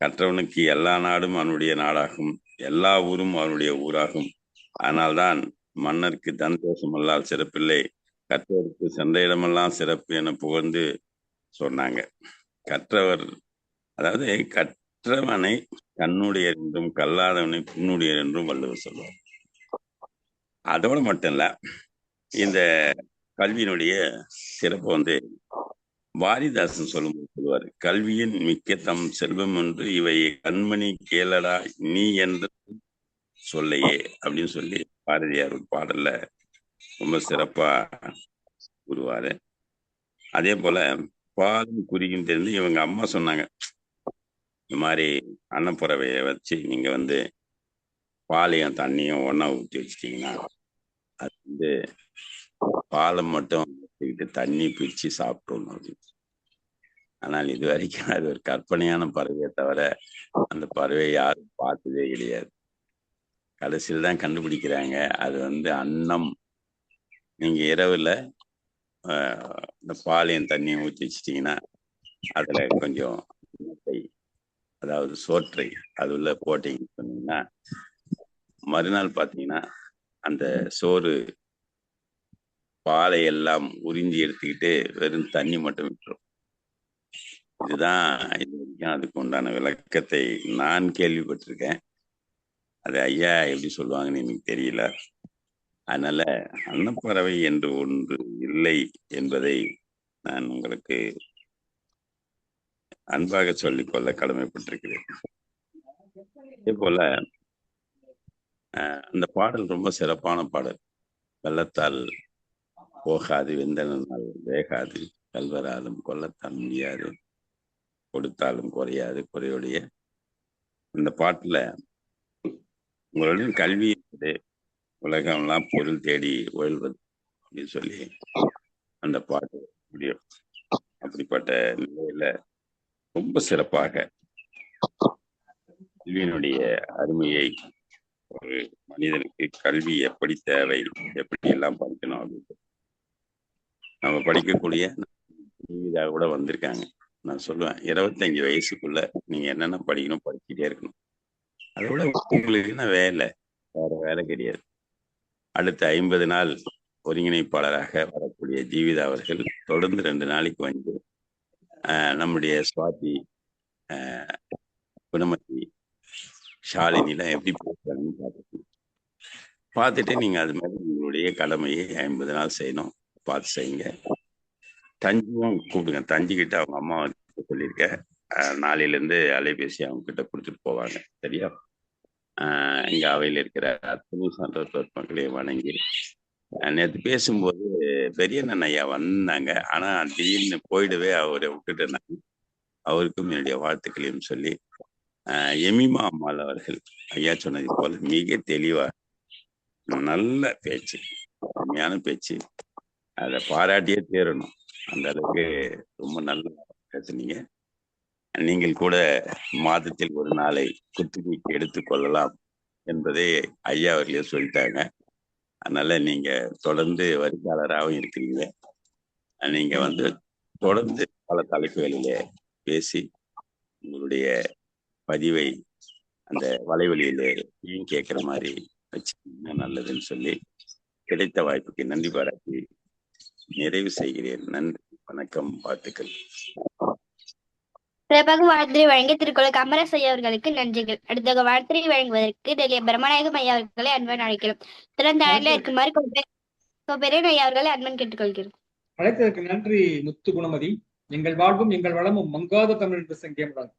கற்றவனுக்கு எல்லா நாடும் அவனுடைய நாடாகும், எல்லா ஊரும் அவனுடைய ஊராகும். ஆனால்தான் மன்னருக்கு தந்தோஷம் அல்லால் சிறப்பில்லை, கற்றவருக்கு சென்ற இடமெல்லாம் சிறப்பு என புகழ்ந்து சொன்னாங்க. கற்றவர், அதாவது கற்றவனை கண்ணுடையர் என்றும் கல்லாதவனை புண்ணுடையர் என்றும் வள்ளுவர் சொல்வார். அதோடு மட்டும் இல்ல, இந்த கல்வியினுடைய சிறப்பு பாரதிதாசன் சொல்லும்போது சொல்லுவார், கல்வியின் மிக்க தம் செல்வம் என்று இவை கண்மணி கேளடா நீ என்று சொல்லையே அப்படின்னு சொல்லி பாரதியார் ஒரு பாடல்ல ரொம்ப சிறப்பா கூறுவாரு. அதே போல பாலும் குறியும் தெரிந்து இவங்க அம்மா சொன்னாங்க, இந்த மாதிரி அன்னப்பறவையை வச்சு நீங்க பாலையும் தண்ணியும் ஒன்னா ஊற்றி வச்சிட்டீங்கன்னா அது பாலை மட்டும் தண்ணி பிரிச்சு சாப்பிட்டோம் அப்படின்னு. ஆனால் இது வரைக்கும் அது ஒரு கற்பனையான பறவையை தவிர அந்த பறவையை யாரும் பார்த்ததே கிடையாது. கடைசியில் தான் கண்டுபிடிக்கிறாங்க அது அன்னம். நீங்க இரவுல இந்த பாலையும் தண்ணியும் ஊற்றி வச்சிட்டீங்கன்னா அதுல கொஞ்சம் அதாவது சோற்றை அது உள்ள போட்டீங்கன்னு சொன்னீங்கன்னா மறுநாள் பார்த்தீங்கன்னா அந்த சோறு பாலை எல்லாம் உறிஞ்சி எடுத்துக்கிட்டு வெறும் தண்ணி மட்டும் விட்டுரும். இதுதான் இது வரைக்கும் அதுக்கு உண்டான விளக்கத்தை நான் கேள்விப்பட்டிருக்கேன். அது ஐயா எப்படி சொல்லுவாங்கன்னு எனக்கு தெரியல. அதனால அன்னப்பறவை என்று ஒன்று இல்லை என்பதை நான் உங்களுக்கு அன்பாக சொல்லிக்கொள்ள கடமைப்பட்டிருக்கிறேன். அதே போல அந்த பாடல் ரொம்ப சிறப்பான பாடல். வெள்ளத்தால் போகாது வெந்தனால் வேகாது, கல்வராலும் கொல்லத்தான் முடியாது, கொடுத்தாலும் குறையாது குறையுடைய. இந்த பாட்டுல உங்களுடைய கல்வி உலகம்லாம் பொருள் தேடி உழல்வது அப்படின்னு சொல்லி அந்த பாட்டு முடியும். அப்படிப்பட்ட நிலையில ரொம்ப சிறப்பாக கல்வியினுடைய அருமையை, ஒரு மனிதனுக்கு கல்வி எப்படி தேவை, எப்படி எல்லாம் படிக்கணும் அப்படின்னு நம்ம படிக்கக்கூடிய இதாக கூட வந்திருக்காங்க. நான் சொல்லுவேன், 25 வயசுக்குள்ள நீங்க என்னென்ன படிக்கணும் படிச்சுட்டே இருக்கணும். அதை விட உங்களுக்கு என்ன வேலை, வேற வேலை கிடையாது. அடுத்த 50 நாள் ஒருங்கிணைப்பாளராக வரக்கூடிய ஜீவிதா அவர்கள் தொடர்ந்து 2 நாளைக்கு நம்முடைய சுவாதி, குணமதி, ஷாலினிலாம் எப்படி பேசுறாங்கன்னு பார்த்துட்டு நீங்க அது மாதிரி உங்களுடைய கடமையை 50 நாள் செய்யணும். பார்த்து செய்யுங்க. தஞ்சியும் கூப்பிடுங்க. தஞ்சிக்கிட்ட அவங்க அம்மா சொல்லியிருக்க, நாளையிலேருந்து அலைபேசி அவங்க கிட்ட கொடுத்துட்டு போவாங்க. சரியா? இங்க அவையில் இருக்கிற அத்தனை சான்றோர் மக்களையும் வணங்கி, நேற்று பேசும்போது பெரியண்ணன் ஐயா வந்தாங்க. ஆனா திடீர்னு போயிடவே அவரை விட்டுட்டு அவருக்கும் என்னுடைய வாழ்த்துக்களையும் சொல்லி, எமிமா அம்மாள் அவர்கள் ஐயா சொன்னது போல மிக தெளிவா நல்ல பேச்சு, அருமையான பேச்சு, அதை பாராட்டியே தேரணும். அந்த அளவுக்கு ரொம்ப நல்ல பேசுனீங்க. நீங்கள் கூட மாதத்தில் ஒரு நாளை குத்துணிக்கு எடுத்துக்கொள்ளலாம் என்பதை ஐயா அவர்களே சொல்லிட்டாங்க. அதனால நீங்க தொடர்ந்து வரிகாலராகவும் இருக்கிறீங்க. நீங்க தொடர்ந்து பல தலைப்புகளிலே பேசி உங்களுடைய பதிவை அந்த வலைவலியிலே கேட்கிற மாதிரி வச்சுக்கிட்டீங்கன்னா நல்லதுன்னு சொல்லி கிடைத்த வாய்ப்புக்கு நன்றி பாராட்டி நிறைவு செய்கிறேன். நன்றி, வணக்கம், வாழ்த்துக்கள். சிறப்பாக வாழ்த்துறை வழங்கிய திருக்குறள் கமரஸ் ஐயா அவர்களுக்கு நன்றிகள். அடுத்த வாழ்த்துறை வழங்குவதற்கு டெல்லி பிரம்மநாயகம் ஐயா அவர்களை அன்பன் அழைக்கிறோம். திறந்த அறையில இருக்குமாறு கோபெரன் ஐயா அவர்களை அன்பன் கேட்டுக்கொள்கிறோம். அழைத்ததற்கு நன்றி முத்து குணமதி. எங்கள் வாழ்வும் எங்கள் வளமும் மங்காத தமிழ் என்று சங்கியம்தான்.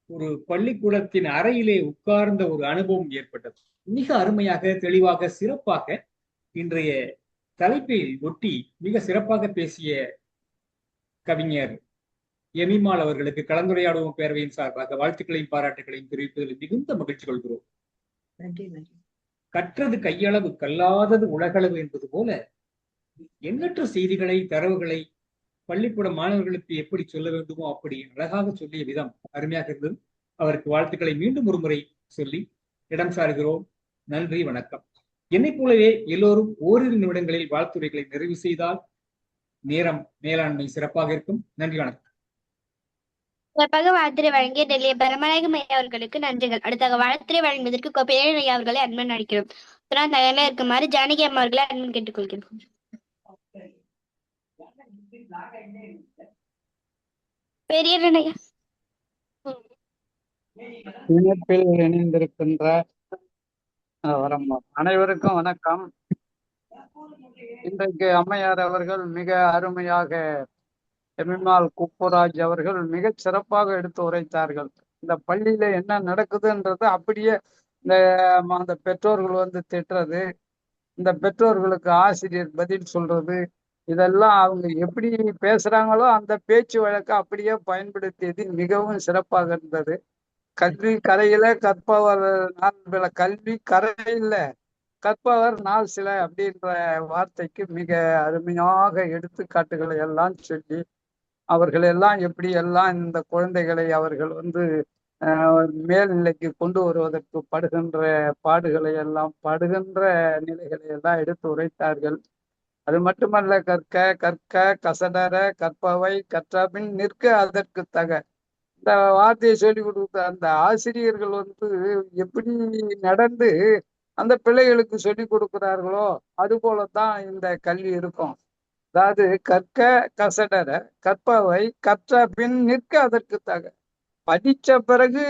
ஒரு பள்ளிக்கூடத்தின் அறையிலே உட்கார்ந்த ஒரு அனுபவம் ஏற்பட்டது. மிக அருமையாக, தெளிவாக, சிறப்பாக இன்றைய தலைப்பை ஒட்டி மிக சிறப்பாக பேசிய கவிஞர் எமிமாள் அவர்களுக்கு கலந்துரையாடுவோம் பேரவையின் சார்பாக வாழ்த்துக்களையும் பாராட்டுகளையும் தெரிவிப்பதில் மிகுந்த மகிழ்ச்சி கொள்கிறோம். கற்றது கையளவு கல்லாதது உலகளவு என்பது போல எண்ணற்ற செய்திகளை, தரவுகளை பள்ளிக்கூட மாணவர்களுக்கு எப்படி சொல்ல வேண்டுமோ அப்படி அழகாக சொல்லிய விதம் அருமையாக இருந்தது. அவருக்கு வாழ்த்துக்களை மீண்டும் ஒரு முறை சொல்லி இடம் சாருகிறோம். நன்றி, வணக்கம். என்னைப் போலவே எல்லோரும் ஓரிரு நிமிடங்களில் வாழ்த்துரைகளை நிறைவு செய்தால் நேரம் மேலாண்மை சிறப்பாக இருக்கும். நன்றி, வணக்கம். சிறப்பாக வாழ்த்துரை வழங்கிய டெல்லி பரமநாயகம் ஐயா அவர்களுக்கு நன்றிகள். அடுத்தாக வாழ்த்துரை வழங்குவதற்கு கோப்பையன் ஐயா அவர்களை அன்பன் அழைக்கிறோம். தயாரில இருக்குமாறு ஜானகி அம்மா அவர்களை அன்பன் கேட்டுக்கொள்கிறோம். பெரியண்ணன் ஐயா. இணைப்பில் இணைந்திருக்கின்ற அனைவருக்கும் வணக்கம். இன்றைக்கு அம்மையார் அவர்கள் மிக அருமையாக, எம்எம்ஆர் குப்புராஜ் அவர்கள் மிக சிறப்பாக எடுத்து உரைத்தார்கள். இந்த பள்ளியில என்ன நடக்குதுன்றது அப்படியே அந்த பெற்றோர்கள் வந்து திட்டுறது, இந்த பெற்றோர்களுக்கு ஆசிரியர் பதில் சொல்றது, இதெல்லாம் அவங்க எப்படி பேசுறாங்களோ அந்த பேச்சு வழக்கை அப்படியே பயன்படுத்தியது மிகவும் சிறப்பாக இருந்தது. கல்வி கரையில கற்பவர் நாள், கல்வி கரையில கற்பவர் நாள் சில அப்படின்ற வார்த்தைக்கு மிக அருமையாக எடுத்துக்காட்டுகளை எல்லாம் சொல்லி அவர்கள் எல்லாம் எப்படி எல்லாம் இந்த குழந்தைகளை அவர்கள் வந்து மேல்நிலைக்கு கொண்டு வருவதற்கு படுகின்ற பாடுகளை எல்லாம், படுகின்ற நிலைகளை எல்லாம் எடுத்து உரைத்தார்கள். அது மட்டுமல்ல, கற்க கற்க கசடர கற்பவை கற்றபின் நிற்க அதற்கு தக, இந்த வார்த்தையை சொல்லி கொடுத்த அந்த ஆசிரியர்கள் வந்து எப்படி நடந்து அந்த பிள்ளைகளுக்கு சொல்லி கொடுக்கிறார்களோ அது போலதான் இந்த கல்வி இருக்கும். அதாவது கற்க கசடர கற்பவை கற்ற பின் நிற்க அதற்கு தக, படித்த பிறகு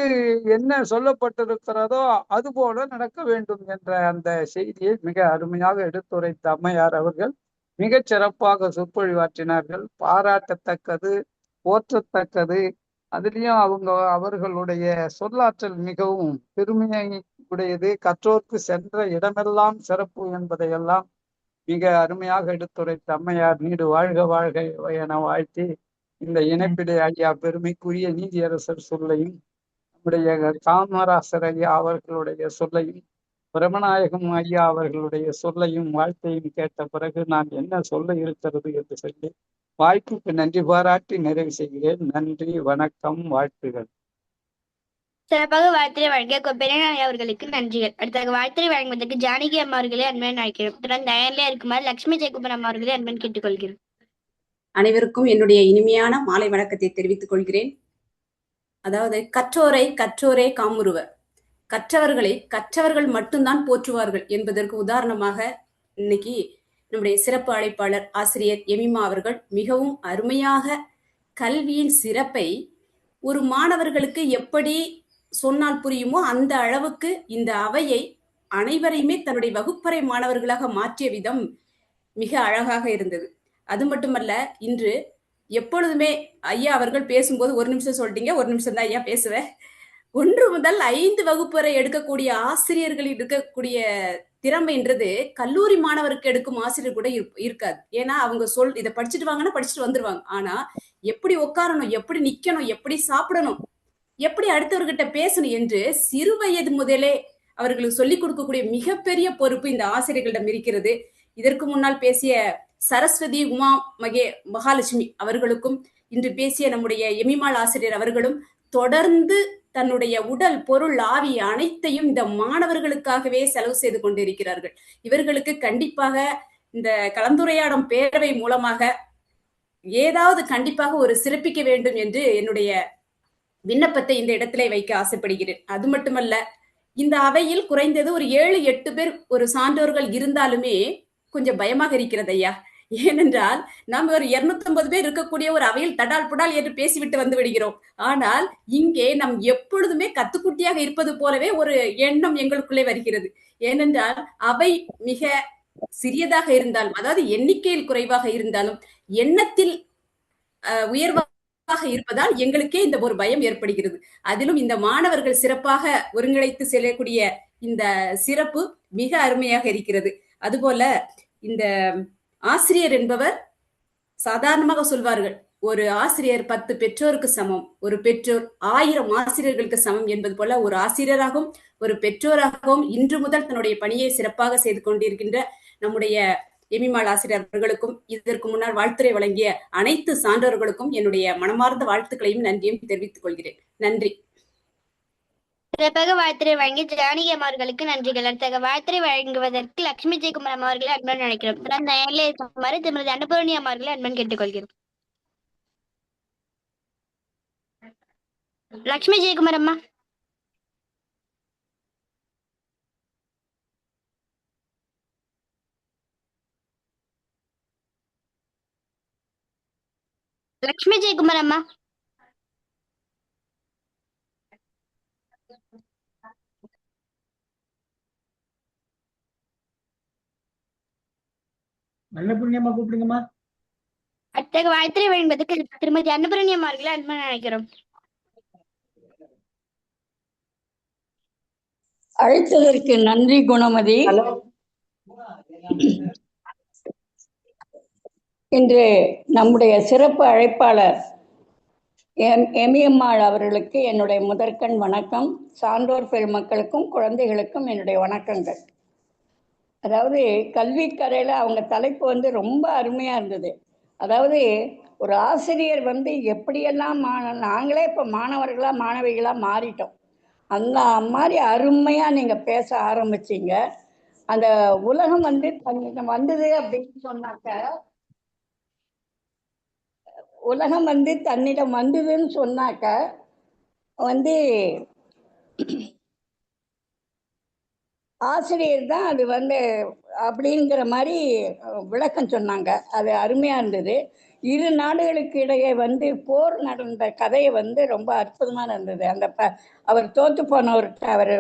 என்ன சொல்லப்பட்டிருக்கிறதோ அது போல நடக்க வேண்டும் என்ற அந்த செய்தியை மிக அருமையாக எடுத்துரைத்த அம்மையார் அவர்கள் மிகச் சிறப்பாக சொற்பொழிவாற்றினார்கள். பாராட்டத்தக்கது, போற்றத்தக்கது. அதுலேயும் அவர்களுடைய சொல்லாற்றல் மிகவும் பெருமையை உடையது. கற்றோர்க்கு சென்ற இடமெல்லாம் சிறப்பு என்பதையெல்லாம் மிக அருமையாக எடுத்துரைத்த அம்மையார் நீடு வாழ்க வாழ்க என வாழ்த்தி, இந்த இணைப்பிடை ஐயா பெருமைக்குரிய நீதியரசர் சொல்லையும், நம்முடைய காமராசர் ஐயா அவர்களுடைய சொல்லையும், பிரமநாயகம் ஐயா அவர்களுடைய சொல்லையும் வாழ்த்தையும் கேட்ட பிறகு நான் என்ன சொல்ல இருக்கிறது என்று சொல்லி வாய்ப்புக்கு நன்றி பாராட்டி நிறைவு செய்கிறேன். நன்றி, வணக்கம், வாழ்த்துகள். சிறப்பாக வாழ்த்துரை வழங்கிய கோப்பையன் ஐயா அவர்களுக்கு நன்றிகள். அடுத்தாக வாழ்த்துரை வழங்குவதற்கு ஜானகி அம்மா அவர்களை அன்பன் அழைக்கிறோம். தயாரில இருக்குமாறு லட்சுமி ஜெயக்குமார் அம்மா அவர்களை அன்பன் கேட்டுக்கொள்கிறோம். அனைவருக்கும் என்னுடைய இனிமையான மாலை வணக்கத்தை தெரிவித்துக் கொள்கிறேன். அதாவது கற்றோரை கற்றோரே காமுறுவர், கற்றவர்களை கற்றவர்கள் மட்டும்தான் போற்றுவார்கள் என்பதற்கு உதாரணமாக இன்னைக்கு நம்முடைய சிறப்பு அழைப்பாளர் ஆசிரியர் எமிமா அவர்கள் மிகவும் அருமையாக கல்வியின் சிறப்பை ஒரு மாணவர்களுக்கு எப்படி சொன்னால் புரியுமோ அந்த அளவுக்கு இந்த அவையை அனைவரையுமே தன்னுடைய வகுப்பறை மாணவர்களாக மாற்றிய விதம் மிக அழகாக இருந்தது. அது மட்டுமல்ல, இன்று எப்பொழுதுமே ஐயா அவர்கள் பேசும்போது 1 நிமிஷம் சொல்லிட்டீங்க, 1 நிமிஷம் தான் ஐயா பேசுவேன். 1 முதல் 5 வகுப்பு வரை எடுக்கக்கூடிய ஆசிரியர்கள் இருக்கக்கூடிய திறமைன்றது கல்லூரி மாணவருக்கு எடுக்கும் ஆசிரியர் கூட இருக்காது. ஏன்னா அவங்க இதை படிச்சுட்டு வாங்கன்னா படிச்சுட்டு வந்துருவாங்க. ஆனா எப்படி உட்காரணும், எப்படி நிக்கணும், எப்படி சாப்பிடணும், எப்படி அடுத்தவர்கிட்ட பேசணும் என்று சிறு வயது முதலே அவர்களுக்கு சொல்லிக் கொடுக்கக்கூடிய மிகப்பெரிய பொறுப்பு இந்த ஆசிரியர்களிடம் இருக்கிறது. இதற்கு முன்னால் பேசிய சரஸ்வதி உமா மகாலட்சுமி அவர்களுக்கும், இன்று பேசிய நம்முடைய எமிமாள் ஆசிரியர் அவர்களும் தொடர்ந்து தன்னுடைய உடல், பொருள், ஆவி அனைத்தையும் இந்த மாணவர்களுக்காகவே செலவு செய்து கொண்டிருக்கிறார்கள். இவர்களுக்கு கண்டிப்பாக இந்த கலந்துரையாடும் பேரவை மூலமாக ஏதாவது கண்டிப்பாக ஒரு சிறப்பிக்க வேண்டும் என்று என்னுடைய விண்ணப்பத்தை இந்த இடத்திலே வைக்க ஆசைப்படுகிறேன். அது மட்டுமல்ல, இந்த அவையில் குறைந்தது ஒரு 7-8 பேர் ஒரு சான்றோர்கள் இருந்தாலுமே கொஞ்சம் பயமாக இருக்கிறது ஐயா. ஏனென்றால் நாம் ஒரு 250 பேர் இருக்கக்கூடிய ஒரு அவையில் தடால் புடால் என்று பேசிவிட்டு வந்து விடுகிறோம். ஆனால் இங்கே நாம் எப்பொழுதுமே கத்துக்குட்டியாக இருப்பது போலவே ஒரு எண்ணம் எங்களுக்குள்ளே வருகிறது. ஏனென்றால் அவை மிக சிறியதாக இருந்தாலும், அதாவது எண்ணிக்கையில் குறைவாக இருந்தாலும் எண்ணத்தில் உயர்வாக இருப்பதால் எங்களுக்கே இந்த ஒரு பயம் ஏற்படுகிறது. அதிலும் இந்த மாணவர்கள் சிறப்பாக ஒருங்கிணைத்து செல்லக்கூடிய இந்த சிறப்பு மிக அருமையாக இருக்கிறது. அதுபோல இந்த ஆசிரியர் என்பவர் சாதாரணமாக சொல்வார்கள், ஒரு ஆசிரியர் 10 பெற்றோருக்கு சமம், ஒரு பெற்றோர் 1000 ஆசிரியர்களுக்கு சமம் என்பது போல ஒரு ஆசிரியராகவும் ஒரு பெற்றோராகவும் இன்று முதல் தன்னுடைய பணியை சிறப்பாக செய்து கொண்டிருக்கின்ற நம்முடைய எமிமாள் ஆசிரியர் அவர்களுக்கும் இதற்கு முன்னால் வாழ்த்துரை வழங்கிய அனைத்து சான்றோர்களுக்கும் என்னுடைய மனமார்ந்த வாழ்த்துக்களையும் நன்றியும் தெரிவித்துக் கொள்கிறேன். நன்றி. சிறப்பாக வாழ்த்துரை வழங்கி ஜானகி அவர்களுக்கு நன்றிகள். அடுத்த வாழ்த்துரை வழங்குவதற்கு லட்சுமி ஜெயக்குமார் அவர்களை அன்பன் அழைக்கிறோம். திருமதி அன்னபூரணி அவர்களை அன்பன் கேட்டுக்கொள்கிறோம். லட்சுமி ஜெயக்குமார் அம்மா. லட்சுமி ஜெயக்குமார் அம்மா. அன்னபூர்ணியம்மா கூப்பிடுங்கம்மா. அடுத்த வாழ்த்துரை வழங்குவதற்கு திருமதி அன்னபூரணி அவர்களை அன்பன் அழைக்கிறோம். அழைத்ததற்கு நன்றி குணமதி. இன்று நம்முடைய சிறப்பு அழைப்பாளர் எமியம்மாள் அவர்களுக்கு என்னுடைய முதற்கண் வணக்கம். சான்றோர் பெருமக்களுக்கும் குழந்தைகளுக்கும் என்னுடைய வணக்கங்கள். அதாவது கல்விக்கரையில் அவங்க தலைப்பு வந்து ரொம்ப அருமையாக இருந்தது. அதாவது ஒரு ஆசிரியர் வந்து எப்படியெல்லாம் நாங்களே இப்போ மாணவர்களாக மாணவிகளாக மாறிட்டோம். அந்த மாதிரி அருமையாக நீங்கள் பேச ஆரம்பிச்சிங்க. அந்த உலகம் வந்து வந்தது அப்படின்னு சொன்னாக்க, உலகம் வந்து தன்னிடம் வந்ததுன்னு சொன்னாக்க வந்து ஆசிரியர் தான் அது வந்து அப்படிங்கிற மாதிரி விளக்கம் சொன்னாங்க. அது அருமையாக இருந்தது. இரு நாடுகளுக்கு இடையே வந்து போர் நடந்த கதையை வந்து ரொம்ப அற்புதமாக இருந்தது. அந்த அவர் தோற்று போனவர்கிட்ட அவர்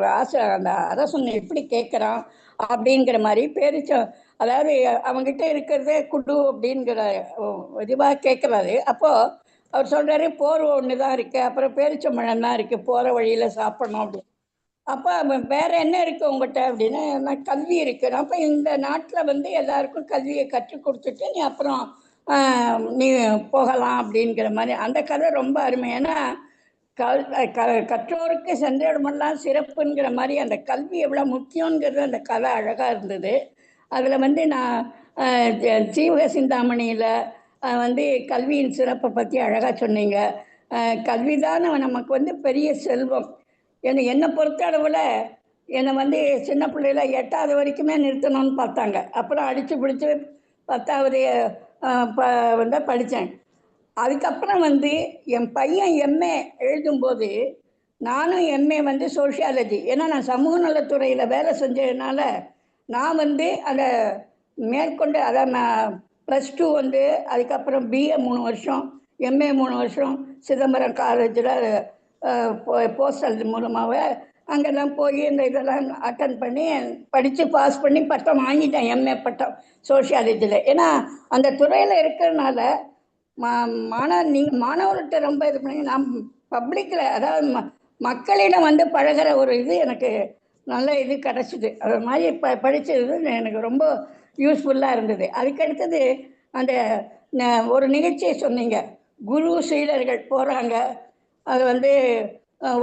அந்த அரசன் எப்படி கேட்குறான் அப்படிங்கிற மாதிரி அதாவது அவங்ககிட்ட இருக்கிறதே குடு அப்படிங்கிற இதுவாக கேட்குறாரு. அப்போது அவர் சொல்கிறாரு போர் ஒன்று தான் இருக்குது, அப்புறம் பேரிச்சம்பழம் தான் இருக்குது, போகிற வழியில் சாப்பிடணும் அப்படின்னு. அப்போ வேற என்ன இருக்குது உங்கள்கிட்ட அப்படின்னா, கல்வி இருக்குது. அப்போ இந்த நாட்டில் வந்து எல்லாருக்கும் கல்வியை கற்றுக் கொடுத்துட்டு நீ அப்புறம் நீ போகலாம் அப்படிங்கிற மாதிரி அந்த கதை ரொம்ப அருமை. ஏன்னா கற்றோருக்கு சென்றடமெல்லாம் சிறப்புங்கிற மாதிரி அந்த கல்வி எவ்வளோ முக்கியங்கிறது அந்த கதை அழகாக இருந்தது. அதில் வந்து நான் சீவக சிந்தாமணியில் வந்து கல்வியின் சிறப்பை பற்றி அழகாக சொன்னீங்க. கல்வி தான் நமக்கு வந்து பெரிய செல்வம். என்னை பொறுத்த அளவில் என்னை வந்து சின்ன பிள்ளையில 8வது வரைக்குமே நிறுத்தணும்னு பார்த்தாங்க. அப்புறம் அடித்து பிடிச்சி 10வது வந்து படித்தேன். அதுக்கப்புறம் வந்து என் பையன் எம்ஏ எழுதும்போது நானும் எம்ஏ வந்து சோஷியாலஜி, ஏன்னா நான் சமூக நலத்துறையில் வேலை செஞ்சதுனால நான் வந்து அதை மேற்கொண்டு அதான் +2 வந்து அதுக்கப்புறம் பிஏ 3 வருஷம், எம்ஏ 3 வருஷம் சிதம்பரம் காலேஜில் போஸ்டல் மூலமாக அங்கெல்லாம் போய் இந்த இதெல்லாம் அட்டன் பண்ணி படித்து பாஸ் பண்ணி பட்டம் வாங்கிட்டேன், எம்ஏ பட்டம் சோஷியாலஜியில். ஏன்னா அந்த துறையில் இருக்கிறதுனால நீங்கள் மாணவர்கிட்ட ரொம்ப இது பண்ணி நான் பப்ளிக்கில் அதாவது மக்களிடம் வந்து பழகிற ஒரு இது எனக்கு நல்ல இது கிடச்சிது. அது மாதிரி படித்தது எனக்கு ரொம்ப யூஸ்ஃபுல்லாக இருந்தது. அதுக்கடுத்தது அந்த ஒரு நிகழ்ச்சியை சொன்னீங்க, குரு சீடர்கள் போகிறாங்க, அது வந்து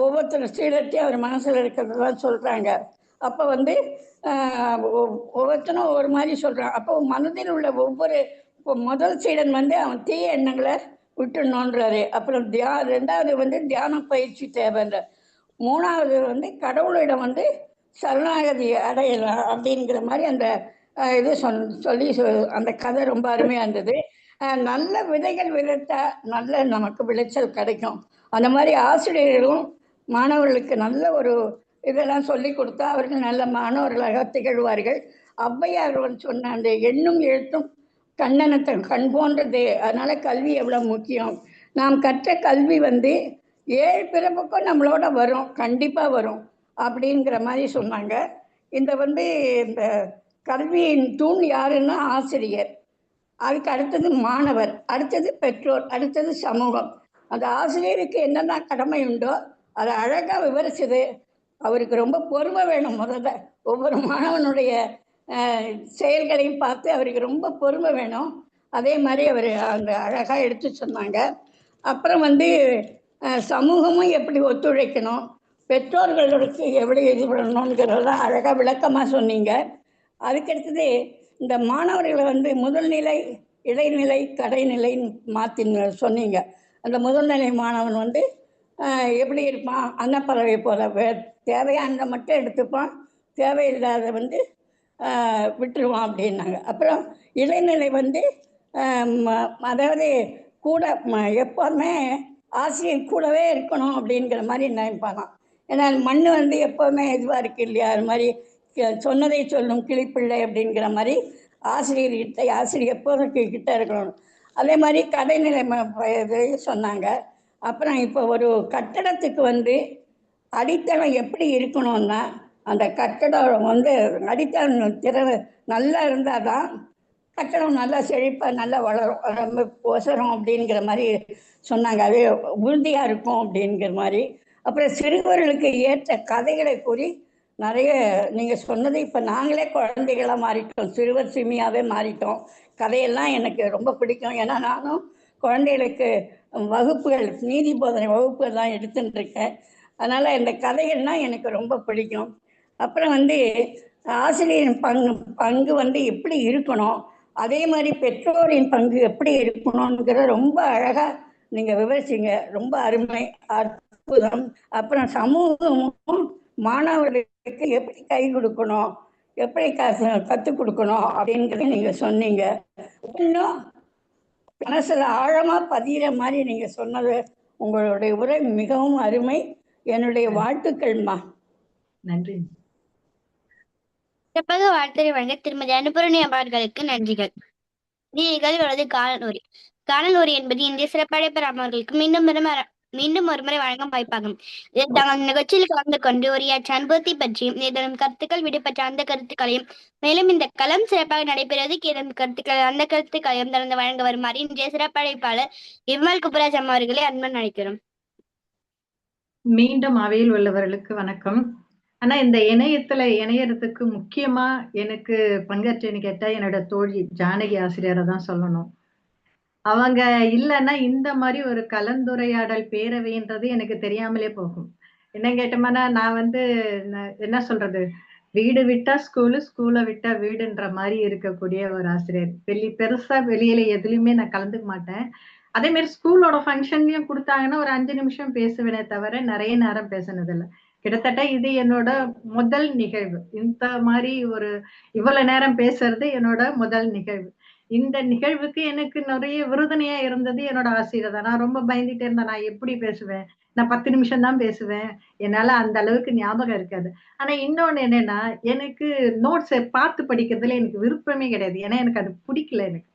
ஒவ்வொருத்தர் சீடர்கிட்டையும் அவர் மனசில் இருக்கிறதெல்லாம் சொல்கிறாங்க. அப்போ வந்து ஒவ்வொருத்தரும் ஒவ்வொரு மாதிரி சொல்கிறான். அப்போ மனதில் உள்ள ஒவ்வொரு முதல் சீடன் வந்து அவன் தீய எண்ணங்களை விட்டுணுன்றாரு. அப்புறம் 2வது வந்து தியான பயிற்சி தேவைன்ற, 3வது வந்து கடவுளிடம் வந்து சரணாகதி அடையலாம் அப்படிங்கிற மாதிரி அந்த இது சொல்லி அந்த கதை ரொம்ப அருமையாக இருந்தது. நல்ல விதைகள் விதைத்தா நல்ல நமக்கு விளைச்சல் கிடைக்கும். அந்த மாதிரி ஆசிரியர்களும் மாணவர்களுக்கு நல்ல ஒரு இதெல்லாம் சொல்லி கொடுத்தா அவர்கள் நல்ல மாணவர்களாக திகழ்வார்கள். ஔவையார் சொன்ன அந்த எண்ணும் எழுத்தும் கண்ணனத்தை கண் போன்றது. அதனால கல்வி எவ்வளோ முக்கியம். நாம் கற்ற கல்வி வந்து 7 பிறப்புக்கும் நம்மளோட வரும், கண்டிப்பாக வரும் அப்படிங்கிற மாதிரி சொன்னாங்க. இந்த வந்து இந்த கல்வியின் தூண் யாருன்னா ஆசிரியர், அதுக்கு அடுத்தது மாணவர், அடுத்தது பெற்றோர், அடுத்தது சமூகம். அந்த ஆசிரியருக்கு என்னென்ன கடமை உண்டோ அதை அழகாக விவரிச்சது. அவருக்கு ரொம்ப பொறுமை வேணும். முதல்ல ஒவ்வொரு மாணவனுடைய செயல்களையும் பார்த்து அவருக்கு ரொம்ப பொறுமை வேணும். அதே மாதிரி அவர் அந்த அழகாக எடுத்து சொன்னாங்க. அப்புறம் வந்து சமூகமும் எப்படி ஒத்துழைக்கணும், பெற்றோர்களுக்கு எப்படி இது பண்ணணுங்கிறதெல்லாம் அழகாக விளக்கமாக சொன்னீங்க. அதுக்கடுத்தது இந்த மாணவர்களை வந்து முதல்நிலை, இடைநிலை, கடைநிலைன்னு மாற்றி சொன்னீங்க. அந்த முதல்நிலை மாணவன் வந்து எப்படி இருப்பான்? அன்னப்பறவை போல தேவையானதை மட்டும் எடுத்துப்பான், தேவையில்லாத வந்து விட்டுருவான் அப்படின்னாங்க. அப்புறம் இடைநிலை வந்து அதாவது கூட எப்போதுமே ஆசிரியர் கூடவே இருக்கணும் அப்படிங்கிற மாதிரி நினைப்பானாம். ஏன்னா மண் வந்து எப்போவுமே இதுவாக இருக்கு இல்லையா, அது மாதிரி சொன்னதை சொல்லும் கிளிப்பிள்ளை அப்படிங்கிற மாதிரி ஆசிரியர் எப்போதும் கிட்ட இருக்கணும். அதே மாதிரி கடைநிலை இதையும் சொன்னாங்க. அப்புறம் இப்போ ஒரு கட்டடத்துக்கு வந்து அடித்தளம் எப்படி இருக்கணும்னா, அந்த கட்டடம் வந்து அடித்தளம் நல்லா இருந்தால் தான் கட்டடம் நல்லா செழிப்பாக நல்லா வளரும், ரொம்ப ஒசரும் அப்படிங்கிற மாதிரி சொன்னாங்க. அது உறுதியாக இருக்கும் அப்படிங்கிற மாதிரி. அப்புறம் சிறுவர்களுக்கு ஏற்ற கதைகளை கூறி நிறைய நீங்கள் சொன்னது, இப்போ நாங்களே குழந்தைகளாக மாறிட்டோம், சிறுவர் சிமியாவே மாறிட்டோம். கதையெல்லாம் எனக்கு ரொம்ப பிடிக்கும். ஏன்னா நானும் குழந்தைகளுக்கு வகுப்புகள், நீதி போதனை வகுப்புகள் தான் எடுத்துட்டு இருக்கேன். அதனால் இந்த கதைகள்லாம் எனக்கு ரொம்ப பிடிக்கும். அப்புறம் வந்து ஆசிரியரின் பங்கு வந்து எப்படி இருக்கணும், அதே மாதிரி பெற்றோரின் பங்கு எப்படி இருக்கணும்ங்கிறத ரொம்ப அழகாக நீங்கள் விவரிச்சிங்க. ரொம்ப அருமை, அற்புதம். அப்புறம் சமூகமும் மாணவர்களுக்கு எப்படி கை கொடுக்கணும், எப்படி கற்றுக் கொடுக்கணும் அப்படிங்கிறத நீங்கள் சொன்னீங்க. இன்னும் மனசில் ஆழமாக பதிகிற மாதிரி நீங்கள் சொன்னது, உங்களுடைய உரை மிகவும் அருமை. என்னுடைய வாழ்த்துக்கள்மா. நன்றி. சிறப்பாக வாழ்த்துறை வழங்க திருமதி அனுபூரணி அவர்களுக்கு நன்றிகள். நிகழ்வுகளது காணொலி. காணொலி என்பது இந்திய சிறப்படைப்பு அவர்களுக்கு மீண்டும் ஒருமுறை வழங்கும் வாய்ப்பாகும். இதில் தங்கள் நிகழ்ச்சியில் கலந்து கொண்டு உரையாற்ற அனுபவத்தை பற்றியும் ஏதேனும் கருத்துக்கள் விடுபட்ட அந்த கருத்துக்களையும், மேலும் இந்த களம் சிறப்பாக நடைபெறுவதற்கு ஏதேனும் கருத்துக்கள் அந்த கருத்துக்களையும் தொடர்ந்து வழங்க வருமாறு இன்றைய சிறப்படைப்பாளர் விமல் குப்புராஜ் அவர்களை அன்புடன் அழைக்கிறோம். மீண்டும் அவையில் உள்ளவர்களுக்கு வணக்கம். ஆனா இந்த இணையறதுக்கு முக்கியமா எனக்கு பங்கேற்றேன்னு கேட்டா என்னோட தோழி ஜானகி ஆசிரியரை தான் சொல்லணும். அவங்க இல்லைன்னா இந்த மாதிரி ஒரு கலந்துரையாடல் பேரவைன்றது எனக்கு தெரியாமலே போகும். என்ன கேட்டோம்னா, நான் வந்து என்ன சொல்றது, வீடு விட்டா ஸ்கூலு, ஸ்கூலை விட்டா வீடுன்ற மாதிரி இருக்கக்கூடிய ஒரு ஆசிரியர். பெருசா வெளியில எதுலையுமே நான் கலந்துக்க மாட்டேன். அதே மாதிரி ஸ்கூலோட ஃபங்க்ஷன்லயும் கொடுத்தாங்கன்னா ஒரு 5 நிமிஷம் பேசுவேனே தவிர நிறைய நேரம் பேசினதில்லை. கிட்டத்தட்ட இது என்னோட முதல் நிகழ்வு. இந்த மாதிரி ஒரு இவ்வளவு நேரம் பேசுறது என்னோட முதல் நிகழ்வு. இந்த நிகழ்வுக்கு எனக்கு நிறைய விருதுணையா இருந்தது என்னோட ஆசிரியர் தான். நான் ரொம்ப பயந்துட்டே இருந்தேன், நான் எப்படி பேசுவேன், நான் 10 நிமிஷம் தான் பேசுவேன், என்னால அந்த அளவுக்கு ஞாபகம் இருக்காது. ஆனா இன்னொன்னு என்னன்னா, எனக்கு நோட்ஸ் பார்த்து படிக்கிறதுல எனக்கு விருப்பமே கிடையாது. ஏன்னா எனக்கு அது பிடிக்கல. எனக்கு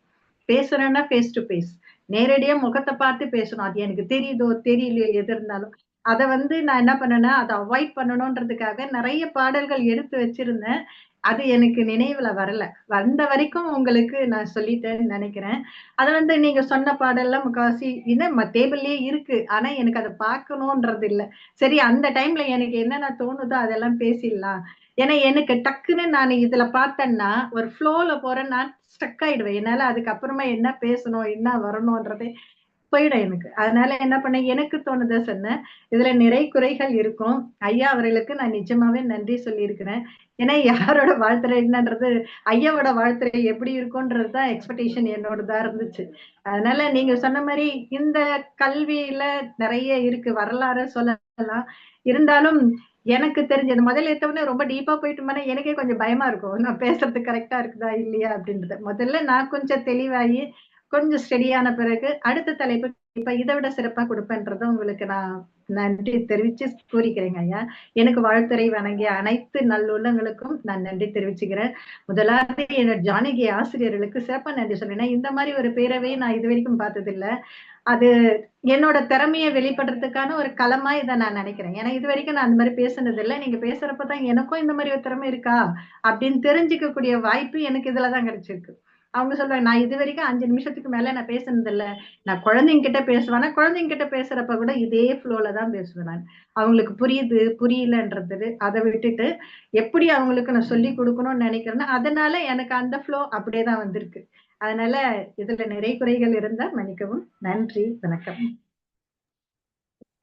பேசுறேன்னா ஃபேஸ் டு ஃபேஸ், நேரடியா முகத்தை பார்த்து பேசணும். அது எனக்கு தெரியுதோ தெரியலையோ எது இருந்தாலும் அதை வந்து நான் என்ன பண்ணேன்னா, அதை அவாய்ட் பண்ணணும்ன்றதுக்காக நிறைய பாடல்கள் எடுத்து வச்சிருந்தேன். அது எனக்கு நினைவுல வரல. வந்த வரைக்கும் உங்களுக்கு நான் சொல்லிட்டேன்னு நினைக்கிறேன். அது வந்து நீங்க சொன்ன பாடல்லாம் முக்காவாசி இன்னும் டேபிள்லயே இருக்கு. ஆனா எனக்கு அதை பார்க்கணும்ன்றது இல்லை. சரி, அந்த டைம்ல எனக்கு என்னென்ன தோணுதோ அதெல்லாம் பேசிடலாம். ஏன்னா எனக்கு டக்குன்னு நான் இதுல பார்த்தேன்னா ஒரு ஃப்ளோல போறேன், நான் ஸ்டக் ஆயிடுவேன். என்னால அதுக்கப்புறமா என்ன பேசணும் என்ன வரணும்ன்றதே போயிடும் எனக்கு. அதனால என்ன பண்ணேன், எனக்கு தோணுதை சொன்னேன். இதுல நிறை குறைகள் இருக்கும். ஐயா அவர்களுக்கு நான் நிஜமாவே நன்றி சொல்லியிருக்கிறேன். ஏன்னா யாரோட வாழ்த்துறை என்னன்றது, ஐயாவோட வாழ்த்துறை எப்படி இருக்கும்ன்றதுதான் எக்ஸ்பெக்டேஷன் என்னோடதா இருந்துச்சு. அதனால நீங்க சொன்ன மாதிரி இந்த கல்வியில நிறைய இருக்கு, வரலாறு சொல்லலாம். இருந்தாலும் எனக்கு தெரிஞ்சது முதல்ல எடுத்தவொடனே ரொம்ப டீப்பா போயிட்டோம்னா எனக்கே கொஞ்சம் பயமா இருக்கும், நான் பேசுறது கரெக்டா இருக்குதா இல்லையா அப்படின்றது. முதல்ல நான் கொஞ்சம் தெளிவாகி கொஞ்சம் ஸ்டெடியான பிறகு அடுத்த தலைப்பு இப்ப இதை விட சிறப்பா கொடுப்பேன்றத உங்களுக்கு நான் நன்றி தெரிவிச்சு கூறிக்கிறேங்க ஐயா. எனக்கு வாழ்த்துறை வணங்கிய அனைத்து நல்லுள்ளங்களுக்கும் நான் நன்றி தெரிவிச்சுக்கிறேன். முதலாவது என்னோட ஜானகி ஆசிரியர்களுக்கு சிறப்பா நன்றி சொல்றேன். இந்த மாதிரி ஒரு பேரவையை நான் இது வரைக்கும் பார்த்தது இல்லை. அது என்னோட திறமையை வெளிப்படுறதுக்கான ஒரு களமா இதை நான் நினைக்கிறேன். ஏன்னா இது வரைக்கும் நான் அந்த மாதிரி பேசுனது இல்லை. நீங்க பேசுறப்பதான் எனக்கும் இந்த மாதிரி ஒரு திறமை இருக்கா அப்படின்னு தெரிஞ்சுக்கக்கூடிய வாய்ப்பு எனக்கு இதுலதான் கிடைச்சிருக்கு. அவங்க சொல்றாங்க, நான் இது வரைக்கும் 5 நிமிஷத்துக்கு மேல நான் பேசுனது இல்லை. நான் குழந்தைங்க கிட்ட பேசுவேன். குழந்தைங்க கிட்ட பேசுறப்ப கூட இதே ஃப்ளோல தான் பேசுவேன் நான். அவங்களுக்கு புரியுது புரியலன்றது அதை விட்டுட்டு எப்படி அவங்களுக்கு நான் சொல்லி கொடுக்கணும்னு நினைக்கிறேன்னா, அதனால எனக்கு அந்த ஃப்ளோ அப்படியே தான் வந்திருக்கு. அதனால இதுல நிறை குறைகள் இருந்தா மன்னிக்கவும். நன்றி, வணக்கம்.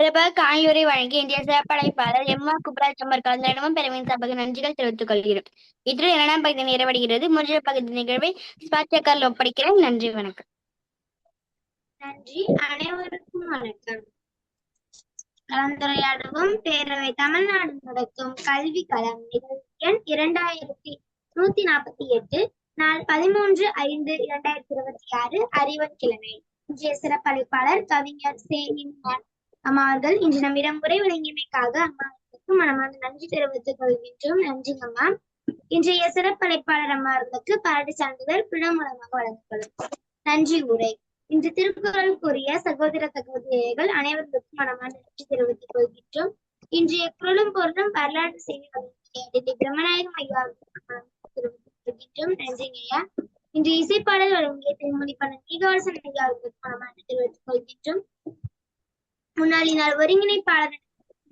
சிறப்பாக காணியுரை வழங்கி இந்திய சிறப்படைப்பாளர் எம்.ஆர். குப்ராஜ் அமர் கலந்தரிடமும் பெருமையின் சார்பாக நன்றிகள் தெரிவித்துக் கொள்கிறோம். இன்று 2ஆம் பகுதி நிறைவடைகிறது. 3ஆம் பகுதி நிகழ்வை ஸ்பாட்சக்கரில் ஒப்படைக்கிறேன். நன்றி, வணக்கம். நன்றி. அனைவருக்கும் வணக்கம். கலந்துரையாடுவோம் பேரவை தமிழ்நாடு நடத்தும் கல்வி களம் நிகழ்ச்சி எண் 2148 நாள் 13/5/2026 அறிவன் கிழமை. இன்றைய சிறப்பளிப்பாளர் கவிஞர் அவர்கள் இன்று நம்மிடம் உரை வழங்கியமைக்காக அம்மாவுக்கு மனமார்ந்த நன்றி தெரிவித்துக் கொள்கின்றோம். நன்றிங்க அம்மா. இன்றைய சிறப்பளிப்பாளர் அம்மாவுக்கு பாராட்டு சான்றிதழ் பிழை மூலமாக வழங்கப்படும். நன்றி உரை. இன்று திருக்குறள் கூறிய சகோதர சகோதரிகள் அனைவருக்கும் மனமார்ந்த நன்றி தெரிவித்துக் கொள்கின்றோம். இன்றைய குரலும் பொருளும் வரலாற்று செய்தி வழங்கிய பிரம்மநாயகம் ஐயா தெரிவித்துக் கொள்கின்றோம். நன்றிங்க ஐயா. இன்று இசைப்பாடல் வழங்கிய திருமொழி பண்ண நீகாசன் ஐயா அவர்களுக்கு மனமார்ந்த தெரிவித்துக் கொள்கின்றோம். முன்னாள் ஒருங்கிணைப்பாளர்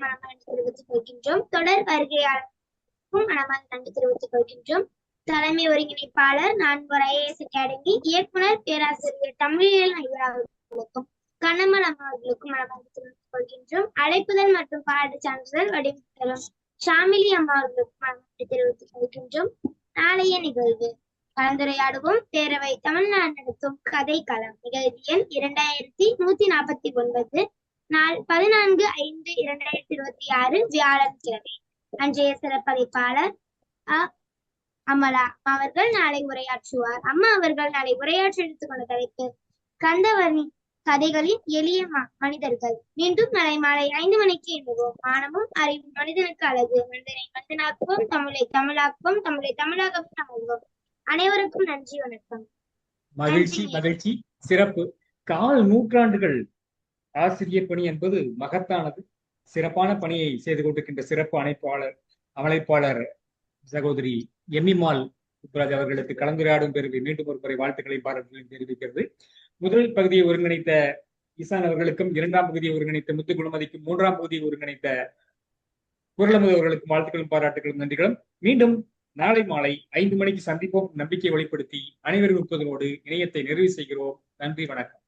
மனமார்ந்த தெரிவித்துக் கொள்கின்றோம். தொடர் வருகையாளருக்கும் மனமார்ந்த நன்றி தெரிவித்துக் கொள்கின்றோம். தலைமை ஒருங்கிணைப்பாளர் 4 IAS அகாடமி இயக்குனர் பேராசிரியர் தமிழியல் ஐயா அவர்களுக்கும் கண்ணம்மல் அம்மா அவர்களுக்கும் மனமார்ந்த தெரிவித்துக் கொள்கின்றோம். அழைப்புதல் மற்றும் பாராட்டு சான்றிதழ் வடிவம் ஷாமிலி அம்மா அவர்களுக்கும் மனமார்ந்த தெரிவித்துக் கொள்கின்றோம். நாளைய நிகழ்வு கலந்துரையாடுவோம் பேரவை தமிழ்நாடு நடத்தும் கதை களம் நிகழ்ச்சி எண் 2149 நாள் 14/5/2026 வியாழக்கிழமை. அன்றைய சிறப்பளிப்பாளர் அமலா அவர்கள் நாளை உரையாற்றுவார். அம்மா அவர்கள் நாளை உரையாற்ற எடுத்துக்கொண்ட தலைப்பு கந்தவர்ணி கதைகளின் எளிய மனிதர்கள். மீண்டும் நாளை மாலை 5 மணிக்கு எண்ணுவோம். மானமும் அறிவும் மனிதனுக்கு அழகு. மனிதனை மனிதனாக்குவோம், தமிழை தமிழாக்குவோம், தமிழை தமிழாகவும் அமர்வோம். அனைவருக்கும் நன்றி, வணக்கம். மகிழ்ச்சி. சிறப்பு. 4 நூற்றாண்டுகள் ஆசிரியர் பணி என்பது மகத்தானது. சிறப்பான பணியை செய்து கொண்டிருக்கின்ற சிறப்பு அமைப்பாளர் சகோதரி எம்மிமால் குப்ராஜ் அவர்களுக்கு கலந்துரையாடும் பேரவை மீண்டும் ஒரு முறை வாழ்த்துக்களை பாராட்டுகளையும் தெரிவிக்கிறது. முதல் பகுதியை ஒருங்கிணைத்த ஈசான் அவர்களுக்கும், 2ஆம் பகுதியை ஒருங்கிணைத்த முத்து குணமதிக்கும், 3ஆம் பகுதியை ஒருங்கிணைத்த குரலமுது அவர்களுக்கும் வாழ்த்துக்களும் பாராட்டுகளும் நன்றிகளும். மீண்டும் நாளை மாலை 5 மணிக்கு சந்திப்போம். நம்பிக்கை வெளிப்படுத்தி அனைவரும் இருப்பதோடு இணையத்தை நிறைவு செய்கிறோம். நன்றி, வணக்கம்.